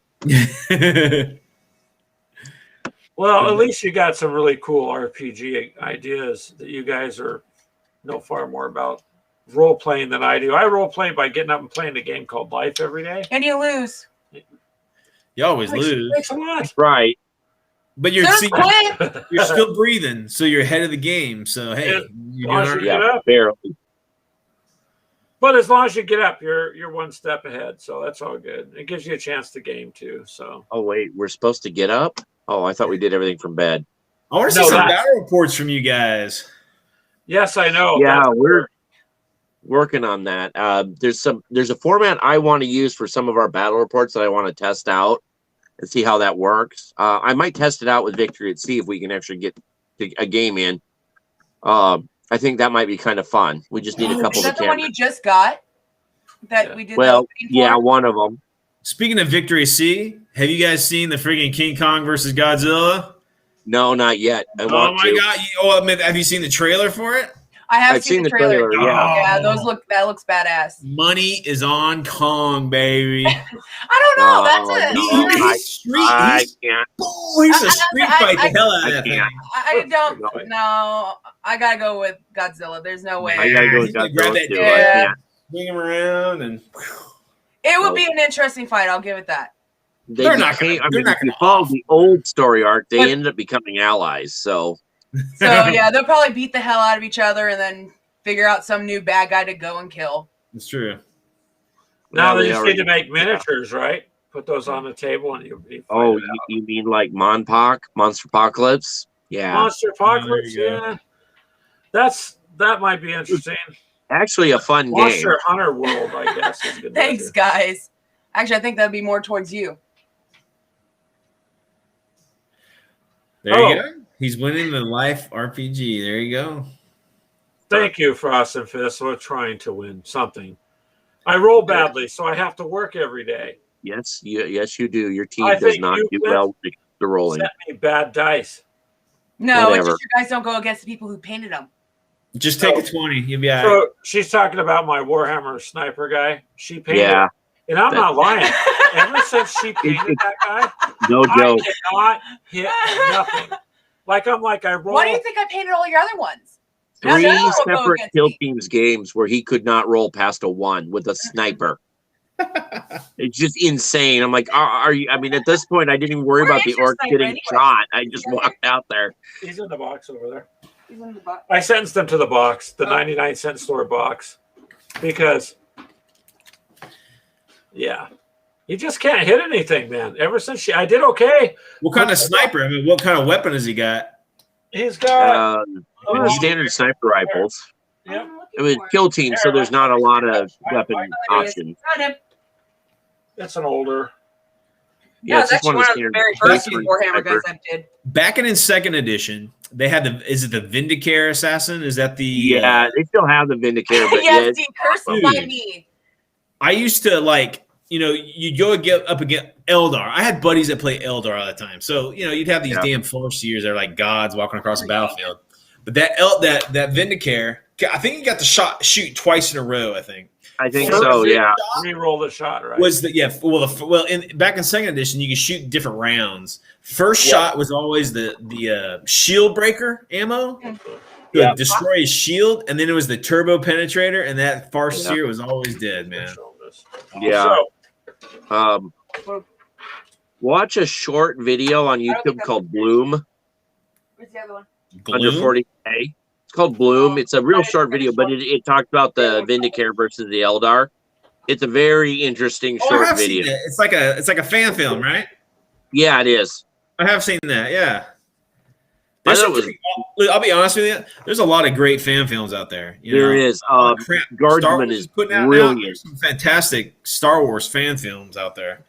Well, at least you got some really cool RPG ideas that you guys know far more about role playing than I do. I role play by getting up and playing a game called Life every day. And you lose. You always lose, Thanks a lot. Right. but you're There's Quinn. you're still breathing, so you're ahead of the game. So hey, Yeah. you're Well, doing all Yeah. right. Yeah, barely. But as long as you get up, you're one step ahead, so that's all good. It gives you a chance to game too. So Oh, wait. We're supposed to get up? Oh, I thought we did everything from bed. I want to see No, some that's- battle reports from you guys. yes, I know. Yeah, That's- we're working on that. There's a format I want to use for some of our battle reports that I want to test out and see how that works. I might test it out with Victory and see if we can actually get a game in. I think that might be kind of fun. We just need a couple Is of that the one cameras. you just got? That Yeah. we did. Well, the opening yeah, for? one of them. Speaking of Victory C, have you guys seen the freaking King Kong versus Godzilla? No, not yet. I Oh want my to. god! Have you seen the trailer for it? I have I've seen the trailer. Yeah. Yeah, that looks badass. Money is on Kong, baby. I don't know. That's No, a. I- He's street. I He's, can't. he's a street fight the hell out I of that thing. can't. I don't No. know. I gotta go with Godzilla. There's no way. I gotta go with He's gonna grab Godzilla that too. dude, I Yeah. can't. swing him around, and It would be an interesting fight. I'll give it that. They're not gonna- became- I they're mean, not if you gonna follow off. the old story arc, they But- ended up becoming allies. So So yeah, they'll probably beat the hell out of each other and then figure out some new bad guy to go and kill. it's true. now well, they they just already- need to make miniatures, right? Put those on the table and you fight Oh, it out. you mean like Monpoc, Monster Apocalypse? Yeah, Monster Apocalypse, there you go. yeah. That might be interesting. actually a fun game. Monster Hunter World, I guess. Is good Thanks, guys. Actually, I think that'd be more towards you. There Oh. you go. He's winning the life RPG. There you go. Thank you, Frost and Fist. We're trying to win something. I roll badly, so I have to work every day. Yes, yes, you do. Your team I does think not you do win. well with the rolling. Set me bad dice. No, it's Whatever. just you guys don't go against the people who painted them. Just take So- a 20. You'll be all right. So she's talking about my Warhammer sniper guy. She painted, Yeah, and I'm not lying. Ever since she painted that guy, no joke. I cannot hit nothing. I roll. Why do you think I painted all your other ones? Now Three that will go separate against Kill me. Teams games where he could not roll past a 1 with a sniper. It's just insane. I'm like, are you? I mean, at this point, I didn't even worry Where about is the your orc sniper getting anyway? shot. I just walked out there. He's in the box over there. He's in the box. I sentenced him to the box, the Oh. 99-cent store box, because, yeah, he just can't hit anything, man. Ever since I did okay. What kind of sniper? I mean, what kind of weapon has he got? He's got Standard sniper rifles. yeah. I'm looking It was for it. Kill Team, so there's not a lot of weapon options. Found him. It's an older. Yeah, it's that's just actually one of the standard very first Back in- Warhammer guys I did. Back in second edition, they had is it the Vindicare Assassin? Is that the Yeah, they still have the Vindicare, but Yes, yeah, Dean, curse Dude. by me. I used to you'd go get up against Eldar. I had buddies that play Eldar all the time. So, you'd have these Yeah. damn Farseers that are like gods walking across the battlefield. But that Vindicare, I think he got the shoot twice in a row, I think. I think First so. Yeah, Re-roll the shot, right? Was back in second edition you could shoot different rounds. First Yeah. shot was always the shield breaker ammo. Yeah. To destroy his shield, and then it was the turbo penetrator, and that Farseer was always dead, man. Yeah. So, Watch a short video on YouTube called Bloom Where's the other one? under Gloom? 40K. It's called Bloom. It's a real short video, but it talked about the Vindicare versus the Eldar. It's a very interesting Oh, I short have seen video. that. It's like a fan film, right? Yeah, it is. I have seen that. Yeah. There's thought some it was- pretty- I'll be honest with you. There's a lot of great fan films out there. There is. Crap Star Guardsman Wars is putting out now. brilliant. There's some fantastic Star Wars fan films out there.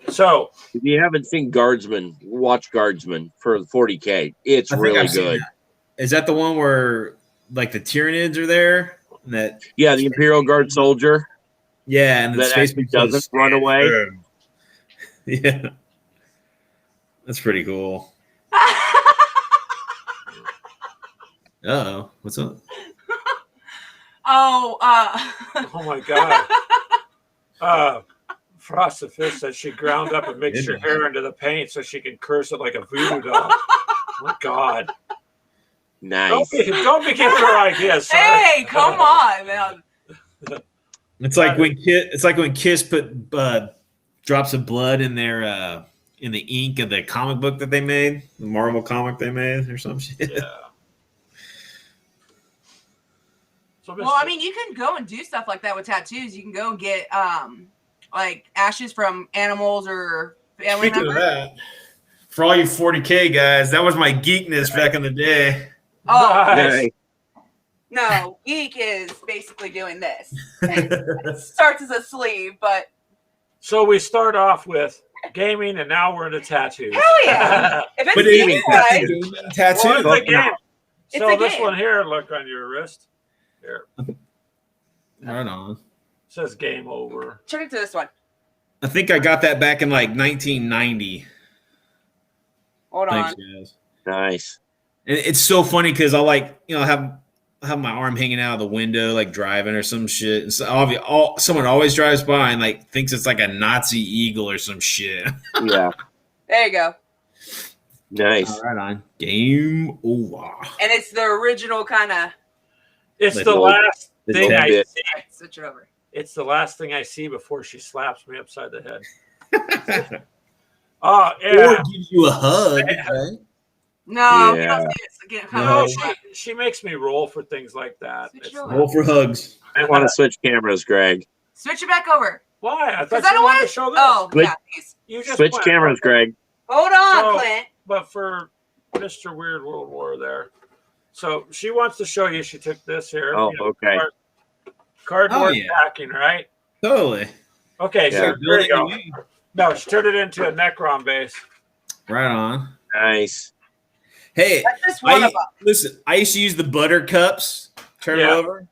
So If you haven't seen Guardsman, watch Guardsman for 40K. It's I think really I've seen good. that. Is that the one where like the Tyranids are there? And that Yeah, the Imperial Guard soldier. yeah, and the That space actually Marine doesn't says, run away. "Stand firm." Yeah, that's pretty cool. Oh, what's up? Oh, oh my god. Frosted Fish said she ground up and mixed your hair into the paint so she can curse it like a voodoo doll. Oh my god. Nice. Don't be giving her ideas. Sir. hey, come on, man. It's like when Kiss put drops of blood in their in the ink of the comic book that they made, the Marvel comic they made, or some shit. Yeah. So, Well, I mean, you can go and do stuff like that with tattoos. You can go and get like ashes from animals or family Speaking of members. that, for all you 40K guys, that was my geekness back in the day. Oh Nice. no, geek is basically doing this. It starts as a sleeve, but So we start off with gaming, and now we're into tattoos. hell yeah! If it's But gaming that's a wise, gaming Well, tattoo. it's a game. It's So a this game. one here, look on your wrist. Here, Right on. says game over. check it to this one. I think I got that back in like 1990. Hold Thanks, on. guys. Nice. And it's so funny because I like have my arm hanging out of the window, like driving or some shit. And so someone always drives by and like thinks it's like a Nazi eagle or some shit. Yeah. There you go. Nice. Right on. Game over. And it's the original kind of. It's Like the the- last the thing I bit. see. Switch it over. It's the last thing I see before she slaps me upside the head. Oh Or yeah. gives you a hug, right? No, you Yeah. don't see it. Again, kind No, of She makes me roll for things like that. Switch it It's- over. Roll for hugs. I want to switch cameras, Greg. Switch it back over. Why? I Because thought I you don't wanted want to show this. Oh, Switch- yeah. Please. You just Switch went. cameras, Greg. Hold on, So- Clint. But for Mr. Weird World War there. So she wants to show you she took this here. Oh, you know, okay. Cardboard Oh, yeah. packing, right? Totally. Okay, Yeah. so there you go. No, she turned it into a Necron base. Right on. Nice. Hey, That's just one of them. listen, I used to use the butter cups, turn Yeah. it over.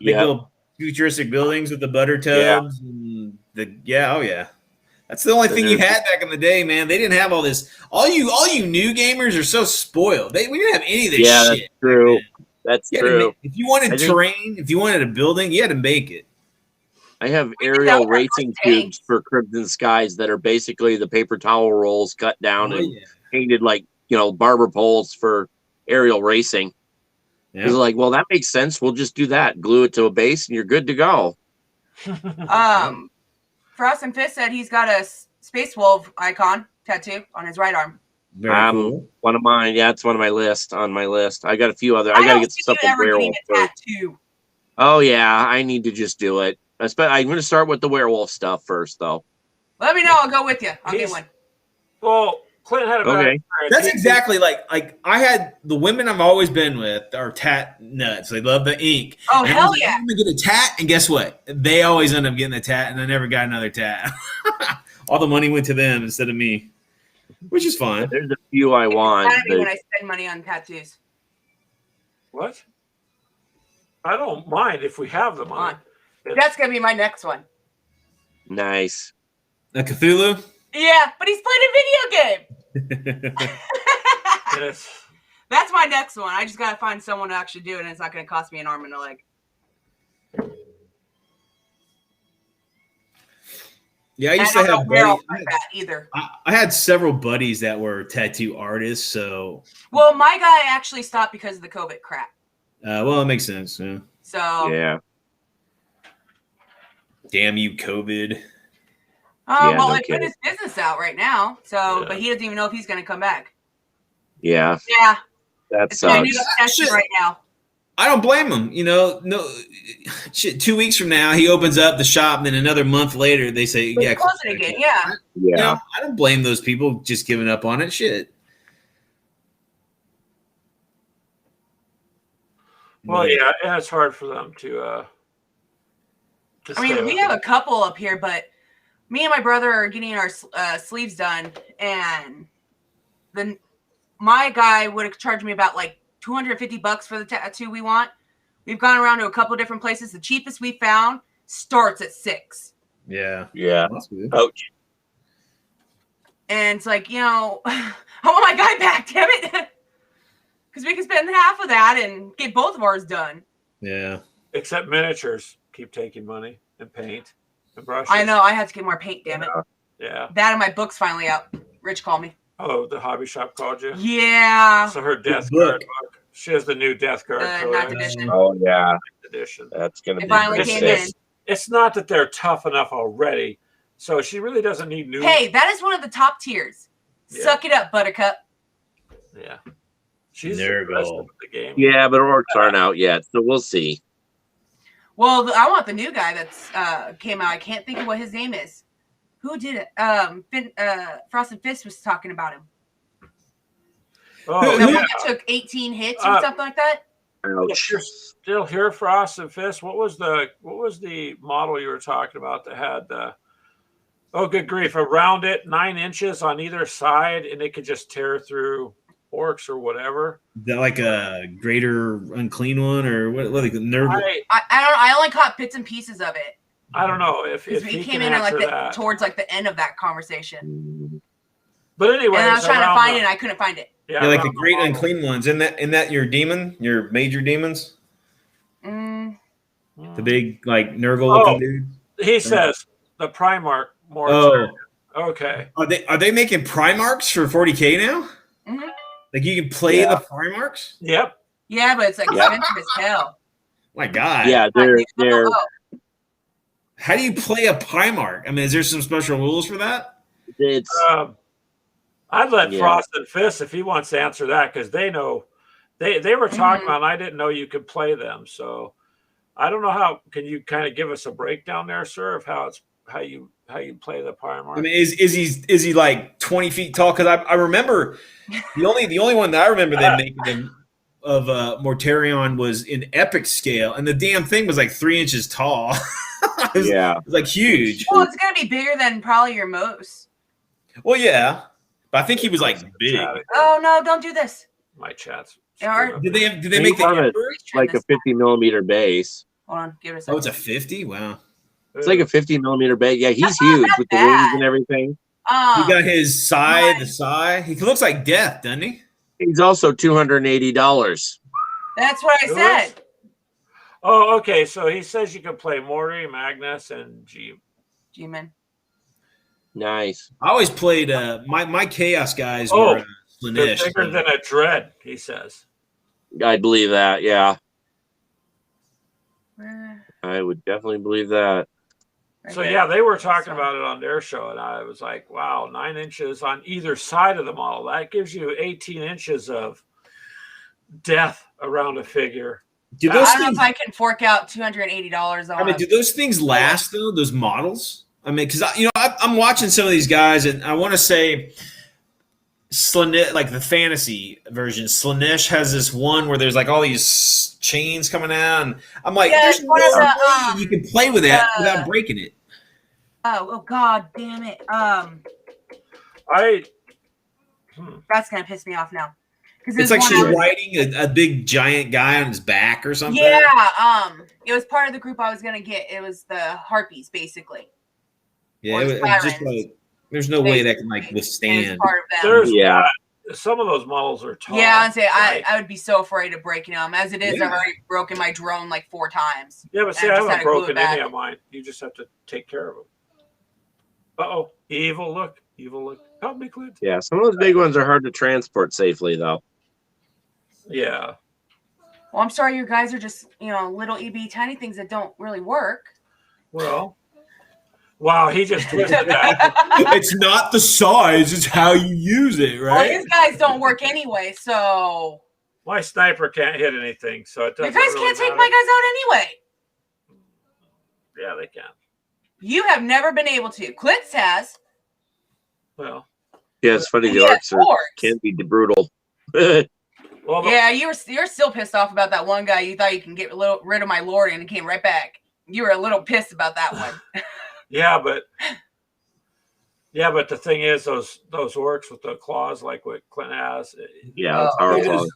Big Yeah. little futuristic buildings with the butter tubs. And oh yeah. That's the only thing you had back in the day, man. They didn't have all this. All you new gamers are so spoiled. We didn't have any of this Yeah, shit. that's true. That's You had to true. if you wanted I think- terrain, if you wanted a building, you had to make it. I have We did aerial that with our racing first tanks. tubes for Crimson Skies that are basically the paper towel rolls cut down Oh, and yeah. painted like, barber poles for aerial racing. Yeah. It's like, well, that makes sense. We'll just do that. Glue it to a base and you're good to go. Frost and Fist said he's got a Space Wolf icon tattoo on his right arm. Very cool. One of mine. Yeah, it's one of my list on my list. I got a few other. I got to don't get see stuff you with ever getting werewolf a first. tattoo. Oh yeah, I need to just do it. I'm going to start with the werewolf stuff first, though. Let me know. I'll go with you. I'll get He's- one. Well, Clint had a bad Okay. experience. That's He- exactly like I had the women I've always been with are tat nuts. They love the ink. Oh, And I hell was like, yeah. I'm gonna get a tat, and guess what? They always end up getting a tat, and I never got another tat. All the money went to them instead of me, which is fine. There's a few I It's want. mad at me but- when I spend money on tattoos. What? I don't mind if we have them on. That's going to be my next one. Nice. A Cthulhu. Yeah, but he's playing a video game. Yes. That's my next one. I just got to find someone to actually do it, and it's not going to cost me an arm and a leg. Yeah, I And used to I don't have wear buddies. off like that either. I had several buddies that were tattoo artists, so Well, my guy actually stopped because of the COVID crap. well, it makes sense. Yeah. So, Yeah. Damn you, COVID. Yeah, well, no it put kidding. his business out right now. So, Yeah. but he doesn't even know if he's going to come back. Yeah. Yeah, That it's my new sucks. obsession Shit. right now. I don't blame him. No shit. 2 weeks from now, he opens up the shop, and then another month later, they say, But "Yeah, close it again. Yeah. You Yeah. know, I don't blame those people just giving up on it. Shit. Well, money. yeah, and it's hard for them to I stay mean, we with have it. a couple up here, but me and my brother are getting our sleeves done, and my guy would have charged me about like $250 for the tattoo we want. We've gone around to a couple different places. The cheapest we found starts at $6. Yeah. Yeah. That's good. Ouch. And it's like, I want my guy back, damn it. Because we can spend half of that and get both of ours done. Yeah. Except miniatures keep taking money and paint and brushes. I know. I had to get more paint, damn it. Yeah. That and my book's finally out. Rich called me. Oh, the hobby shop called you. Yeah. So her Death book. Guard book. She has the new Death Guard Ninth edition. Oh yeah, edition. that's gonna It be finally pretty came sick. in. It's not that they're tough enough already, so she really doesn't need new. Hey, that is one of the top tiers. Yeah. Suck it up, Buttercup. Yeah, she's Nurgle. aggressive with the game. Yeah, but orcs aren't out yet, so we'll see. Well, I want the new guy that's came out. I can't think of what his name is. Who did it? Frosted Fist was talking about him. Oh, The Who- one yeah. that took 18 hits or something like that. If Ouch. you're still here, Frost and Fist. What was the model you were talking about that had the? Oh, good grief! Around it, 9 inches on either side, and it could just tear through orcs or whatever. Is that like a greater unclean one or what like nerd? I don't. I only caught bits and pieces of it I don't know if because he we can came in at like answer the, that. towards like the end of that conversation, But anyway, and I was trying to find it, and I couldn't find it. Yeah, like the around great model. unclean ones. Isn't that your demon? Your major demons? The big like Nurgle looking Oh. dude? He says the Primarch more. Oh. Okay. Are they making Primarchs for 40K now? Mhm. Like you can play Yeah. the Primarchs? Yep. Yeah, but it's like Yeah. expensive as hell. My God. Yeah, they're Oh, How do you play a Primarch? I mean, is there some special rules for that? it's I'd let Yeah. Frost and Fist if he wants to answer that because they know they were talking Mhm. about. And I didn't know you could play them, so I don't know how. Can you kind of give us a breakdown there, sir, of how you play the Primarch? I mean, is he like 20 feet tall? Because I remember the only one that I remember them making them of Mortarion was in epic scale, and the damn thing was like 3 inches tall. It was like huge. well, it's gonna be bigger than probably your most. Well, yeah, but I think he was like big. Oh no! Don't do this. My chat's. They are- screwed up. Did they They make the run it Emperor? Please trim like a this. 50 millimeter base. Hold on, give it a Oh, second. it's a 50. Wow. It's like a 50 millimeter base. Yeah, he's That's not huge that with the bad. wings and everything. He got his sigh, Nice. the sigh. He looks like death, doesn't he? He's also $280. That's what I Who said. is? Oh, okay. So he says you can play Morty, Magnus, and G. G-Man. Nice. I always played my chaos guys Oh, were They're Slanesh. bigger than a dread, he says. I believe that. Yeah, Where- I would definitely believe that. right So there. yeah, they were talking about it on their show, and I was like, "Wow, 9 inches on either side of the model. That gives you 18 inches of death around a figure." Do I those don't know things? if I can fork out $280 on. I mean, do those things last though? Those models? I mean, because I'm watching some of these guys, and I want to say, Slanesh, like the fantasy version, Slanesh has this one where there's like all these chains coming out, and I'm like, Yeah, there's it's no one of the, way you can play with that without breaking it. oh God damn it. I That's gonna piss me off now. Because It's like she's riding a big giant guy on his back or something. Yeah, it was part of the group I was gonna get. It was the harpies, basically. Yeah, Or it was just sirens. like there's no way that can like It was withstand. part of them. there's Yeah. some of those models are tall. Yeah, I'd say Like- I would be so afraid of breaking them. As it is, Yeah. I've already broken my drone like 4 times. Yeah, but see, I I just had haven't to glue it broken back. any of mine. You just have to take care of them. Uh-oh, evil look, evil look. Help me, Clint. Yeah, some of those big ones are hard to transport safely, though. Yeah. Well, I'm sorry, your guys are just little EB tiny things that don't really work. Well, wow, he just twisted that. It's not the size; it's how you use it, Well, right? these guys don't work anyway, so My sniper can't hit anything, so it you doesn't. guys really can't take matter. my guys out anyway. Yeah, they can. You have never been able to. Klitz has. Well, Yeah, it's funny. The He has orcs orcs. can be brutal. Well, Yeah, you're still pissed off about that one guy. You thought you can get rid of my lord, and it came right back. You were a little pissed about that one. yeah, but the thing is, those orcs with the claws, like what Clint has. Yeah, it's Oh. our Does- fault.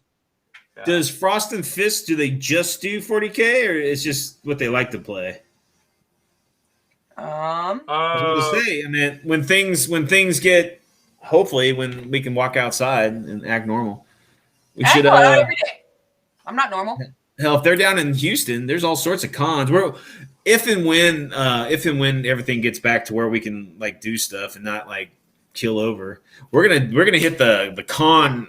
Yeah. Does Frost and Fist, do they just do 40K, or it's just what they like to play? I was going to say, I mean, when things get, hopefully, when we can walk outside and act normal, we I should. go out every day. I'm not normal. Hell, if they're down in Houston, there's all sorts of cons. If and when everything gets back to where we can like do stuff and not like kill over, we're gonna hit the con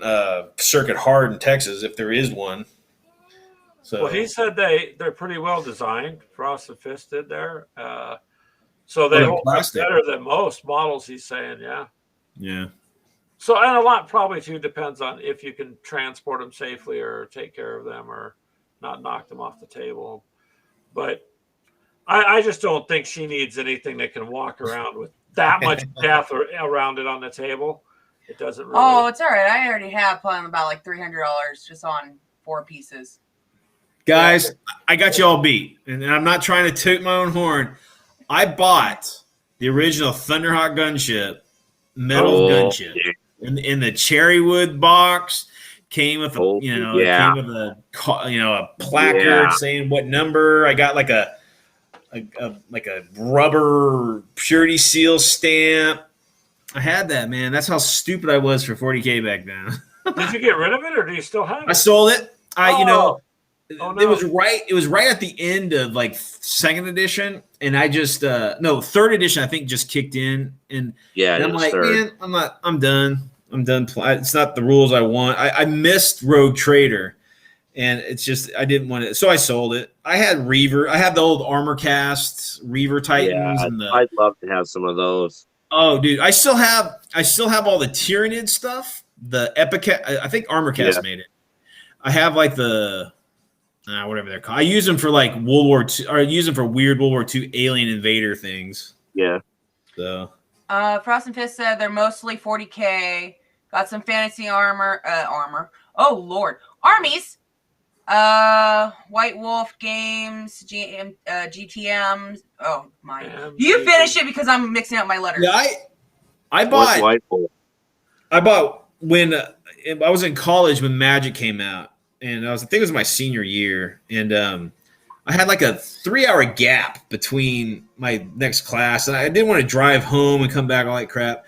circuit hard in Texas if there is one. So Well, he said they're pretty well designed. Frost and Fist did there, so they they're hold up plastic. better than most models. He's saying, yeah. yeah. So, and a lot probably too depends on if you can transport them safely or take care of them or not knock them off the table. But I just don't think she needs anything that can walk around with that much death around it on the table. It doesn't really. Oh, it's all right. I already have planned about like $300 just on 4 pieces. Guys, I got you all beat, and I'm not trying to toot my own horn. I bought the original Thunderhawk gunship, metal gunship, in the cherrywood box. Came with Oh, came with a placard saying what number. I got like a rubber purity seal stamp. I had that, man. That's how stupid I was for 40K back then. Did you get rid of it or do you still have I it? sold it. Oh, no. It was right at the end of like 2nd edition, and I just no 3rd edition I think just kicked in, and Yeah, I'm like, man, I'm done. It's not the rules I want. I missed Rogue Trader, and it's just I didn't want it, so I sold it. I had Reaver. I had the old Armor Cast Reaver Titans, and I'd love to have some of those. oh, dude, I still have all the Tyranid stuff. The Epic, I think Armor Cast made it. I have like the whatever they're called. I use them for like World War II, or I use them for weird World War II alien invader things. Yeah. So Frost and Fist said they're mostly 40K. Got some fantasy armor. Oh Lord, armies. White Wolf Games, GTMs. Oh my! You finish it because I'm mixing up my letters. yeah, I bought White Wolf? I bought when I was in college when Magic came out, and I think it was my senior year, and I had like a 3-hour gap between my next class, and I didn't want to drive home and come back all that crap.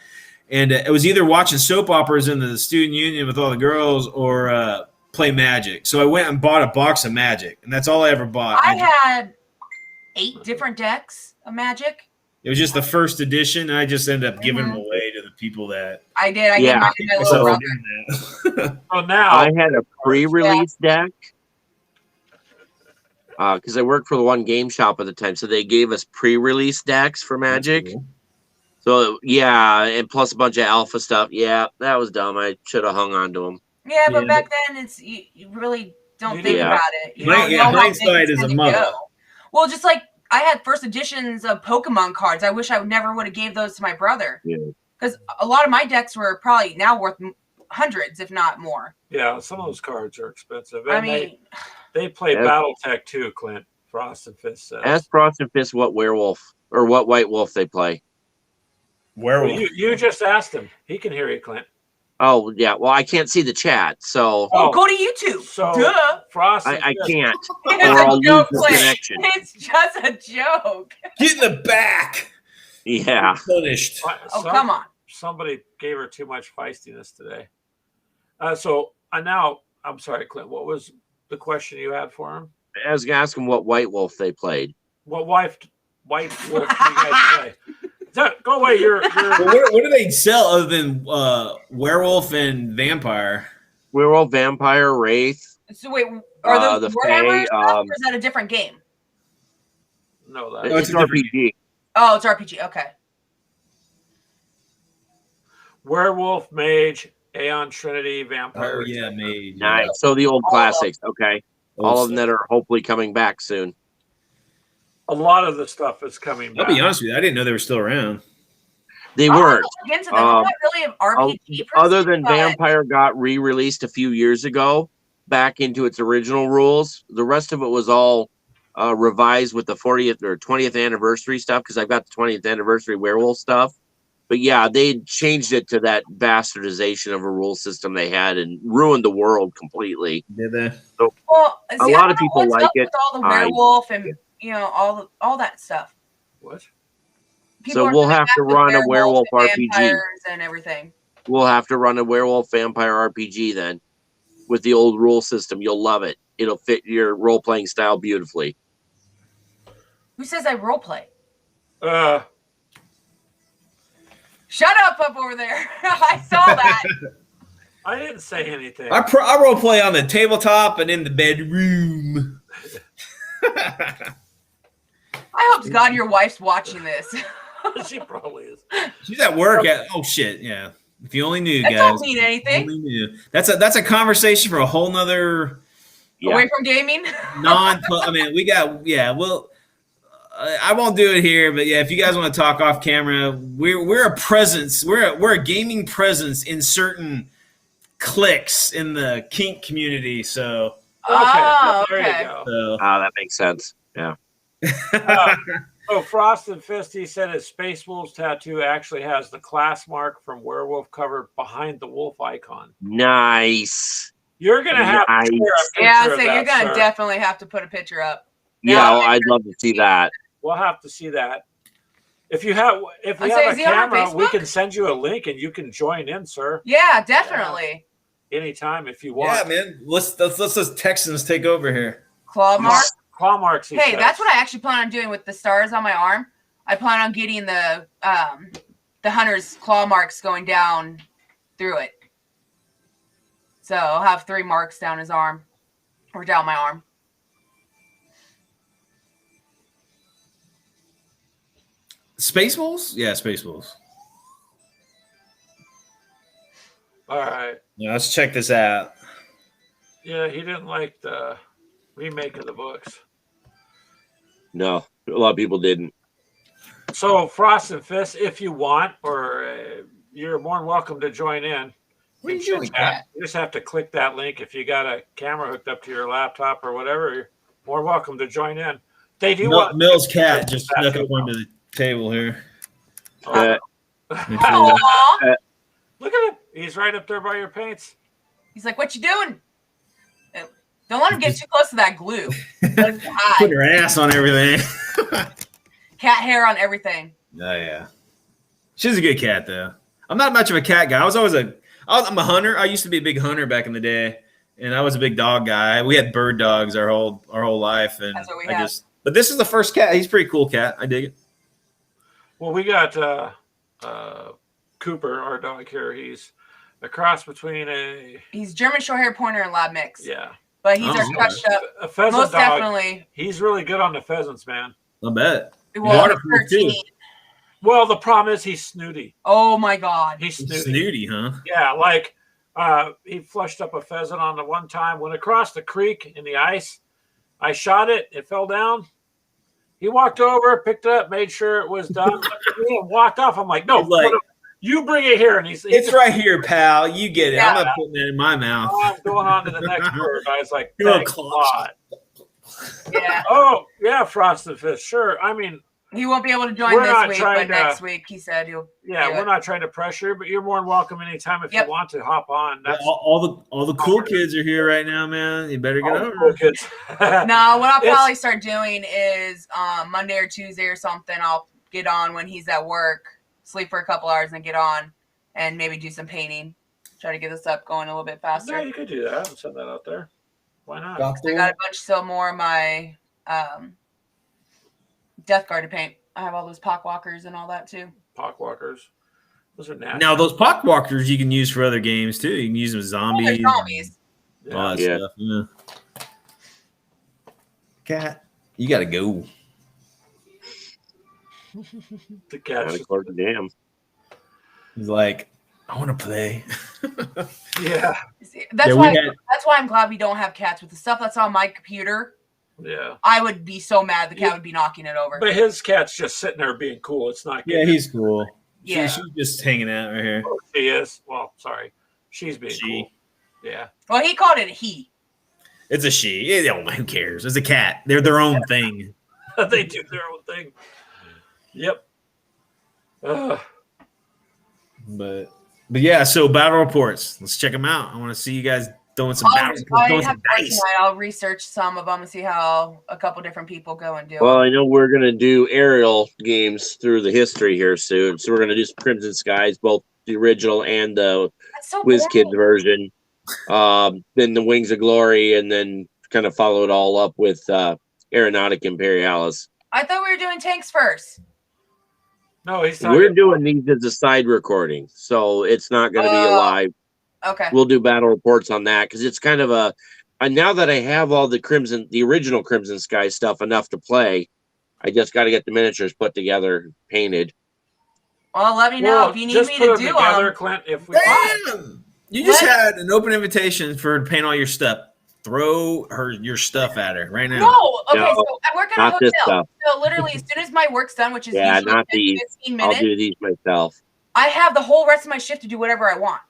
And it was either watching soap operas in the student union with all the girls or play Magic. So I went and bought a box of Magic, and that's all I ever bought. I had 8 different decks of Magic. It was just the 1st edition, and I just ended up giving them away to the people that I did. I Yeah. gave my little so brother. doing that. So now, I had a pre-release deck because I worked for the one game shop at the time, so they gave us pre-release decks for Magic. Cool. So yeah, and plus a bunch of alpha stuff. Yeah, that was dumb. I should have hung on to them. Yeah, but Yeah. back then it's you really don't think Yeah. about it. You Right, don't yeah, know how hindsight things is a tend to mother. go. Well, just like I had 1st editions of Pokemon cards. I wish I never would have gave those to my brother. Yeah. Because a lot of my decks were probably now worth hundreds, if not more. yeah, some of those cards are expensive. I And mean, they play Yeah. BattleTech too, Clint. Frost and Fist says. Ask Frost and Fist what werewolf or what White Wolf they play. Well, Werewolf. you just asked him. He can hear you, Clint. Oh yeah, well I can't see the chat, so oh, go to YouTube. So Duh. Frost and I Fist- can't, It's or a I'll lose joke, the Clint. connection. It's just a joke. Get in the back. Yeah. Punished. Oh, come on. Somebody gave her too much feistiness today. I'm sorry, Clint. What was the question you had for him? I was gonna ask him what White Wolf they played. What White Wolf do you guys play? Go away. You're Well, what do they sell other than werewolf and vampire? Werewolf, Vampire, Wraith. So wait, are The those Warhammer Fae, stuff, or is that a different game? no Oh, that It's it's a different RPG. Oh, it's RPG. Okay. Werewolf, Mage, Aeon Trinity, Vampire. Oh yeah, mage. Nice. So the old All of classics. Okay. All of them that. that are hopefully coming back soon. A lot of the stuff is coming I'll back. be honest with you, I didn't know they were still around. They I'll weren't. look into them. I'm not really an RPG person, Other than but Vampire got re-released a few years ago, back into its original rules. The rest of it was all revised with the 40th or 20th anniversary stuff because I've got the 20th anniversary werewolf stuff. But yeah, they changed it to that bastardization of a rule system they had and ruined the world completely. Did they? Well, A see, lot I of don't know people what's like up it. with all the I- werewolf and all that stuff. What? So are we'll really have to mad with run a werewolf and RPG. vampires and everything. We'll have to run a werewolf vampire RPG then with the old rule system. You'll love it. It'll fit your role playing style beautifully. Who says I roleplay? Uh, Shut up over there. I saw that. I didn't say anything. I role play on the tabletop and in the bedroom. I hope to God your wife's watching this. She probably is. She's at work. Oh shit! Yeah. If you only knew, That guys. don't mean If you anything. only knew. That's a conversation for a whole nother Yeah. Away from gaming. I mean, we got Well, I won't do it here, but yeah, if you guys want to talk off camera, we're a presence. We're a gaming presence in certain cliques in the kink community. So, Oh, there okay. you go. so That makes sense. Yeah. Oh, Frosted Fist, he said his Space Wolves tattoo actually has the class mark from Werewolf covered behind the wolf icon. Nice. You're going to have Nice. to share a picture Yeah, of so that, you're gonna sir. definitely have to put a picture up. Yeah, Now- I'd love to see that. We'll have to see that. If we have I'll a say, is he on camera, we Facebook? can send you a link and you can join in, sir, Yeah, definitely. anytime if you yeah, want. man. Let's Texans take over here. Claw mark. Claw marks. he Hey, says. that's what I actually plan on doing with the stars on my arm. I plan on getting the hunter's claw marks going down through it. So I'll have 3 marks down his arm or down my arm. Space Wolves? Yeah, Space Wolves. All right. Yeah, let's check this out. Yeah, he didn't like the remake of the books. No, a lot of people didn't. So, Frost and Fist, if you want, or you're more than welcome to join in. What are you In doing, Chit Kat? Chat. You just have to click that link. If you got a camera hooked up to your laptop or whatever, you're more welcome to join in. They do want Mill's cat just snuck up onto the table here. Uh, Aww. Look at him. He's right up there by your paints. He's like, "What you doing?" Don't let him get too close to that glue. Let him Put hide. her ass on everything. Cat hair on everything. Oh yeah, she's a good cat though. I'm not much of a cat guy. I'm a hunter. I used to be a big hunter back in the day, and I was a big dog guy. We had bird dogs our whole life, and That's what we have. But this is the first cat. He's a pretty cool cat. I dig it. Well, we got Cooper, our dog here. He's a cross between He's German Shorthair Pointer and Lab mix, yeah, but he's Oh, our okay. touched up. a pheasant Most dog. definitely. He's really good on the pheasants, man. I bet. Well, Waterproof, too. 13. Well, the problem is he's snooty. Oh my God. He's snooty. Snooty, huh? Yeah, like he flushed up a pheasant on the one time, went across the creek in the ice. I shot it. It fell down. He walked over, picked it up, made sure it was done, looked at me and walked off. I'm like, no, He's like, you bring it here. And he's It's right here, pal. You get it. I'm Yeah. not putting that in my mouth. Oh, I'm going on to the next bird. I was like, You little thanks a clutch. lot. Yeah. Oh, yeah, Frosted Fish. Sure. I mean, He won't be able to join We're this not week, trying but to- next week he said he'll. yeah, Yeah. we're not trying to pressure, but you're more than welcome anytime if Yep. you want to hop on. That's All the cool kids are here right now, man. You better get all the over cool it. kids. No, what I'll It's- probably start doing is Monday or Tuesday or something. I'll get on when he's at work, sleep for a couple hours, and get on and maybe do some painting. Try to get this up going a little bit faster. Yeah, you could do that and send that out there. Why not? I got a bunch still more of my Death Guard to paint. I have all those Pock-Walkers and all that too. Pock-walkers. Those are nasty. Now those Pock-Walkers you can use for other games too. You can use them as Oh, zombies. there's zombies. All that Yeah. stuff. Yeah. Cat, you gotta go. The catch. Kind of close to damn. He's like, I want to play. Yeah. See, That's Yeah, we why. had- That's why I'm glad we don't have cats with the stuff that's on my computer. Yeah. I would be so mad the cat Yeah. would be knocking it over. But his cat's just sitting there being cool. It's not Yeah, getting he's cool. Yeah. She's just hanging out right here. She is. Well, sorry. She's being She. cool. Yeah. Well, he called it a he. It's a she. Who cares? It's a cat. They're their own thing. They do their own thing. Yep. But yeah, so battle reports. Let's check them out. I want to see you guys throwing some battle reports, throwing some dice. I'll research some of them and see how a couple different people go and do Well, it. I know we're going to do aerial games through the history here soon. So we're going to do some Crimson Skies, both the original and the That's so WizKids boring. version. Then the Wings of Glory, and then kind of follow it all up with Aeronautic Imperialis. I thought we were doing tanks first. No, he's We're talking doing these as a side recording, so it's not going to be a live. Okay. We'll do battle reports on that because it's kind of a. And now that I have all the original Crimson Sky stuff enough to play, I just got to get the miniatures put together, painted. Well, let me know Well, if you need just me put to them do together, them. Clint. If we Damn! You just What? had an open invitation for her to paint all your stuff. Throw your stuff at her right now. No. Okay. No, So I work at a not this hotel. stuff. So literally, as soon as my work's done, which is Yeah, usually not 10 to these. 15 I'll minutes, do these myself. I have the whole rest of my shift to do whatever I want.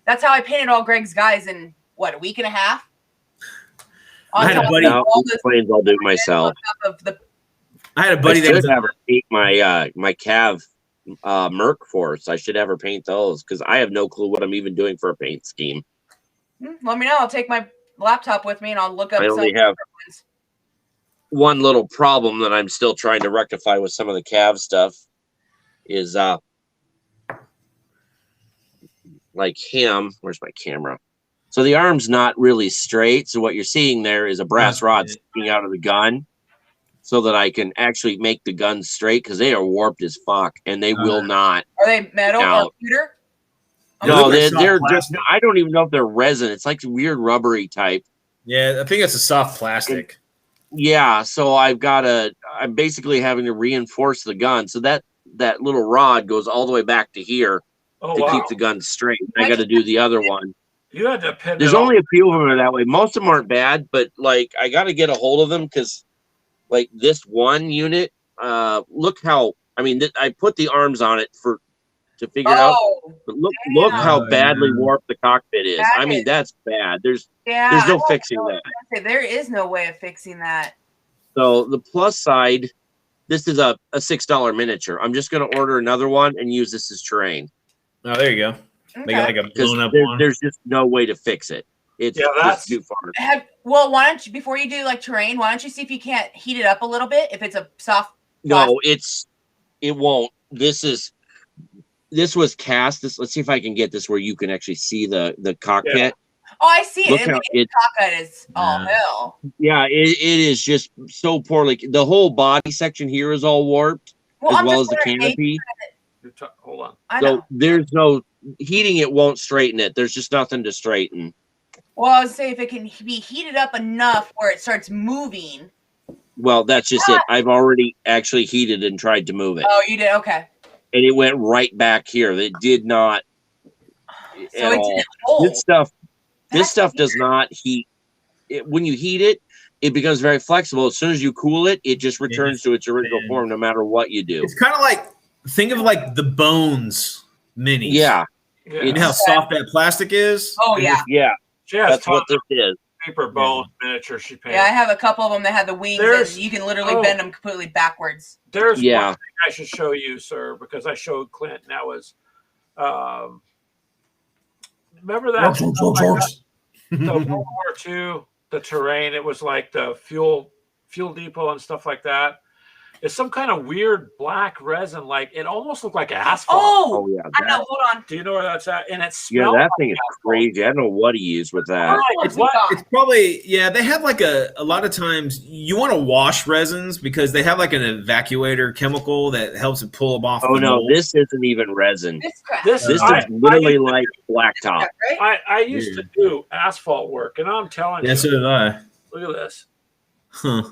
That's how I painted all Greg's guys in what, a week and a half. I had a top of buddy- No, all these this planes I'll do myself. stuff of the I had a I buddy that should was have her paint my Cav Merc Force. I should have her paint those because I have no clue what I'm even doing for a paint scheme. Let me know. I'll take my laptop with me and I'll look up I some only have one little problem that I'm still trying to rectify with some of the Cav stuff is like him. Where's my camera? So the arm's not really straight. So what you're seeing there is a brass rod sticking out of the gun so that I can actually make the gun straight because they are warped as fuck and they will not. Are they metal or Now- pewter? They No, look like they're soft just, plastic. I don't even know if they're resin. It's like weird rubbery type. Yeah, I think it's a soft plastic. Yeah, so I'm basically having to reinforce the gun. So that little rod goes all the way back to here oh to wow, keep the gun straight. I got to do the other one. you had to pin There's it all- only a few of them are that way. Most of them aren't bad, but like I got to get a hold of them because like this one unit, look how I put the arms on it to figure out. Oh, But look how Oh, badly yeah. warped the cockpit is. That I mean, is- that's bad. There's yeah. no I don't fixing know what that. I was gonna say. There is no way of fixing that. So the plus side, this is a $6 miniature. I'm just going to order another one and use this as terrain Oh, there you go. They got Okay. like a because blown up one. there's just no way to fix it. It's Yeah, that's- just too far. Well, why don't you, before you do like terrain, why don't you see if you can't heat it up a little bit? If it's a soft, No, it won't. This was cast. Let's see if I can get this where you can actually see the cockpit. oh, I see Look it. how The it, cockpit is all Yeah. hell. yeah, it is just so poorly. The whole body section here is all warped Well, as I'm well just as the wondering, canopy. Hold on. I know. So there's no heating. It won't straighten it. There's just nothing to straighten. Well, I was saying if it can be heated up enough where it starts moving. Well, that's just it. I've already actually heated and tried to move it, Oh, you did? Okay. and it went right back here. It did not So at it's all. in cold. This stuff That's does weird. not heat. When you heat it, it becomes very flexible. As soon as you cool it, it just returns to its original expands. form, no matter what you do. It's kind of like think of like the Bones minis. Yeah, Yeah, You know how soft that plastic is? Oh, yeah. yeah, she has that's what tons this is. of paper bones miniature she painted. Yeah, I have a couple of them that had the wings, There's- and you can literally oh. bend them completely backwards. There's Yeah. one thing I should show you, sir, because I showed Clint. And that was, remember that? The World War II, the terrain. It was like the fuel depot and stuff like that. It's some kind of weird black resin, like it almost looked like asphalt. Oh Oh, yeah, I know. Hold on. Do you know where that's at? And it yeah, smells that like thing is asphalt. crazy. I don't know what he used with that. It's What? gone. It's probably they have like a lot of times you want to wash resins because they have like an evacuator chemical that helps it pull them off. Oh the no, mold. this isn't even resin. This crap. This This I- is literally I, like blacktop. Right? I used to do asphalt work, and I'm telling Yeah, so you, did I. look at this. Huh.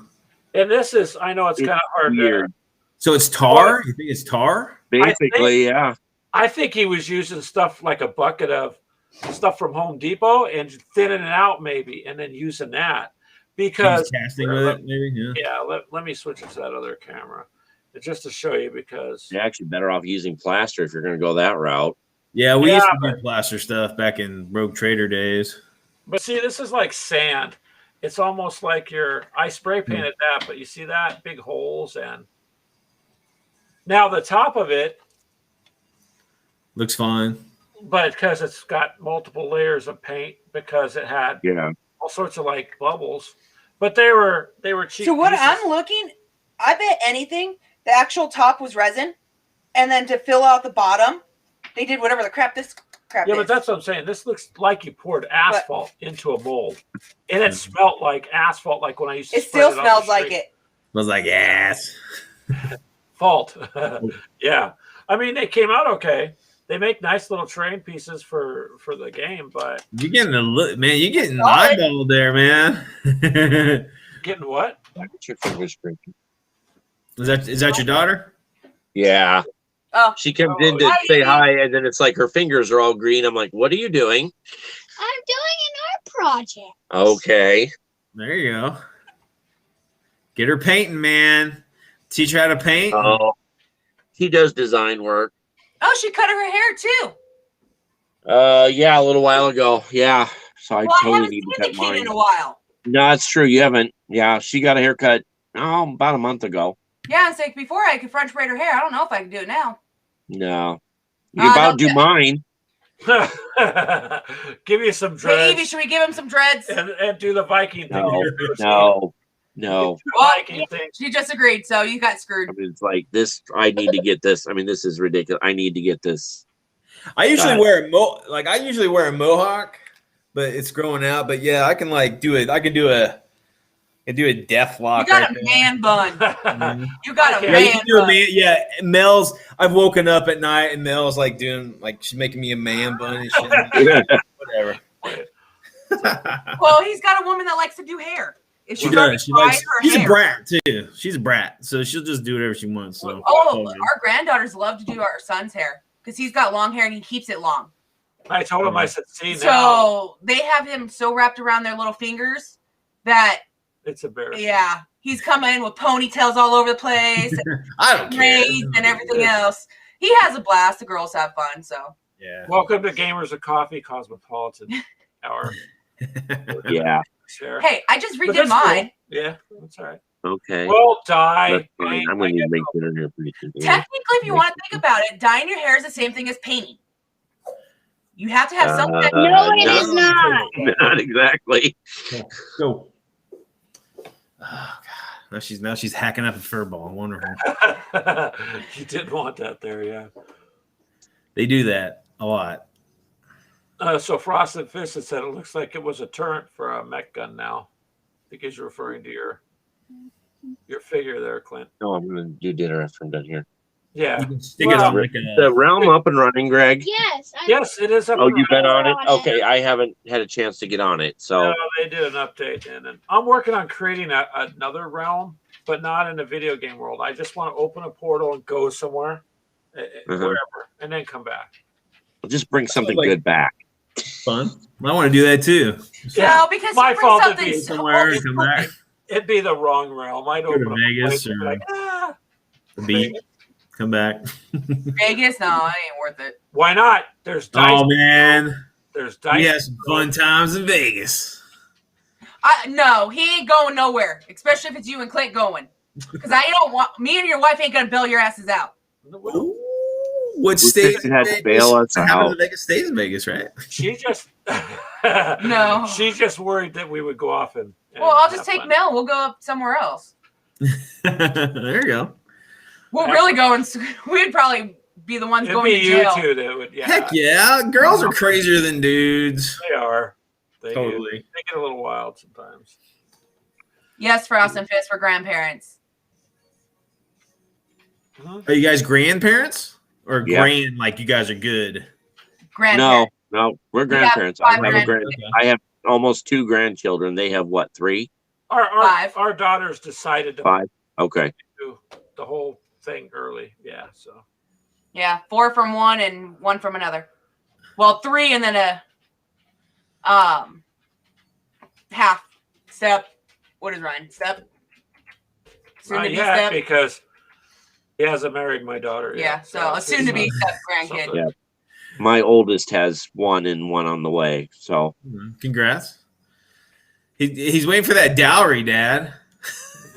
And this is, I know it's It's kind of hard weird. to. So it's tar? You think it's tar? Basically, yeah. I think he was using stuff like a bucket of stuff from Home Depot and thinning it out, maybe, and then using that because He's casting with it, maybe. Yeah. yeah. Let me switch it to that other camera, just to show you because You're actually better off using plaster if you're going to go that route. Yeah, we Yeah, used to do plaster stuff back in Rogue Trader days. But see, this is like sand, It's almost like I spray painted that, but you see that big holes, and now the top of it, Looks fine. but because it's got multiple layers of paint, because it had all sorts of like bubbles, but they were cheap. So what pieces. I'm looking, I bet anything the actual top was resin, and then to fill out the bottom, they did whatever the crap this crap Yeah, is. but that's what I'm saying. This looks like you poured asphalt into a mold, and it smelled like asphalt, like when I used to. It still spread on smells the like street. it. I was like, yes. Fault. Yeah, I mean they came out okay. They make nice little terrain pieces for the game, but You're getting a look, man. You're getting Solid. eyeballed there, man. getting what? Your fingers breaking. Is that your daughter? Yeah. Oh, She comes in to Hi, say Amy. hi, and then it's like her fingers are all green. I'm like, what are you doing? I'm doing an art project. Okay. There you go. Get her painting, man. Teach her how to paint. Oh, he does design work. oh, she cut her hair too. Yeah, a little while ago. Yeah. So I Well, I totally haven't need seen to the cut kid mine. in a while. No, it's true. You haven't. Yeah, she got a haircut. Oh, about a month ago. Yeah, it's like before I could French braid her hair. I don't know if I can do it now. No. You about do don't- mine. Give you some Hey, dreads Evie, should we give him some dreads? and do the Viking thing. No. Well, Viking thing. she just agreed, so you got screwed. I mean, it's like this. I need to get this. I mean, this is ridiculous. I need to get this. I usually God. wear I usually wear a mohawk, but it's growing out. But yeah, I can like do it. I can do a death lock. You got right a there. man bun. Mhm. You got a Yeah, Yeah, you man can do a bun. man. Yeah, Mel's. I've woken up at night and Mel's like doing like she's making me a man bun and shit. Whatever. Well, he's got a woman that likes to do hair. If She she's already does. She tried likes. her She's a hair- brat too. She's a brat, so she'll just do whatever she wants. So. Oh, our granddaughters love to do our son's hair because he's got long hair and he keeps it long. I told him, I said, see now, So they have him so wrapped around their little fingers that, it's embarrassing. yeah, he's coming in with ponytails all over the place, I don't care. braids and everything else. He has a blast. The girls have fun. So Yeah. Welcome to Gamers of Coffee Cosmopolitan Hour. Yeah. Share. hey, I just But redid that's mine. cool. Yeah, that's all right. Okay. Well, dye. That's fine. I'm I going to get make dinner here pretty soon. Technically, if you want to think about it, dyeing your hair is the same thing as painting. You have to have something that No, it no. is not. Not exactly. Go. Oh god. Now she's hacking up a fur ball. Wonderful. You didn't want that there, yeah. They do that a lot. So Frosted Fist had said it looks like it was a turret for a mech gun now. I think he's referring to your figure there, Clint. No, I'm going to do dinner after I'm done here. Yeah. You can stick Well, it on like The a. realm up and running, Greg. Yes. Yes, it is up. Oh, and you've been running. on it? Okay, I haven't had a chance to get on it. So, No, they did an update, and then I'm working on creating another realm, but not in the video game world. I just want to open a portal and go somewhere, wherever, and then come back. I'll just bring something like- good back. Fun. I want to do that too. No, because My you bring fault. something It'd be so Somewhere and come back. It'd be the wrong realm. I'd Go to open a Vegas place and be or- like, ah. The beat. Come back. Vegas. No, it ain't worth it. Why not? There's dice. Oh man, There's dice. we had some fun times in Vegas. No, he ain't going nowhere, especially if it's you and Clint going. Because I don't want me and your wife ain't gonna bail your asses out. Well, What Who state? said you had to bail us What happened out? to Vegas stays in Vegas, right? she just No. She's just worried that we would go off and Well, I'll just have take fun. Mel. We'll go up somewhere else. There you go. We'll really go and we'd probably be the ones It'd going be to you jail. two that would. Yeah, Heck yeah, girls are crazier than dudes. they are. They Totally. They get a little wild sometimes. Yes, Frost and Fist for grandparents. Mhm. Are you guys grandparents or Yeah. grand? Like you guys are good. No, Grandparents. no, we're We have grandparents. I five have a grand. grandparents. I have almost 2 grandchildren. They have what, 3? Five. Our daughters decided to 5? Okay. do the whole thing early. Yeah, so Yeah, 4 from one and 1 from another. Well, 3 and then a half step. What is Ryan? Step. Soon to not be yet step. because he hasn't married my daughter yet. Yeah, so a it's soon to be just step grandkid. something. Yeah. My oldest has 1 and 1 on the way. So, Congrats. He's waiting for that dowry, Dad.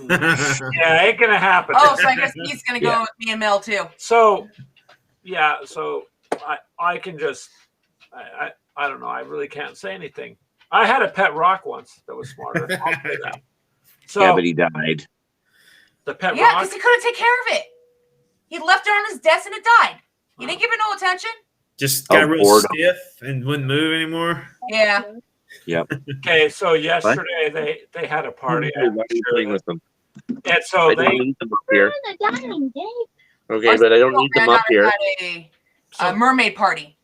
Yeah, ain't gonna happen. Oh, so I guess he's gonna go Yeah. with me and Mel too. So, yeah, so I can just I don't know. I really can't say anything. I had a pet rock once that was smarter. I'll say that. So Yeah, but he died. the pet Yeah, rock. because he couldn't take care of it. He left it on his desk and it died. He didn't give it no attention. Just got Oh, real boredom. stiff and wouldn't move anymore. Yeah. Okay, so yesterday they had a party. Why are you playing with them? And so I don't they need them up here. Where are the dining, Dave? Okay, but I don't need them up here. Had a mermaid party.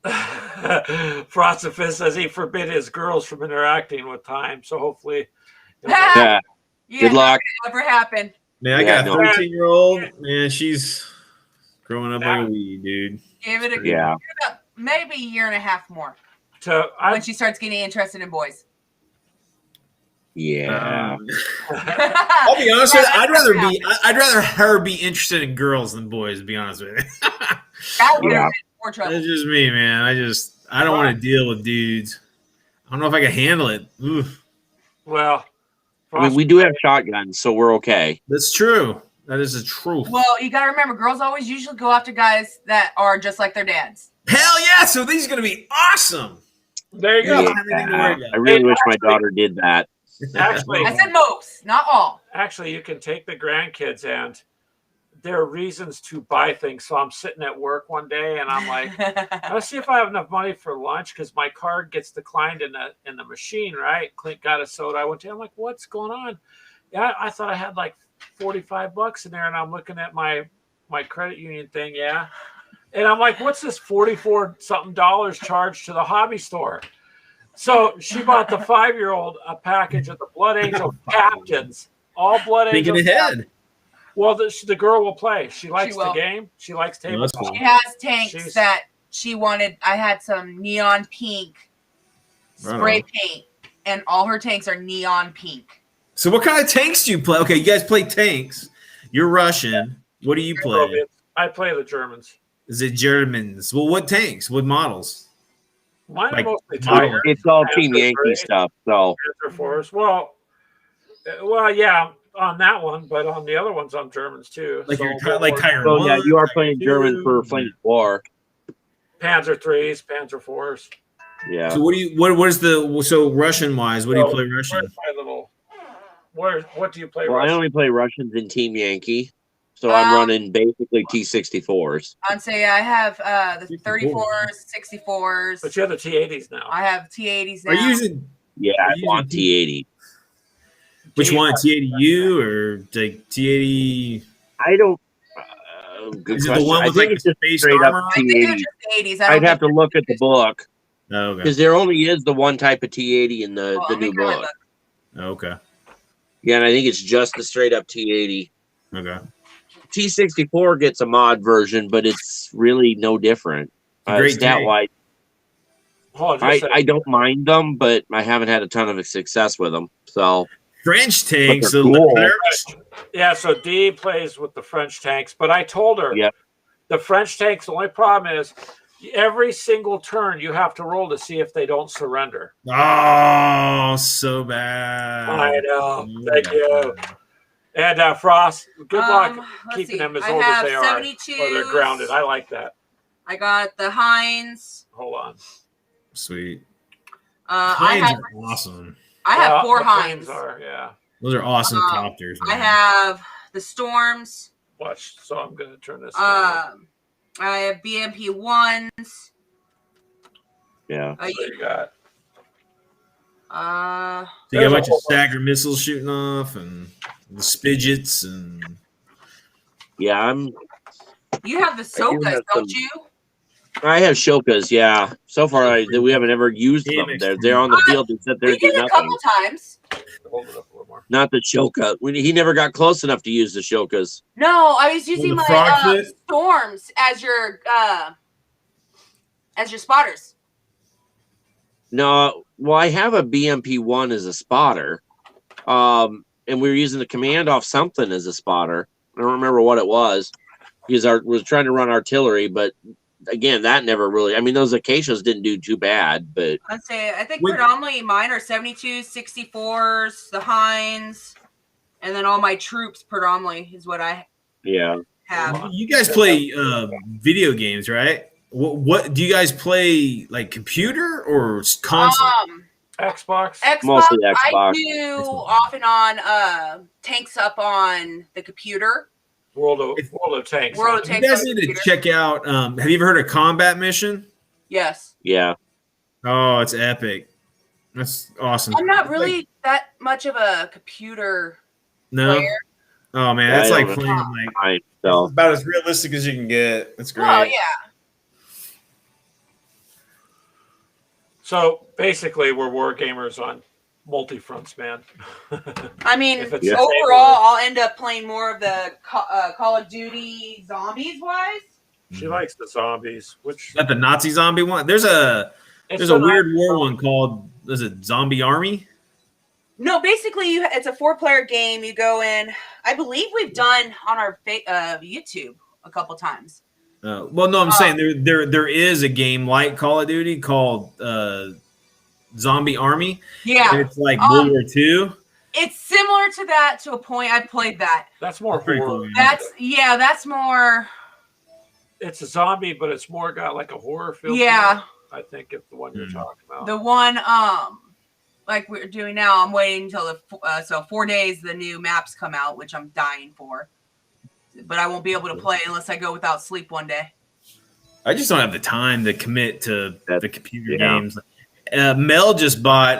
Frostifus says he forbid his girls from interacting with time. So hopefully, Yeah. Yeah, Good luck. Never happened. Man, I Yeah, got no. a 13-year-old. Man, she's growing up like a weed, dude. Give it a Yeah. maybe a year and a half more to when she starts getting interested in boys. Yeah. I'll be honest with you. I'd rather her be interested in girls than boys. To be honest with you, That would Yeah. have been more trouble. that's just me, man. I don't want to deal with dudes. I don't know if I can handle it. Oof. well, I mean, we do have shotguns, so we're okay. That's true. That is the truth. Well, you got to remember, girls always usually go after guys that are just like their dads. Hell yeah! So these are gonna be awesome. there you Yeah. go. Everything to worry about. I really Hey, wish my actually- daughter did that. Actually, I said most, not all. actually, you can take the grandkids, and there are reasons to buy things. So I'm sitting at work one day, and I'm like, let's see if I have enough money for lunch because my card gets declined in the machine, right? Clint got a soda. I went to. I'm like, what's going on? Yeah, I thought I had like $45 in there, and I'm looking at my credit union thing. Yeah, and I'm like, what's this $44 something charged to the hobby store? So she bought the 5-year-old a package of the Blood Angel captains, all Blood Thinking Angel. ahead. Well, the girl will play. She likes the will. game. She likes Well, that's tabletop. She has tanks She's- that she wanted. I had some neon pink spray Right on. paint, and all her tanks are neon pink. So what kind of tanks do you play? Okay, you guys play tanks. You're Russian. What do you play? I play the Germans. Is it Germans? Well, what tanks? What models? Mine Like are mostly model- Tiger. It's all Panther Team Yankee Gray, stuff, so Panther Force. Well, yeah, on that one, but on the other ones, I'm Germans too. Like So you're like Tiger so yeah, One, you are Tiger playing Two. German for Flames War. Panzer threes, Panzer fours. Yeah. So what do you what is the so Russian wise? What do you play Russian? Where's my little? What do you play? Well, I Russian? only play Russians in Team Yankee, so I'm running basically T64s. I'd say I have the 64. 34s, 64s. But you have the T80s now. I have T80s now. Are you using Yeah, I Using want T80. which one? T80U or like T80? I don't. Good Is it question. the one I with think like it's the just space straight up armor? I think they're T80. just 80s. I don't I'd have to think look at the book Oh, okay. because there only is the one type of T80 in the Let me new grab my book. Okay. Yeah, and I think it's just the straight up T80. Okay. T64 gets a mod version, but it's really no different. Great Stat tank. wise, Oh, just I say- don't mind them, but I haven't had a ton of success with them. So French tanks. they're the cool. Leclercs. Yeah, so Dee plays with the French tanks, but I told her Yep. the French tanks, the only problem is every single turn you have to roll to see if they don't surrender. Oh, so bad. I know. Thank you. And Frost, good luck let's keeping see. them as I old as have they are, 72s. or they're grounded. I like that. I got the Heinz. Hold on. Sweet. I Planes have are awesome. I have Well, 4 the Heinz. planes are, yeah. Those are awesome Um, copters. I man. have the Storms. Watch. So I'm going to turn this down. I have BMP 1s. yeah, What do you got? Uh, So you got a There's a bunch of whole stagger missiles shooting off and the Spidgets and yeah. you have the Sokas, have don't some- you? I have Shokas. Yeah. So far, we haven't ever used them. They're on the field and sit there We and do did a nothing. couple times. Hold it up a little more. Not the Shoka. He never got close enough to use the Shokas. No, I was using the my frog foot? Storms as your spotters. No, well, I have a BMP-1 as a spotter, and we were using the command off something as a spotter. I don't remember what it was. Because was trying to run artillery, but again, that never really. I mean, those Acacias didn't do too bad, but I'd say I think Wait. predominantly mine are 72s, 64s, the Heinz, and then all my troops predominantly is what I yeah. have. You guys play video games, right? What do you guys play? Like computer or console? Xbox. Xbox, Mostly I Xbox. do Xbox. off and on Tanks Up on the computer. World of Tanks. World of You Tanks guys on the need to computer. check out. Have you ever heard of Combat Mission? Yes. Yeah. Oh, it's epic. That's awesome. I'm not It's really like- that much of a computer no. player. Oh man, Yeah, that's I like don't playing like I so about as realistic as you can get. It's great. Oh, yeah. So basically, we're war gamers on multi-fronts, man. I mean, If it's Yeah. the same overall, or- I'll end up playing more of the Call of Duty zombies wise. she likes the zombies, which Is that the Nazi zombie one? There's a it's a an weird war one called is it Zombie Army? No, basically, it's a 4-player game. You go in. I believe we've done on our YouTube a couple times. Well, no, I'm saying there is a game like Call of Duty called Zombie Army. Yeah, And it's like World War II. it's similar to that to a point. I've played that. That's more Pretty horror. cool. That's more. It's a zombie, but it's more got like a horror feel. to Yeah, it, I think it's the one you're Hmm. talking about. the one like we're doing now. I'm waiting until the 4 days the new maps come out, which I'm dying for. But I won't be able to play unless I go without sleep one day. I just don't have the time to commit to the computer Yeah. games. Mel just bought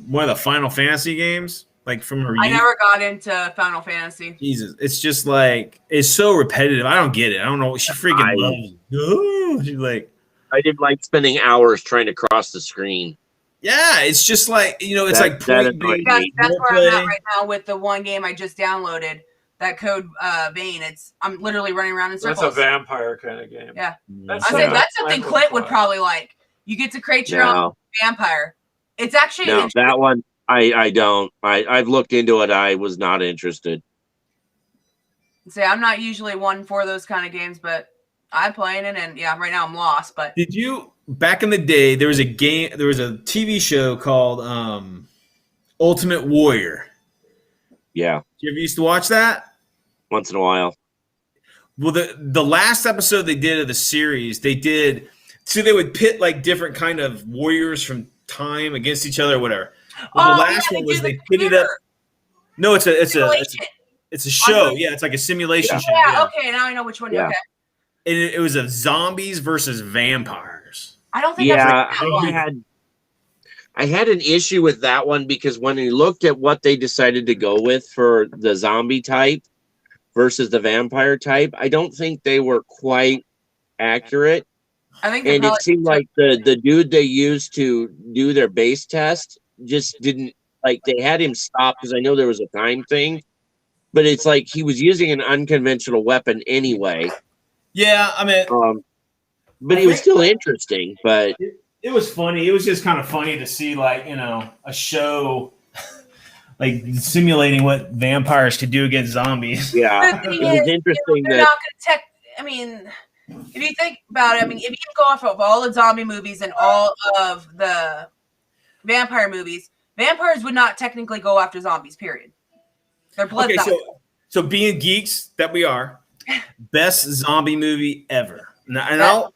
one of the Final Fantasy games, like from her I youth. never got into Final Fantasy. Jesus, it's just like it's so repetitive. I don't get it. I don't know. She freaking I- loves it. Oh, she's like, I did like spending hours trying to cross the screen. yeah, it's just like it's That- like that point annoyed based me. That's where I'm at roleplay. right now with the one game I just downloaded. That Code Vein. I'm literally running around in That's circles. a vampire kind of game. Yeah. That's I something said that's something I Clint would try. probably like. You get to create your own No, vampire. It's actually no, that one I don't. I've looked into it. I was not interested. say I'm not usually one for those kind of games, but I'm playing it, and yeah, right now I'm lost. But Did you back in the day? There was a game. There was a TV show called Ultimate Warrior. Yeah, You ever used to watch that? once in a while. Well, the last episode they did of the series, they would pit like different kind of warriors from time against each other or whatever. Well, the last yeah, one they was do they the pitted up. computer No, it's a simulation. it's a show. Yeah, it's like a simulation show. Yeah, Yeah. okay, now I know which one. Yeah. Okay, And it was of zombies versus vampires. I don't think Yeah, I've seen that one. I had an issue with that one because when you looked at what they decided to go with for the zombie type versus the vampire type, I don't think they were quite accurate. I think they And it probably seemed like the dude they used to do their base test just didn't like they had him stop because I know there was a time thing, but it's like he was using an unconventional weapon anyway. Yeah, I mean, But it was still interesting. But it was funny. It was just kind of funny to see, like, a show like simulating what vampires could do against zombies. yeah, The it thing was is, interesting they're that not going to I mean, if you think about it, I mean, if you go off of all the zombie movies and all of the vampire movies, vampires would not technically go after zombies. Period. They're blood. Okay, zombies. so being geeks that we are, best zombie movie ever. Now, and I'll,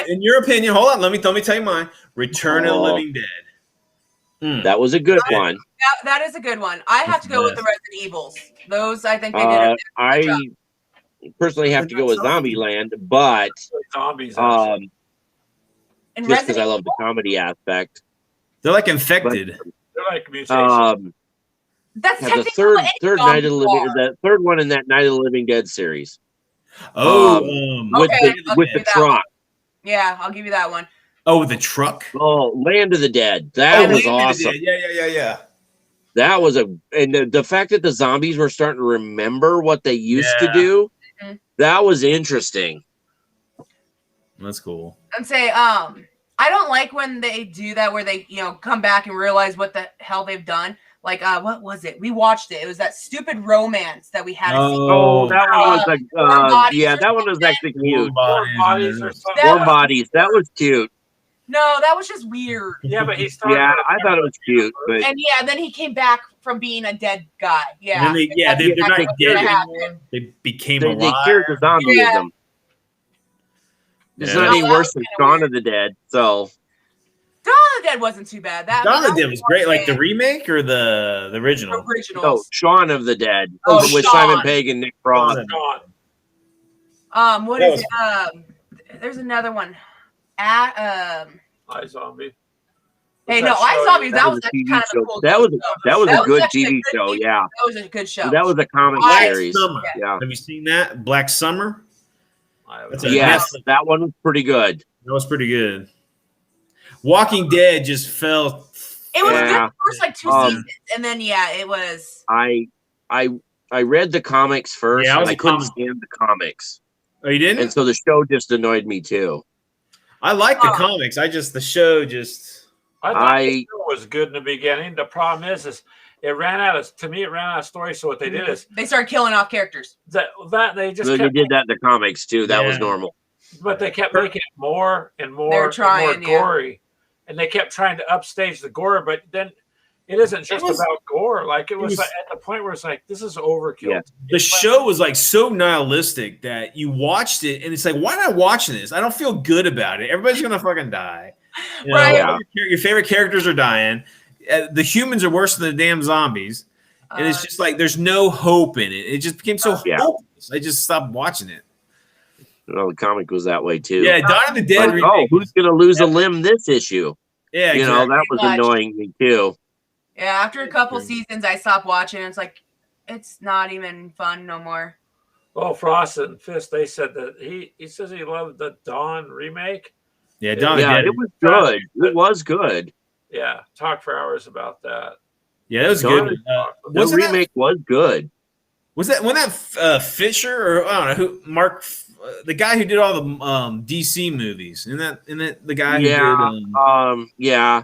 in your opinion, hold on, let me tell you mine. Return of the Living Dead. that was a good one. That is a good one. I have That's to go with the the Resident Evils. Those I think they did. A I job. personally have to go with Zombieland, but Zombies. And just because Resident I love the comedy aspect. They're like infected. They're like mutations. That's The technically third what any third Night of the zombies Living, are. the third one in that Night of the Living Dead series with Okay, the, I'll with give the you that one. truck. Yeah, I'll give you that one. the truck. Oh, Land of the Dead. That was awesome. Yeah. That was and the fact that the zombies were starting to remember what they used to Yeah. do, Mhm. that was interesting. That's cool. And say, I don't like when they do that where they, come back and realize what the hell they've done. Like what was it? We watched it. It was that stupid romance that we had to see. Oh, that one was like, Warm Bodies yeah, or that one was something. actually cute. Warm bodies or something. That Warm Bodies, that was cute. No, that was just weird. Yeah, but he's talking Yeah, about I thought it was cute, but And yeah, then he came back from being a dead guy. Yeah. And then they're That's not what's dead gonna anymore. happen. They became they alive. cured the zombieism. Yeah. It's Yeah. not any Oh, that worse was than kinda Shaun weird. of the Dead. So Dawn of the Dead wasn't too bad. That Dawn of the that Dead was great. Like the the remake or the original? originals. no, Shaun of the Dead Oh, with Shaun. Simon Pegg and Nick Frost. Gone. What That is it? There's another one. iZombie. Hey, What's no, that I show Zombies. you- That was was a actually TV kind of show. a cool. That was show. a That good actually TV a show. good Yeah, That was a good show. that was a comic Black series. Summer. Yeah, Have you seen that? Black Summer? I have That's no a idea. yes, that one was pretty good. That was pretty good. Walking Dead just fell. It was good Yeah. the first like 2 Um, seasons, and then yeah, it was. I read the comics first, Yeah, I and was I a couldn't comic- stand the comics, Oh, you didn't? and so the show just annoyed me too. I like the Oh. comics. The show just. I thought I- the show was good in the beginning. The problem is it ran out of story. So what they did is They started killing off characters. that they just So they kept, did that in the comics too. That was Yeah. normal. but they kept making it more and more, They're and trying, more yeah. gory, and they kept trying to upstage the gore. But then it isn't just was- about gore. Like it was, was- like, at the point where it's like this is overkill. Yeah. The show was like so nihilistic that you watched it and it's like, why am I watching this? I don't feel good about it. Everybody's gonna fucking die. You know, Right. Yeah. your favorite characters are dying. The humans are worse than the damn zombies, and it's Uh, just like there's no hope in it. It just became so Yeah. hopeless. I just stopped watching it. Well, the comic was that way too. Yeah, Dawn of the Dead. Like, oh, remake who's was- gonna lose a limb this issue? yeah, You exactly. know, that was Pretty much. annoying me too. yeah, after a couple seasons, I stopped watching. It's like it's not even fun no more. Well, Frost and Fist, they said that he says he loved the Dawn remake. Yeah, Dawn of the Yeah, Dead. it was good. It was good. Yeah, talk for hours about that. Yeah, that was Dawn good. of The Wasn't that- remake was good. Was that when that Fisher or I don't know who Mark, the guy who did all the DC movies? Isn't that the guy who Yeah. did Yeah,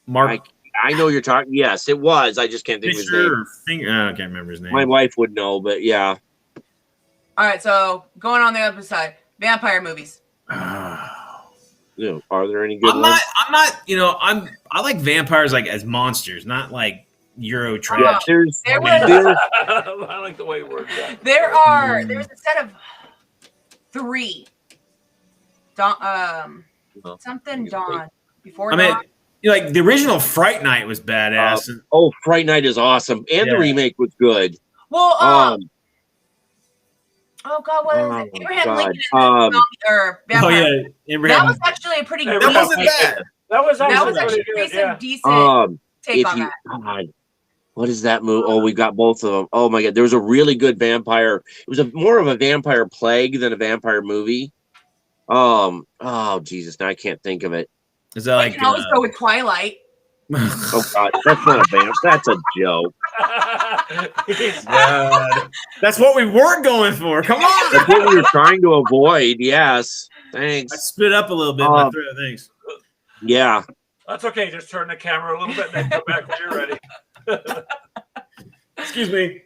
Mark I know you're talking. Yes, it was. I just can't think of his Fisher name. or Finger? I can't remember his name. My wife would know, but yeah. All right, so going on the other side, vampire movies. You know, are there any good I'm ones? not. You know, I like vampires like as monsters, not like Euro trash. Yeah, there's, There was- there's I like the way you word that. There's a set of 3. Something Dawn before I mean, Dawn. you know, like the original Fright Night was badass. Fright Night is awesome, and Yeah. the remake was good. Well, Um, oh God, what is oh, it? Abraham God. Lincoln and the or oh vampire. yeah, That Abraham. was actually a pretty. That decent- wasn't bad. That was That actually, was actually pretty good. some Yeah. decent take if on you, that. God, what is that movie? Oh, we got both of them. Oh my God, there was a really good vampire. It was more of a vampire plague than a vampire movie. Oh Jesus, now I can't think of it. Is that I like? can always go with Twilight. Oh God, that's not a vamp. That's a joke. That's what we were going for. Come on. That's what we were trying to avoid. Yes, I thanks. spit up a little bit. in my throat. Thanks. Yeah, That's okay. Just turn the camera a little bit and then come back when you're ready. Excuse me.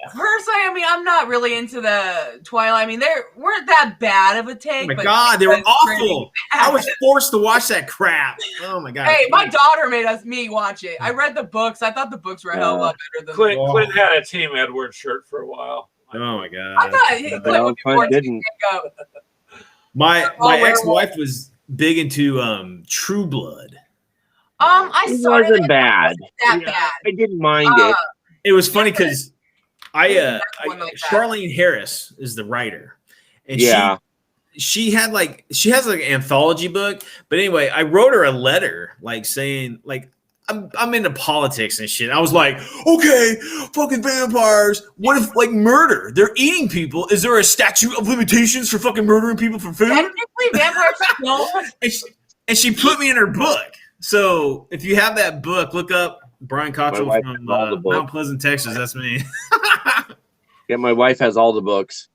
Personally, I mean, I'm not really into the Twilight. I mean, they weren't that bad of a take. Oh my but God, they were it was pretty awful. bad. I was forced to watch that crap. Oh my God. Hey, my daughter made me watch it. I read the books. I thought the books were a hell of a lot better than. Clint had a Team Edward shirt for a while. Oh my God. I thought Clint no, would be Clint more didn't. go. My Oh, where ex-wife was big into True Blood. I It started wasn't it. bad. That Yeah. bad. I didn't mind it. It was funny because One like that. Charlene Harris is the writer, and Yeah. she has like an anthology book. But anyway, I wrote her a letter like saying like I'm into politics and shit. I was like, okay, fucking vampires. What if like murder? They're eating people. Is there a statute of limitations for fucking murdering people for food? Technically, vampires don't. And she put me in her book. So if you have that book, look up Brian My Cottrell wife from has all the books. Mount Pleasant, Texas. That's me. Yeah, my wife has all the books.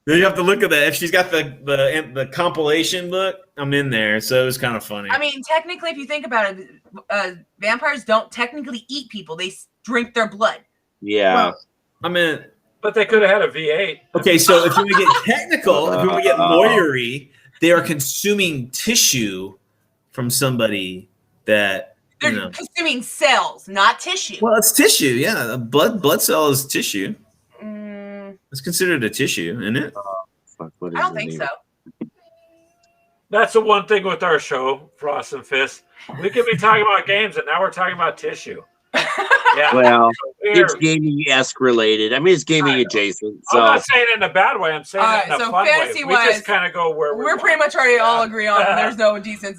Then you have to look at that. If she's got the compilation book, I'm in there. So it was kind of funny. I mean, technically, if you think about it, vampires don't technically eat people; they drink their blood. Yeah. Well, I mean, But they could have had a V8. okay. So if you want to get technical, if you want to get lawyery, they are consuming tissue from somebody that They're consuming cells, not tissue. Well, it's tissue. Yeah, a blood cell is tissue. Mm, It's considered a tissue, isn't it? Fuck, what is I don't the think name? so. That's the one thing with our show, Frost and Fist. We could be talking about games, and now we're talking about tissue. Yeah. Well, We're- it's gaming-esque related. I mean, it's gaming adjacent. I'm So not saying it in a bad way. I'm saying it in a So fun way. We fantasy-wise, just kind of go where We're pretty much already all agree on there's no decent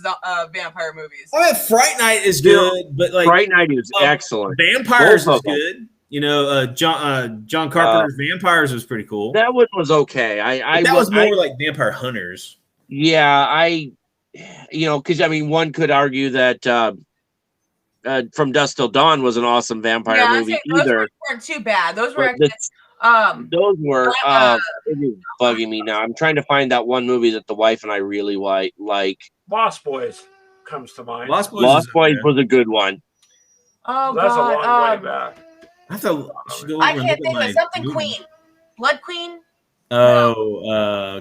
vampire movies. I mean, Fright Night is good, but like Fright Night is um, excellent. Vampires Both is of them. good. You know, John Carpenter's Vampires was pretty cool. That one was okay. That was more like Vampire Hunters. Because I mean, one could argue that From Dusk Till Dawn was an awesome vampire I'd movie say those either. weren't too bad. Those were But actually, those were Uh, it is bugging me now. I'm trying to find that one movie that the wife and I really like. Lost Boys comes to mind. Lost Boys. Lost Boys was a good one. oh That's a long god, way back. I have to should go over I and can't look think at of it. my Something movie. Queen, Blood Queen.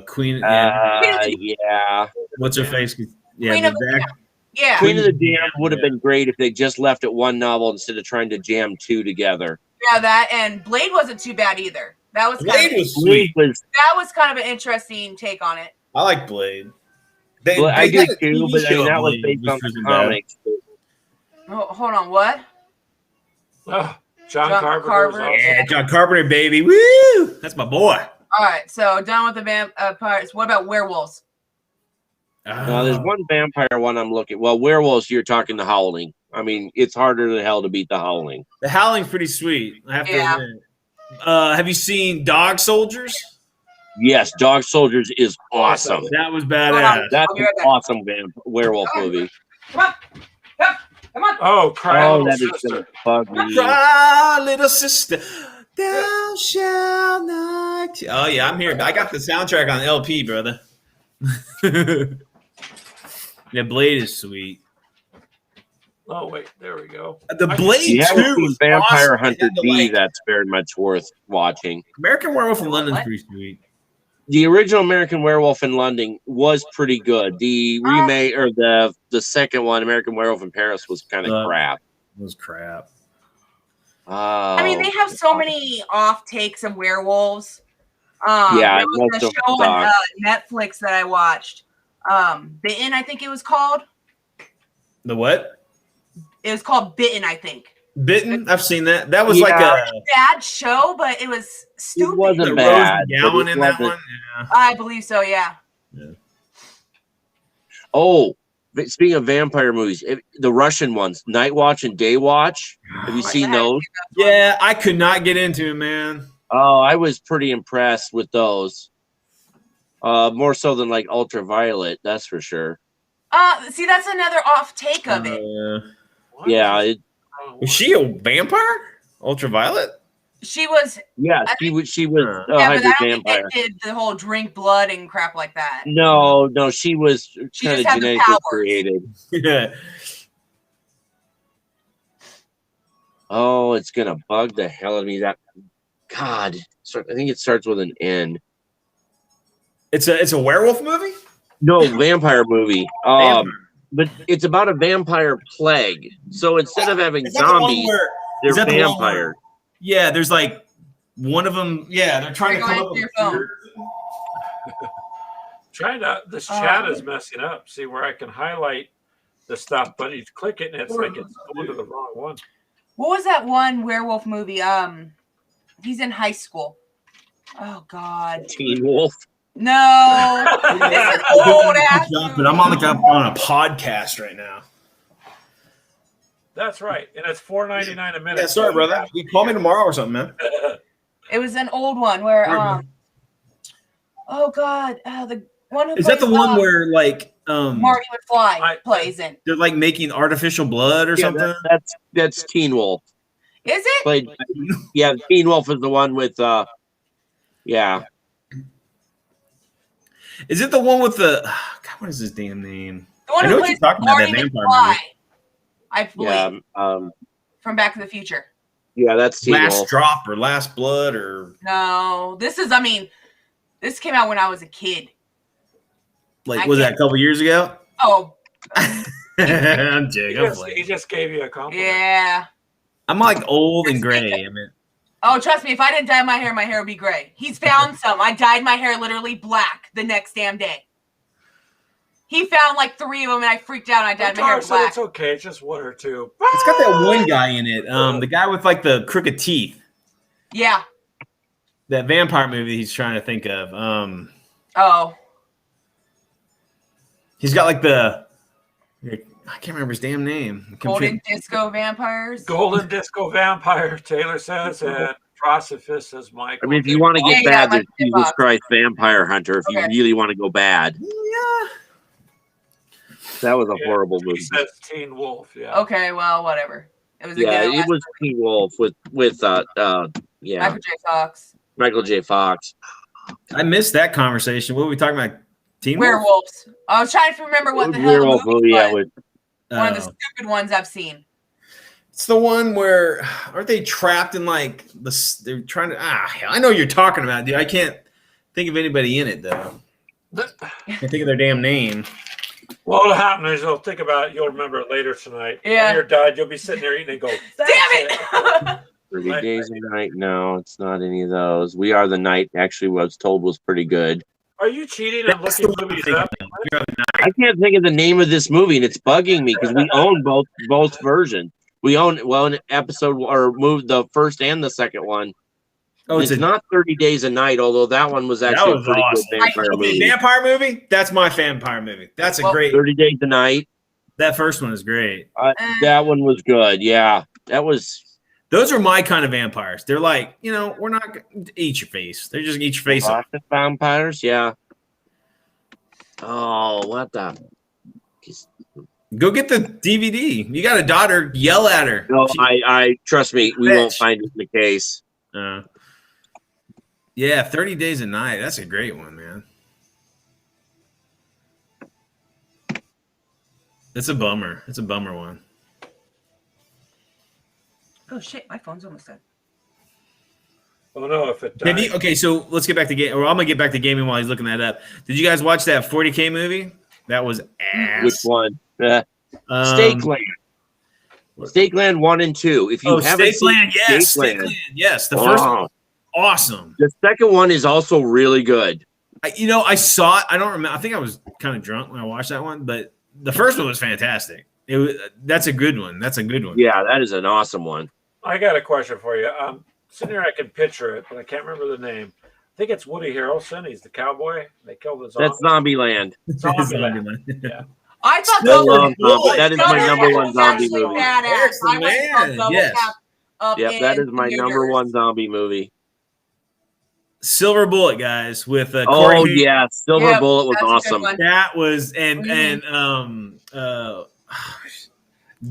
Queen. Yeah. What's her face? Yeah, Queen the of the back- Damned. Yeah, Queen of the Damned would have been great if they just left it one novel instead of trying to jam two together. yeah, that and Blade wasn't too bad either. That was Blade was Blade sweet. was that was kind of an interesting take on it. I like Blade. I they did had a too, TV but I show mean, that of was Blade, based which on the wasn't bad. comics. Oh, hold on, what? Oh, John John Carpenter. Carpenter. Was Yeah, John Carpenter, baby. Woo! That's my boy. All right, so done with the vampires. What about werewolves? There's one vampire one I'm looking. Well, werewolves, you're talking The Howling. I mean, it's harder than hell to beat The Howling. The Howling's pretty sweet. I have to Yeah. admit. Have you seen Dog Soldiers? Yes, Dog Soldiers is awesome. That was Hold badass. on. That's I'll be an right back. awesome werewolf movie. Come on, come on. Oh, cry, Oh, little that is sister. gonna bug me. Cry, little sister, thou shalt not. Oh yeah, I'm here. I got the soundtrack on LP, brother. Yeah, Blade is sweet. Oh wait, there we go. The Blade You haven't 2 seen was Vampire awesome. Hunter It had the, D. like, That's very much worth watching. American Werewolf in London's What? pretty sweet. The original American Werewolf in London was pretty good. The remake or the second one, American Werewolf in Paris, was kind of crap. It was crap. Oh, I mean, they have so many off takes of werewolves. Yeah, there was most a of them show on suck. Netflix that I watched. Bitten, I think it was called. The what? It was called Bitten, I think. Bitten? I've seen that. That was Yeah. like a Bad show, but it was stupid. wasn't the bad, Rose but McGowan it in that wasn't- one. Yeah. I believe so. Yeah. Oh, but speaking of vampire movies, the Russian ones, Night Watch and Day Watch. Have you Oh, seen yeah. those? Yeah, I could not get into it, man. Oh, I was pretty impressed with those. More so than like Ultraviolet, that's for sure. See, that's another off take of it. What Yeah, is it, wrong Was with- she a vampire? Ultraviolet? She was, yeah, I she was a yeah, but hybrid I don't think vampire. they did the whole drink blood and crap like that. No, she was She kind of just had the genetically powers. created. Yeah. Oh, it's gonna bug the hell out of me. That God, I think it starts with an N. It's a werewolf movie? No, vampire movie. Vampire. But it's about a vampire plague. So instead of having Is that the one zombies, where- they're is that the one vampire. where- Yeah, there's like one of them. Yeah, they're trying to You're come going up through with your phone. weird- Trying to. This chat is messing up. See where I can highlight the stuff, but you click it and it's like it's going to the wrong one. What was that one werewolf movie? He's in high school. Oh God, Teen Wolf. no! It's an old ass. But I'm on a podcast right now. That's right, and it's $4.99 a minute. Yeah, sorry, brother. You call me tomorrow or something, man. It was an old one where oh God, the one who Is that the plays, one where like Marty McFly I- plays in? they're like making artificial blood or Yeah, something? that's Teen Wolf. Is it? Played. Yeah, Teen Wolf is the one with. Yeah. Is it the one with the God? What is his damn name? The one I who know what plays you're talking about, that Marty vampire McFly, movie. I believe, Yeah, from Back to the Future. yeah, that's Teen Last Wolf. Drop or Last Blood or No, this came out when I was a kid. like I was that can't- a couple years ago? Oh, I'm joking. I'm He playing. just gave you a compliment. yeah. I'm like old and gray. I mean, Oh, trust me, if I didn't dye my hair would be gray. He's found some. I dyed my hair literally black the next damn day. He found like 3 of them, and I freaked out, and I dyed my hair Dark said black. it's okay. It's just 1 or 2. it's got that one guy in it. The guy with like the crooked teeth. Yeah. That vampire movie he's trying to think of. Oh. He's got like the I can't remember his damn name. Golden Disco Vampires. Golden Disco Vampire, Taylor says, and Frostifus says Michael. I mean, if you want to get Yeah, bad, my there's Jesus box. Christ Vampire Hunter. If you Okay. really want to go bad, Yeah. that was a Yeah, horrible he movie. says Teen Wolf. Yeah. Okay, well, whatever. It was a Yeah, good it was Teen Wolf with yeah, Michael J. Fox. Michael J. Fox. I missed that conversation. What were we talking about? Teen Wolf? Werewolves. I was trying to remember what the hell the Werewolf movie movie, yeah, was. with One of the Oh. stupid ones I've seen. It's the one where aren't they trapped in like they're trying to hell, I know what you're talking about, dude. I can't think of anybody in it though. Can't think of their damn name. Well, what'll happen is you'll think about it. You'll remember it later tonight. Yeah. When you're died, you'll be sitting there eating and go, Damn it! 30 Right, Days of Night. No, it's not any of those. We Are the Night. Actually, what I was told was pretty good. Are you cheating and That's looking the one I'm movies thinking up? of. We Are the Night. I can't think of the name of this movie, and it's bugging me because we own both versions. We own an episode or moved the first and the second one. Oh, It's not 30 Days a Night, although that one was actually was a pretty awesome. good vampire Okay, movie. vampire movie? That's my vampire movie. That's a Well, great 30 Days a Night. that first one is great. That one was good. Yeah, that was. Those are my kind of vampires. They're like, we're not gonna eat your face. They're just gonna eat your face off. Boston Vampires. Yeah. Oh, what the? Go get the DVD. You got a daughter, yell at her. No, She- I trust me. We won't Bitch. find it in the case. Yeah, 30 Days a Night. That's a great one, man. It's a bummer. It's a bummer one. Oh shit, my phone's almost dead. Oh no, if it Have died. you, okay, so let's get back to game. Or I'm gonna get back to gaming while he's looking that up. Did you guys watch that 40K movie? That was ass. Which one? Um, Stakeland. Stakeland 1 and 2. If you Oh, haven't seen Stakeland. Yes, Stakeland, Stakeland. Yes, the first one, wow. awesome. The second one is also really good. I saw it. I don't remember. I think I was kind of drunk when I watched that one, but the first one was fantastic. That's a good one. That's a good one. Yeah, that is an awesome one. I got a question for you. Sitting here, I can picture it, but I can't remember the name. I think it's Woody Harrelson. He's the cowboy. They killed his That's Zombieland. Zombieland. Yeah. I thought I love Zombie- That is Zombie my number one was zombie actually movie. badass. Eric's the I went and saw man, Double yes. Tap up Yep, that in is my New number Year's. one zombie movie. Silver Bullet, guys, with Oh Corey Haim. yeah, Silver Yep, Bullet was that's a good awesome. one. That was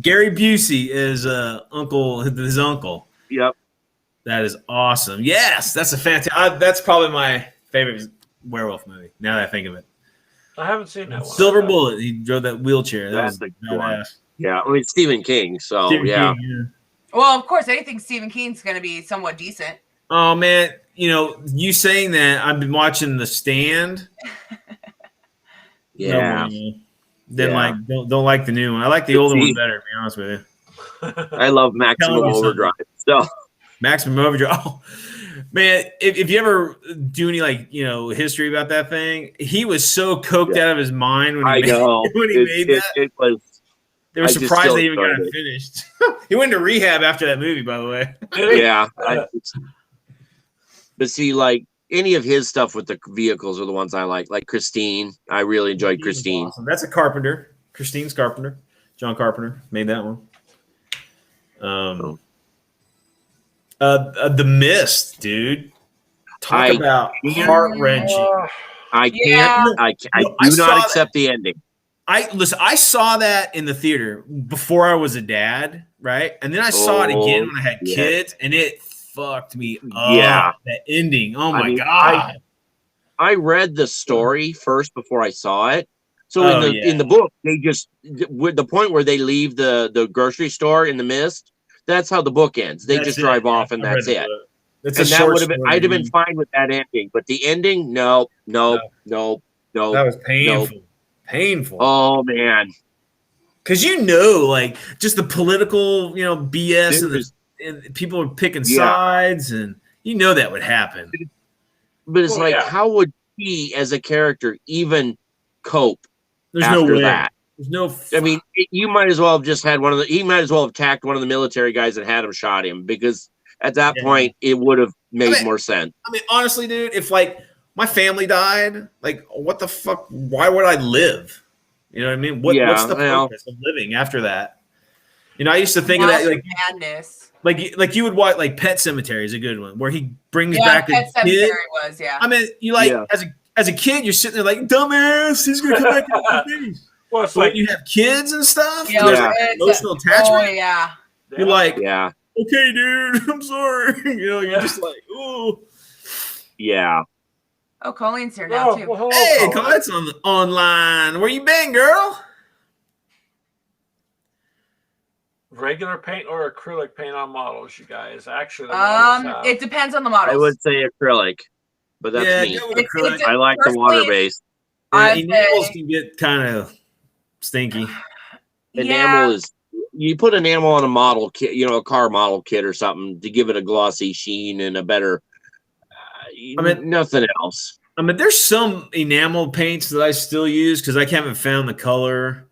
Gary Busey is his uncle. Yep. That is awesome. Yes, that's a fantastic. That's probably my favorite werewolf movie. Now that I think of it, I haven't seen that one. Silver Bullet. He drove that wheelchair. That That's was a good one. badass. Yeah, I mean Stephen King. So Stephen yeah, King, Well, of course, anything Stephen King's going to be somewhat decent. Oh man, you saying that? I've been watching The Stand. yeah. Then Yeah. don't like the new one. I like the older See. one better. To be honest with you. I love Maximum Tell me something. Overdrive. So Maximum Overdrive. Oh, man, if you ever do any history about that thing, he was so coked Yeah. out of his mind when he I made, know when he made that. it was. They were I just surprised still they even got enjoyed it finished. He went to rehab after that movie, by the way. Yeah. But see, like any of his stuff with the vehicles are the ones I like. Like Christine, I really enjoyed Christine. Awesome. That's a Carpenter. Christine's Carpenter. John Carpenter made that one. The Mist, dude. Talk about heart wrenching. I can't. Yeah. I No, I do saw not that. accept the ending. I saw that in the theater before I was a dad, right? And then I saw it again when I had yeah. kids, and it fucked me up. Yeah. That ending. Oh my mean, god. I read the story first before I saw it. So Oh, in the book, they just with the point where they leave the grocery store in the mist. That's how the book ends. They That's just it, drive yeah. off, and I read that's the it. book. That's And a that short would have been. story I'd have been read. fine with that ending, but the ending, no. That was painful. Painful. Oh man, Because like just the political, BS and people are picking sides, and that would happen. but it's Well, like, yeah. how would he, as a character, even cope There's after no way. that? There's no. I mean, you might as well have just had he might as well have attacked one of the military guys that had him shot him, because at that Yeah. point it would have made I mean- more sense. I mean, honestly, dude, if like my family died, like what the fuck? Why would I live? You know what I mean? What's the purpose of living after that? I used to think of that Madness. like you would watch like Pet Cemetery is a good one where he brings Yeah, back Pet a Cemetery kid. was, yeah. I mean, as a kid, you're sitting there like dumbass. He's gonna come back in the face. Well, it's But like when you have kids and stuff, Yeah, there's Yeah. like it's- emotional Oh, attachment. yeah. You're like, Yeah, okay, dude, I'm sorry. You're just like, ooh. yeah. Oh, Colleen's here now, oh, too. well, hello, Hey, Colin. Colette's online. Where you been, girl? Regular paint or acrylic paint on models, you guys? Actually, the models have- It depends on the models. I would say acrylic, but that's Yeah, me. go with It- acrylic. it's- I like the Personally, water base. I'd Enamels say- can get kind of stinky. Enamel is, you put enamel on a model kit, a car model kit or something, to give it a glossy sheen and a better. I mean- nothing else. I mean, there's some enamel paints that I still use because I haven't found the color.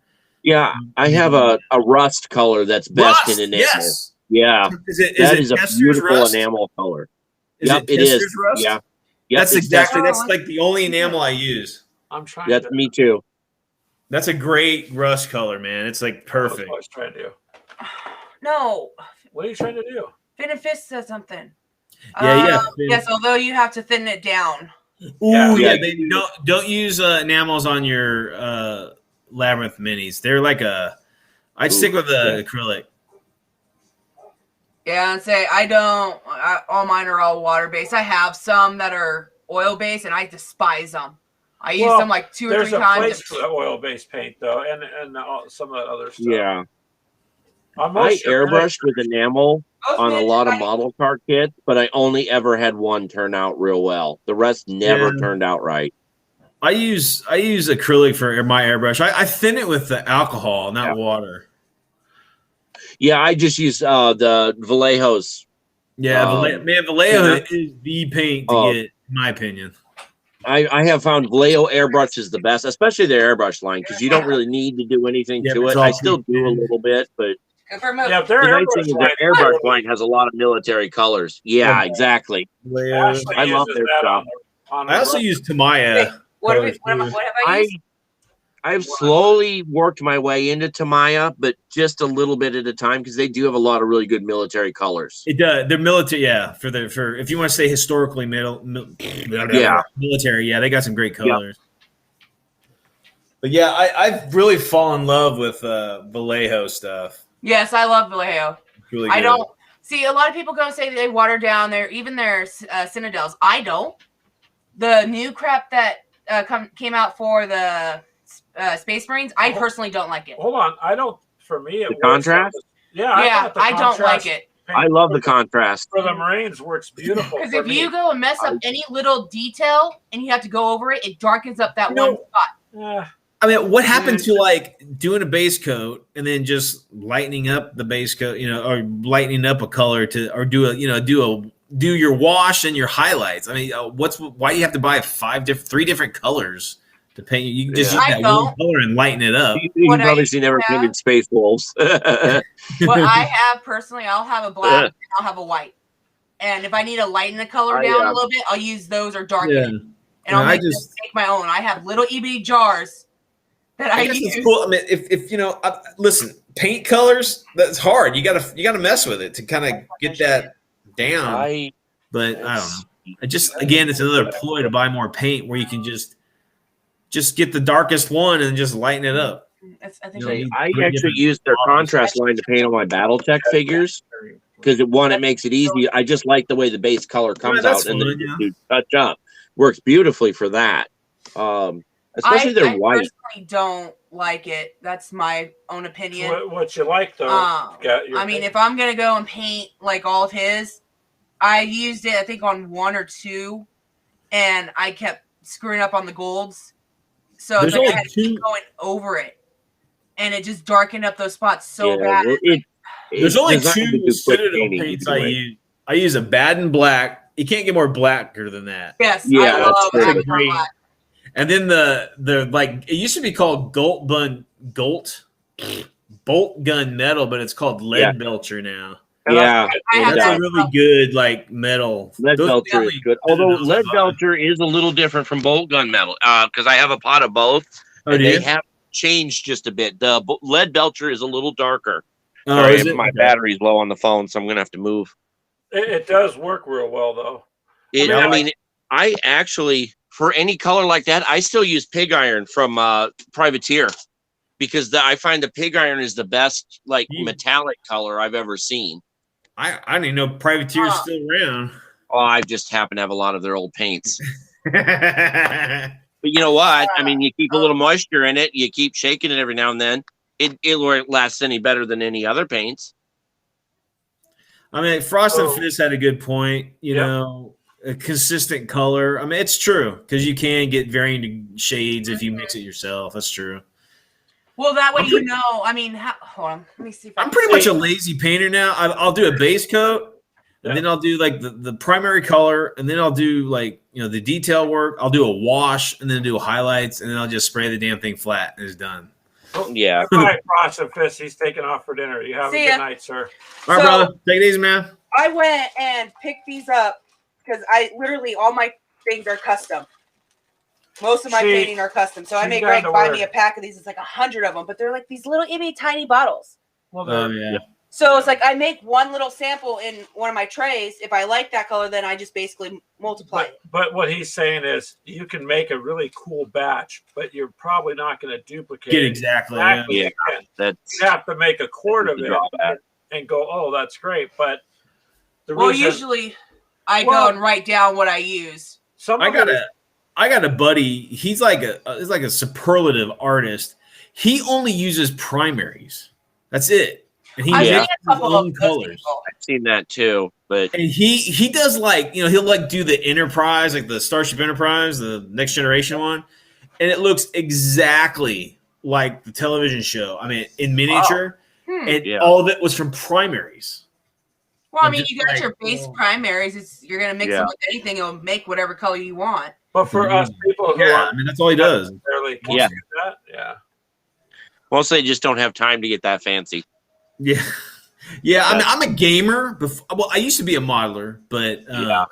Yeah, I have a rust color that's best Rust, in enamel. yes. Yeah, That is a Kester's beautiful rust? enamel color. Is Yep, it it is. Kester's rust? Yeah, yep, That's it's exactly. Kester's. That's like the only enamel I use. I'm trying That's to. me too. That's a great rust color, man. It's like That's perfect. what I was trying to do. No. What are you trying to do? Fin and Fist said something. Yeah. Yes, although you have to thin it down. Ooh, Yeah. yeah, baby. Don't use enamels on your Labyrinth minis. They're like I'd stick with the acrylic. Yeah, and say all mine are all water based. I have some that are oil based, and I despise them. I use Well, them like 2 or There's 3 a times. place for the oil-based paint, though, and some of that other stuff. Yeah, I'm I most sure- airbrushed with enamel Most on a men- lot of I- model car kits, but I only ever had one turn out real well. The rest never Yeah. turned out right. I use acrylic for my airbrush. I thin it with the alcohol, not Yeah. water. Yeah, I just use the Vallejos. Yeah, Vallejo yeah. is the paint to Oh. get, in my opinion. I have found Vallejo airbrush is the best, especially their airbrush line, because you don't really need to do anything Yeah, to it's it. all I still do a pre-painted. little bit, but Good for most. Yeah, their the nice airbrush thing is line- their airbrush line has a lot of military colors. Yeah, Okay. exactly. Vallejo. Ashley I love uses their that stuff. on I also use Tamiya. What have colors, I I used? I've slowly worked my way into Tamiya, but just a little bit at a time, because they do have a lot of really good military colors. It does. They're military, yeah. For if you want to say historically military, yeah, they got some great colors. But yeah, I've really fallen in love with Vallejo stuff. Yes, I love Vallejo. It's really I good. don't see a lot of people go say they water down their Citadels. I don't. The new crap that came out for the Space Marines, I personally don't like it. Hold on, I don't. For me, it The works contrast? Yeah, Yeah, thought the I don't like contrast it. paint I love the contrast. for the Marines works beautiful. Because for if me. you go and mess up any little detail and you have to go over it, it darkens up that one spot. I mean, what happened to like doing a base coat and then just lightening up the base coat, or lightening up a color or do your wash and your highlights? I mean, why do you have to buy three different colors to paint? You can just Yeah. use I that don't. one color and lighten it up. You've What I obviously never have- painted Space Wolves. What I have personally, I'll have a black and I'll have a white. And if I need to lighten the color down a little bit, I'll use those or darken Yeah. it. And Yeah, I'll I make just- my own. I have little EB jars that I guess use. it's cool. I mean, if listen, paint colors, that's hard. You gotta mess with it to kind of get that down. But I don't know. I just again, it's another ploy to buy more paint where you can just get the darkest one and just lighten it up. I think You know, I- you- I three actually different use their models. contrast line to paint all my BattleTech figures, because it makes it easy. I just like the way the base color comes that's out and then fun, yeah. you touch up. works beautifully for that. Especially I they're white. personally don't like it. That's my own opinion. What you like though? I mean, if I'm gonna go and paint like all of his, I used it I think on 1 or 2, and I kept screwing up on the golds. So There's it's like only I had to two- keep going over it, and it just darkened up those spots so bad. well, There's it's only designed to two do quick Citadel painting paints I anyway. use. I use a Baden Black. You can't get more blacker than that. Yes, Yeah, I that's love true. Avatar Great. Black. And then the like it used to be called bolt gun metal, but it's called lead Yeah. belcher now. Yeah, I have That's that a really good like metal. lead Those belcher is definitely- good. Although those lead are fun. belcher is a little different from bolt gun metal, because I have a pot of both, Oh, and do they you? have changed just a bit. The lead belcher is a little darker. Oh, Sorry, is it? my Okay. battery's low on the phone, so I'm gonna have to move. It does work real well though. I mean, I actually, for any color like that, I still use pig iron from Privateer, because I find the pig iron is the best like You- metallic color I've ever seen. I didn't even know Privateer's still around. Oh, I just happen to have a lot of their old paints. But you know what? I mean, you keep a little moisture in it. You keep shaking it every now and then. It won't last any better than any other paints. I mean, Frost and Oh. Fist had a good point. You Yep. know, a consistent color. I mean, it's true because you can get varying shades if you mix it yourself. That's true. Well, that way I'm you pretty- know. I mean, hold on. Let me see. If I I'm can pretty see. much a lazy painter now. I'll do a base coat, and Yeah. then I'll do like the primary color, and then I'll do like the detail work. I'll do a wash, and then do highlights, and then I'll just spray the damn thing flat, and it's done. Yeah. All right, Frost and Fist, he's taking off for dinner. You have See a ya. good night, sir. All right, So- brother, take it easy, man. I went and picked these up because I literally all my things are custom. Most of my She- painting are custom. So I she's made down Greg to buy where- me a pack of these. It's like 100 of them, but they're like these little itty tiny bottles. Well, Oh yeah. So it's like I make one little sample in one of my trays. If I like that color, then I just basically multiply it. but what he's saying is you can make a really cool batch, but you're probably not going to duplicate Get it exactly. Yeah. exactly. Yeah. again. That's You have to make a quart of the it drawback. and go, oh, that's great. But the Well, reason usually I Well- go and write down what I use. some I of got it is- I got a buddy. He's like a superlative artist. He only uses primaries. That's it. And he I've makes seen his a couple own of those colors. people. I've seen that too, but And he does like he'll like do the Enterprise, like the Starship Enterprise, the Next Generation one, and it looks exactly like the television show. I mean, in miniature, and Yeah. all of it was from primaries. Well, I I'm mean, just you got like, your base well- primaries. You're gonna mix Yeah. them with anything. It'll make whatever color you want. but for us people who Yeah, I aren't mean that's all he does. necessarily Yeah. that, yeah. mostly just don't have time to get that fancy. Yeah, yeah. I mean, I'm a gamer. Well, I used to be a modeler, but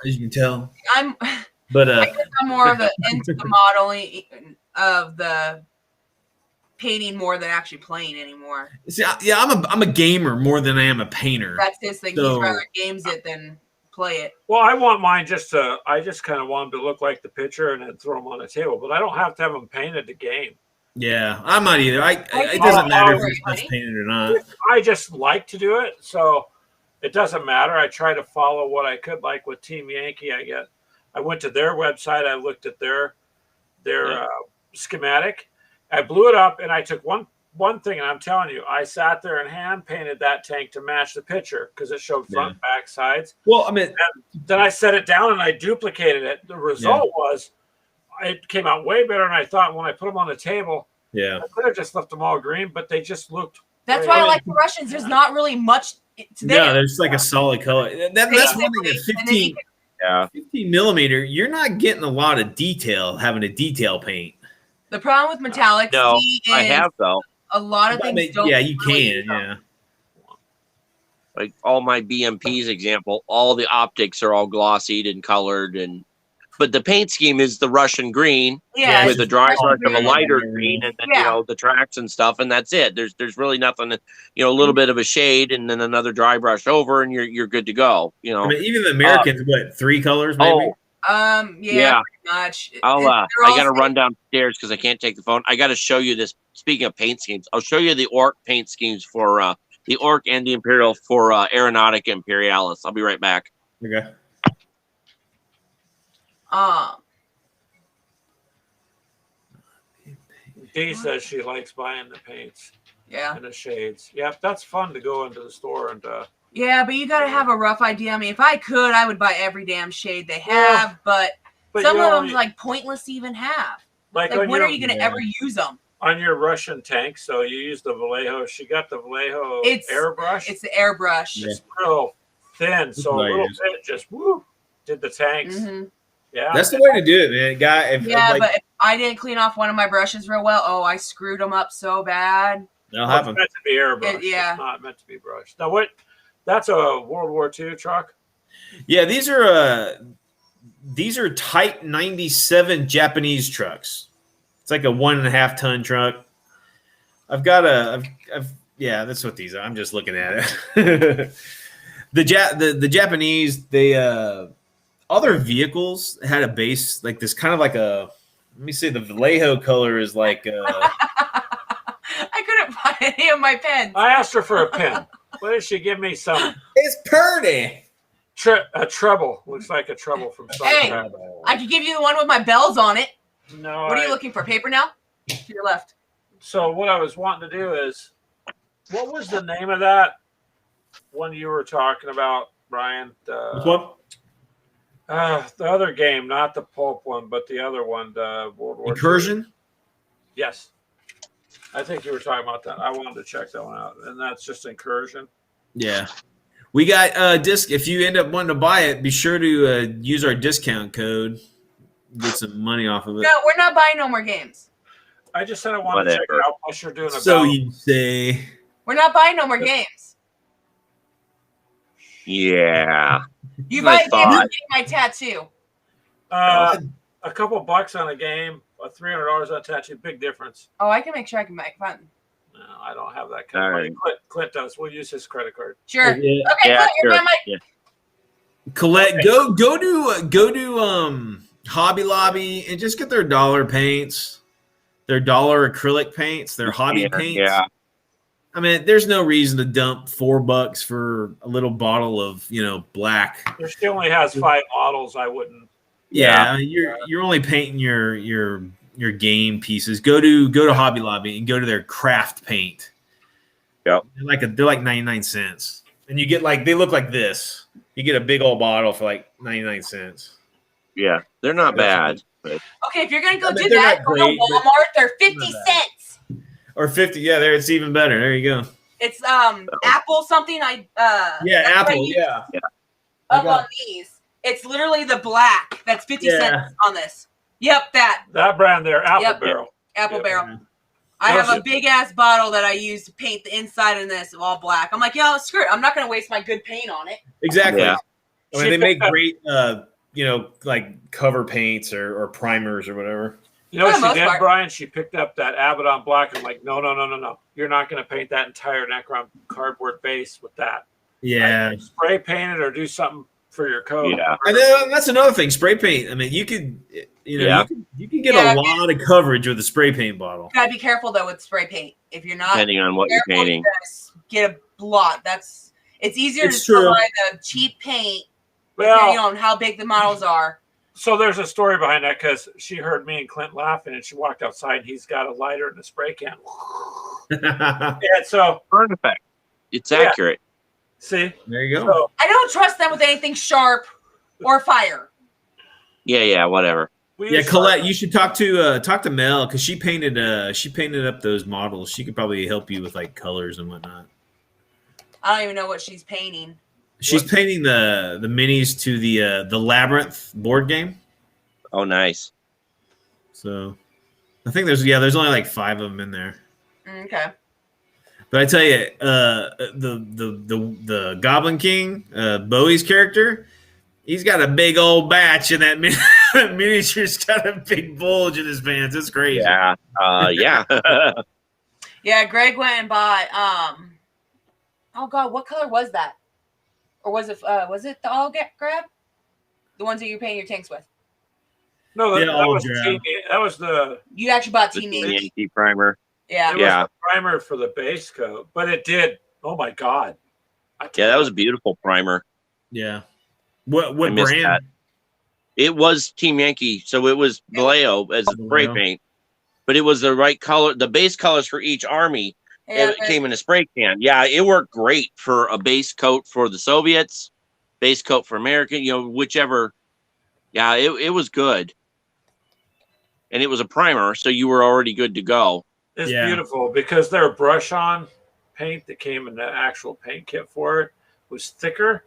as you can tell, I'm but I'm more of the into the modeling of the painting more than actually playing anymore. see, yeah, I'm a gamer more than I am a painter. That's his thing. So- He's rather games it than play it. Well, I want mine I just kind of want them to look like the picture and then throw them on the table, but I don't have to have them painted to game. Yeah, I'm not either. It Oh, doesn't matter if oh, it's honey. painted or not. I just like to do it, so it doesn't matter. I try to follow what I could, like with Team Yankee. I went to their website. I looked at their schematic. I blew it up, and I took one thing, and I'm telling you, I sat there and hand painted that tank to match the picture because it showed front, back, sides. Well, I mean, Then I set it down and I duplicated it. The result was it came out way better than I thought. When I put them on the table, yeah. I could have just left them all green, but they just looked. That's Right. why I like the Russians. There's not really much to Yeah, there. there's like a solid color. That's one thing. At Basically, and then you 15, can- Yeah. 15 millimeter, you're not getting a lot of detail having a detail paint. The problem with metallics No, is I have though. a lot of I things mean, don't. yeah, you really can. Yeah. Like all my BMPs example, all the optics are all glossied and colored, but the paint scheme is the Russian green Yeah, with a dry Russian brush of a green. lighter green, and then Yeah. the tracks and stuff, and that's it. There's really nothing. A little bit of a shade, and then another dry brush over, and you're good to go. I mean, even the Americans, what 3 colors maybe? Oh, yeah, Yeah. pretty much. I They're got all to same. run downstairs because I can't take the phone. I got to show you this. Speaking of paint schemes, I'll show you the Orc paint schemes for the Orc and the Imperial for Aeronautica Imperialis. I'll be right back. Okay. Dee says she likes buying the paints Yeah. and the shades. Yep, that's fun to go into the store and Yeah, but you got to have a rough idea. I mean, if I could, I would buy every damn shade they have, but some you of only- them's like pointless to even have. like Like, on when your, are you going to ever use them? on your Russian tank. So you use the Vallejo. She got the Vallejo It's- airbrush. It's the airbrush. Yeah. It's real thin, so a what I little use. bit just woo did the tanks. Mhm. Yeah, That's the way to do it, man. Guy, if, Yeah, like, but if I didn't clean off one of my brushes real well, oh, I screwed them up so bad. that'll Well, it's happen. meant to be airbrush. Yeah. It's not meant to be brushed. Now what? That's a World War II truck. Yeah, these are Type 97 Japanese trucks. It's like a 1.5 ton truck. Yeah, that's what these are. I'm just looking at it. the Japanese, they other vehicles had a base like this, kind of like a. Let me see. The Vallejo color is like. I couldn't find any of my pens. I asked her for a pen. What did she give me? Some It's purdy. a treble. Looks like a treble from Star Hey. Trek. I could give you the one with my bells on it. No. What are you looking for? Paper now? To your left. So what I was wanting to do is, what was the name of that one you were talking about, Brian? Which one? The other game, not the pulp one, but the other one, the World War II. Incursion. Yes. I think you were talking about that. I wanted to check that one out. And that's just Incursion. Yeah. We got disc. If you end up wanting to buy it, be sure to use our discount code. Get some money off of it. No, we're not buying no more games. I just said I wanted to check Whatever. it out. Plus, you're doing a So battle. you say. We're not buying no more games. Yeah. You I buy a game, thought. I'm getting my tattoo. A couple bucks on a game, $300 on a tattoo, big difference. Oh, I can make sure I can make fun. No, I don't have that kind of All money. Clint does. We'll use his credit card. Sure. Yeah. Okay, Yeah, Clint, you're sure. buying my Yeah. Colette, Okay. go to Hobby Lobby and just get their dollar paints, their dollar acrylic paints, their hobby Yeah, paints. yeah. I mean, there's no reason to dump $4 for a little bottle of black. If she only has 5 models, I wouldn't. Yeah, you're only painting your game pieces. Go to Hobby Lobby and go to their craft paint. Yep. They're like 99 cents, and you get they look like this. You get a big old bottle for like 99 cents. Yeah. They're not bad. Okay, if you're gonna go I mean, do they're that, not go great, to but- Walmart. They're 50 Not bad. cents. Or 50. Yeah, there it's even better. There you go. It's Apple something. Yeah, that's what I Apple. use Yeah. up I got on these. It's literally the black. That's 50 Yeah. cents on this. Yep, that That brand there, Apple Yep. Barrel. Apple Yep. Barrel. I have a big ass bottle that I use to paint the inside in this all black. I'm like, yo, screw it. I'm not gonna waste my good paint on it. Exactly. Yeah. I mean, they make great, like cover paints or primers or whatever. You know For what the she most did, part. Brian? She picked up that Abaddon Black. I'm like, no. You're not going to paint that entire Necron cardboard base with that. Yeah. Like, spray paint it or do something for your code. Yeah. And then that's another thing. Spray paint. I mean, you could, Yeah. you can get Yeah. a lot of coverage with a spray paint bottle. You gotta be careful though with spray paint. If you're not Depending on what you're careful, painting. just get a blot. It's easier It's to true. buy the cheap paint Well, depending on how big the models are. so there's a story behind that because she heard me and Clint laughing and she walked outside and he's got a lighter and a spray can. And so, Burn effect. It's Yeah. accurate. see? There you go. So I don't trust them with anything sharp or fire. Yeah, whatever. we Yeah, use- Colette, you should talk to Mel because she painted up those models. She could probably help you with like colors and whatnot. I don't even know what she's painting. She's painting the minis to the Labyrinth board game. Oh, nice. So I think there's only like 5 of them in there. Okay. But I tell you, the Goblin King, Bowie's character, he's got a big old batch in that miniature's got a big bulge in his pants. It's crazy. Yeah. Yeah. Yeah, Greg went and bought oh god, what color was that? Or was it the all grab? The ones that you're painting your tanks with. No, that, Yeah, that all was drab. that was the You actually bought The Team Team Yankee. Yankee primer. Yeah. it was Yeah. the primer for the base coat, but it did. Oh my god! Yeah, that was a beautiful primer. Yeah. What I brand? missed that. It was Team Yankee, so it was Vallejo as a spray Vallejo. paint. but it was the right color. The base colors for each army, Yeah, it came in a spray can. Yeah, it worked great for a base coat for the Soviets, base coat for American, whichever. Yeah, it was good. And it was a primer, so you were already good to go. It's Yeah. beautiful because their brush on paint that came in the actual paint kit for it was thicker.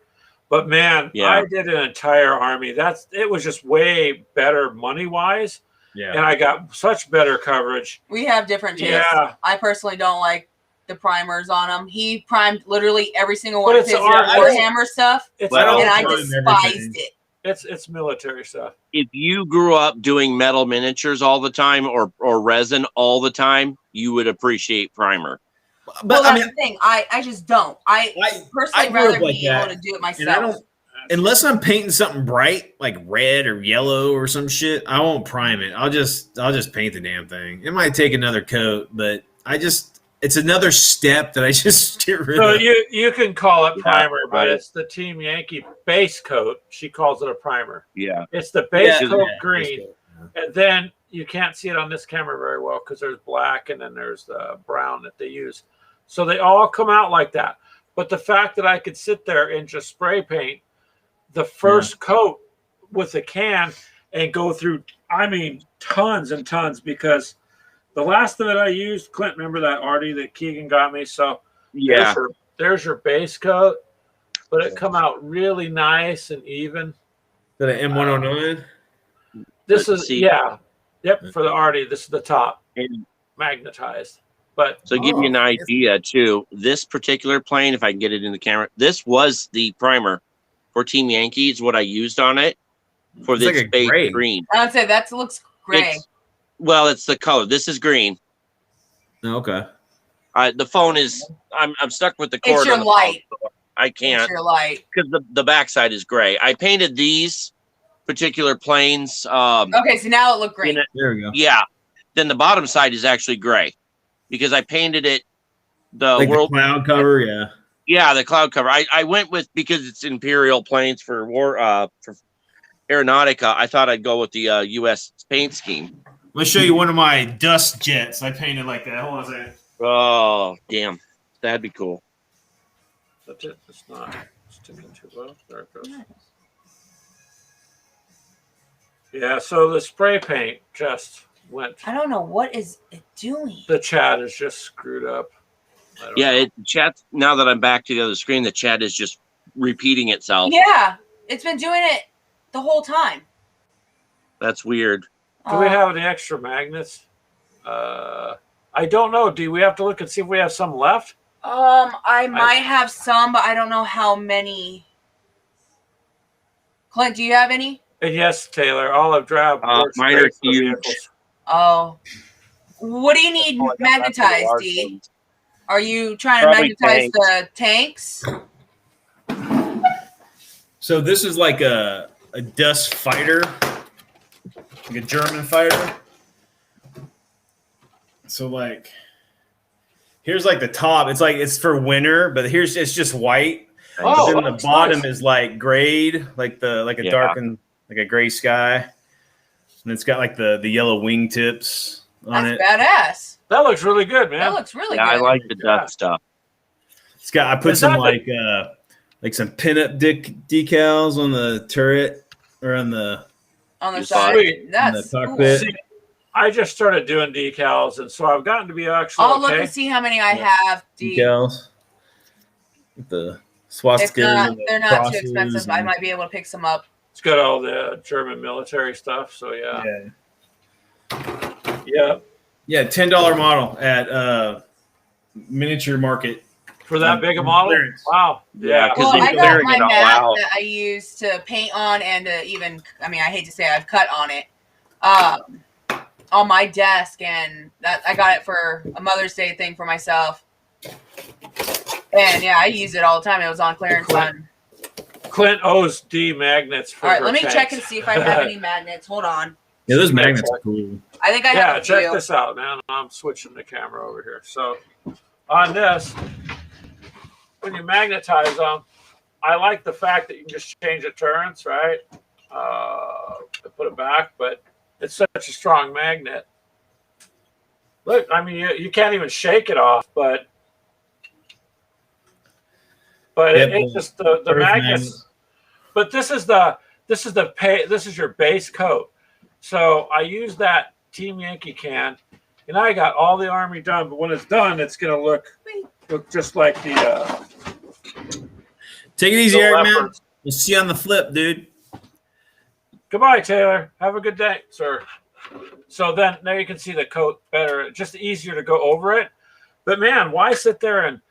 But man, Yeah. I did an entire army. It was just way better money wise, Yeah. and I got such better coverage. we have different tastes. Yeah, I personally don't like the primers on them. He primed literally every single But one of it's his art. Warhammer stuff, it's Well, and I prime despised everything. it. it's military stuff. If you grew up doing metal miniatures all the time or resin all the time, you would appreciate primer. But Well, I that's mean, the thing. I just don't. I personally I grew rather up like be able that, to do it and I myself. don't unless I'm painting something bright like red or yellow or some shit. I won't prime it. I'll just paint the damn thing. It might take another coat, but it's another step that I just get rid So of. you can call it Yeah, primer, but right. it's the Team Yankee base coat. She calls it a primer. Yeah. It's the base Yeah, coat yeah, green. And then you can't see it on this camera very well because there's black and then there's the brown that they use. So they all come out like that. But the fact that I could sit there and just spray paint the first coat with a can and go through, I mean, tons and tons, because the last of it I used, Clint, remember that Artie that Keegan got me? So Yeah. there's your base coat, but it come out really nice and even. The M109. This Let's is see. Yep, for the Artie. This is the top And magnetized. But so give you an idea too, this particular plane, if I can get it in the camera, this was the primer for Team Yankee. Is what I used on it for It's this like a base gray. green. I would say that looks gray. It's the color. This is green. Oh, okay. The phone is. I'm stuck with the cord. It's your on the light. phone, so I can't It's your light. because the backside is gray. I painted these particular planes. Okay, so now it looked green. in it- There we go. Yeah. Then the bottom side is actually gray because I painted it. The Like world. the cloud cover, yeah. Yeah, the cloud cover. I went with because it's Imperial planes for for Aeronautica. I thought I'd go with the U.S. paint scheme. Let me show you one of my dust jets. I painted like that. Hold on a second. Oh, damn, that'd be cool. that's it. It's not sticking too well. There it goes. Yeah, so the spray paint just went. I don't know what is it doing. The chat is just screwed up. I don't Yeah, know. chat. Now that I'm back to the other screen, the chat is just repeating itself. Yeah, it's been doing it the whole time. That's weird. Do we have any extra magnets? I don't know. Do we have to look and see if we have some left? I might have some, but I don't know how many. Clint, do you have any? And yes, Taylor, olive drab. works Mine are great for huge. vehicles. Oh. What do you need Oh, I got that for the magnetized, large D? ones. Are you trying to Probably magnetize the tanks? So this is like a dust fighter, like a German fighter. So like, here's like the top. It's for winter, but it's just white. Oh, But then the that's bottom nice. is like grayed, like a Yeah. darkened, like a gray sky. And it's got like the yellow wingtips on That's it. badass. That looks really good, man. That looks really Yeah, good. I like the Yeah. dust stuff. It's got. I put Is some that like some pinup decals on the turret or on the On the You side. sweet. That's the cool. cockpit. See, I just started doing decals, and so I've gotten to be actually I'll look okay. and see how many I have. D. decals. With the If swastikas not, and the they're not too crosses expensive. I and- might be able to pick some up. It's got all the German military stuff, so yeah. Yeah, $10 model at Miniature Market. For that big a model? Clearance. Wow. Yeah, Yeah. 'cause Well, they're I got clearing my it all mat out. that I use to paint on and to even, I mean, I hate to say I've cut on it, on my desk, and that I got it for a Mother's Day thing for myself. And yeah, I use it all the time. It was on clearance on. Clint owes D magnets for All right, her let me tanks. check and see if I have any magnets. Hold on. Yeah, those magnets are cool. I think I Yeah, have a check few. this out, man. I'm switching the camera over here. So on this, when you magnetize them, I like the fact that you can just change the turns, right? To put it back, but it's such a strong magnet. Look, I mean, you can't even shake it off, but Yeah, it's just the Earth magnets. magnet. But this is your base coat. So I use that Team Yankee can, and I got all the Army done. But when it's done, it's gonna look just like the Take it easy, the Eric, man. leopards. We'll see you on the flip, dude. Goodbye, Taylor. Have a good day, sir. So then now you can see the coat better. Just easier to go over it. But man, why sit there and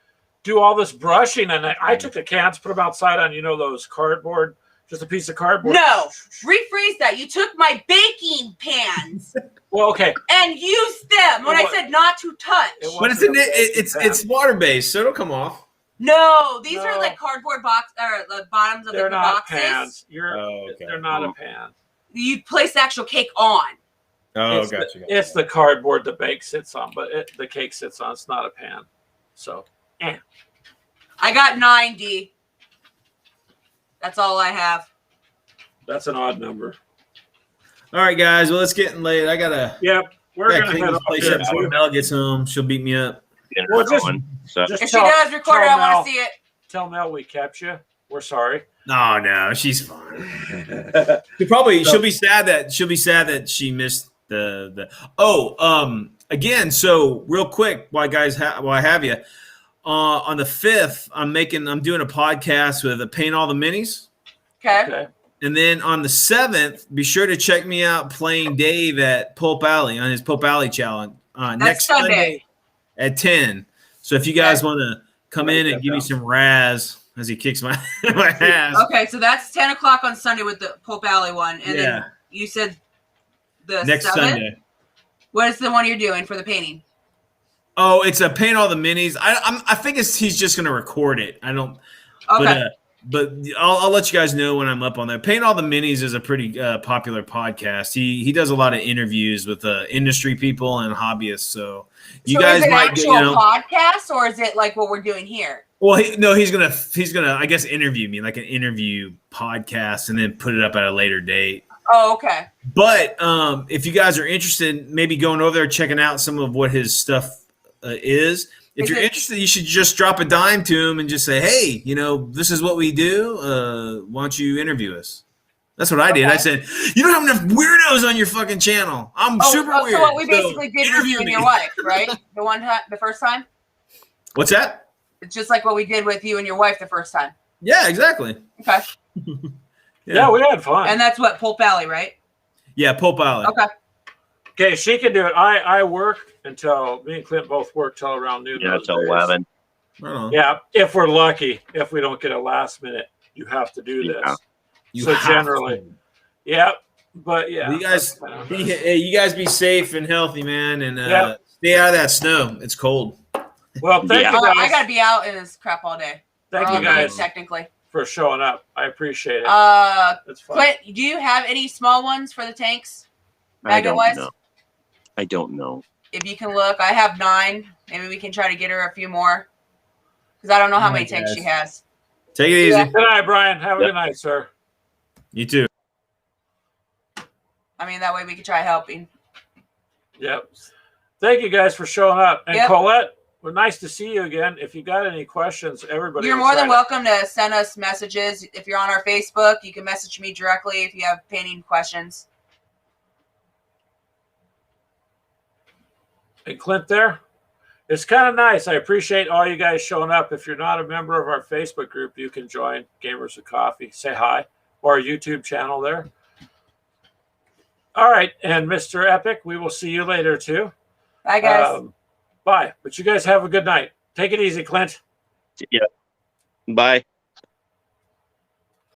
do all this brushing? And I took the cans, put them outside on, those cardboard, just a piece of cardboard. No, rephrase that. You took my baking pans Well, okay. and used them when I said not to touch. But it's water based, so it'll come off. No, these are No. like cardboard box or the bottoms of They're the not boxes. pans. Oh, okay. They're not a pan. You place the actual cake on. Oh, it's gotcha. It's the cardboard the bake sits on, but the cake sits on. It's not a pan. So, I got 90. That's all I have. that's an odd number. All right, guys. Well, it's getting late. I gotta Yep. We're going to clean head this off place here up before too. Mel gets home. She'll beat me up. Well, just- So Just If she does record it, I want to see it. Tell Mel we kept you. We're sorry. No, she's fine. So- She'll be sad that she missed the. Again. So real quick, while I have you, on the 5th, I'm doing a podcast with Paint All the Minis, Okay. Okay. and then on the 7th, be sure to check me out playing Dave at Pulp Alley on his Pulp Alley challenge next Sunday at 10. So if you guys want to come in and give me some razz as he kicks my ass. Okay, so that's 10 o'clock on Sunday with the Pope Alley one. And Yeah. then you said the Next 7th? Sunday. What is the one you're doing for the painting? Oh, it's a Paint All the Minis. I think he's just gonna record it. I don't. Okay. But I'll let you guys know when I'm up on that. Paint All the Minis is a pretty popular podcast. He does a lot of interviews with industry people and hobbyists. So you so guys is it might actual get, podcast or is it like what we're doing here? Well, he's gonna I guess interview me like an interview podcast and then put it up at a later date. Oh, okay. But if you guys are interested, maybe going over there checking out some of what his stuff is. If Is you're it- interested, you should just drop a dime to him and just say, "Hey, this is what we do. Why don't you interview us?" That's what I did. Okay. I said, "You don't have enough weirdos on your fucking channel. I'm super weird." So what we basically did with interview you and me." your wife, right? The first time? What's that? It's just like what we did with you and your wife the first time. Yeah, exactly. Okay. Yeah, we had fun. And that's what, Pope Alley, right? Yeah, Pope Alley. Okay. Okay, she can do it. I work until me and Clint both work till around noon. yeah, those till days. 11. Right on. Yeah, if we're lucky. If we don't get a last minute, you have to do this. Yeah. You So have generally- to. Yeah, but yeah. You guys, that's fine. hey, you guys be safe and healthy, man, and Yeah. stay out of that snow. It's cold. Well, thank Yeah. you guys. I gotta be out in this crap all day. Thank Or you all night, guys technically. for showing up. I appreciate it. It's fun. Clint, do you have any small ones for the tanks? I don't Magnet-wise? know. I don't know. If you can look, I have 9. Maybe we can try to get her a few more. Because I don't know how Oh, many tanks guys. she has. Take it easy. Yeah. Good night, Brian. Have a Yep. good night, sir. You too. I mean, that way we can try helping. Yep. Thank you guys for showing up. And Yep. Colette, we're nice to see you again. If you got any questions, everybody. You're will more than try to- welcome to send us messages. If you're on our Facebook, you can message me directly if you have painting questions. And Clint there. It's kind of nice. I appreciate all you guys showing up. If you're not a member of our Facebook group, you can join Gamers with Coffee. Say hi. Or our YouTube channel there. All right. And Mr. Epic, we will see you later too. Bye, guys. Bye. But you guys have a good night. Take it easy, Clint. Yeah. Bye.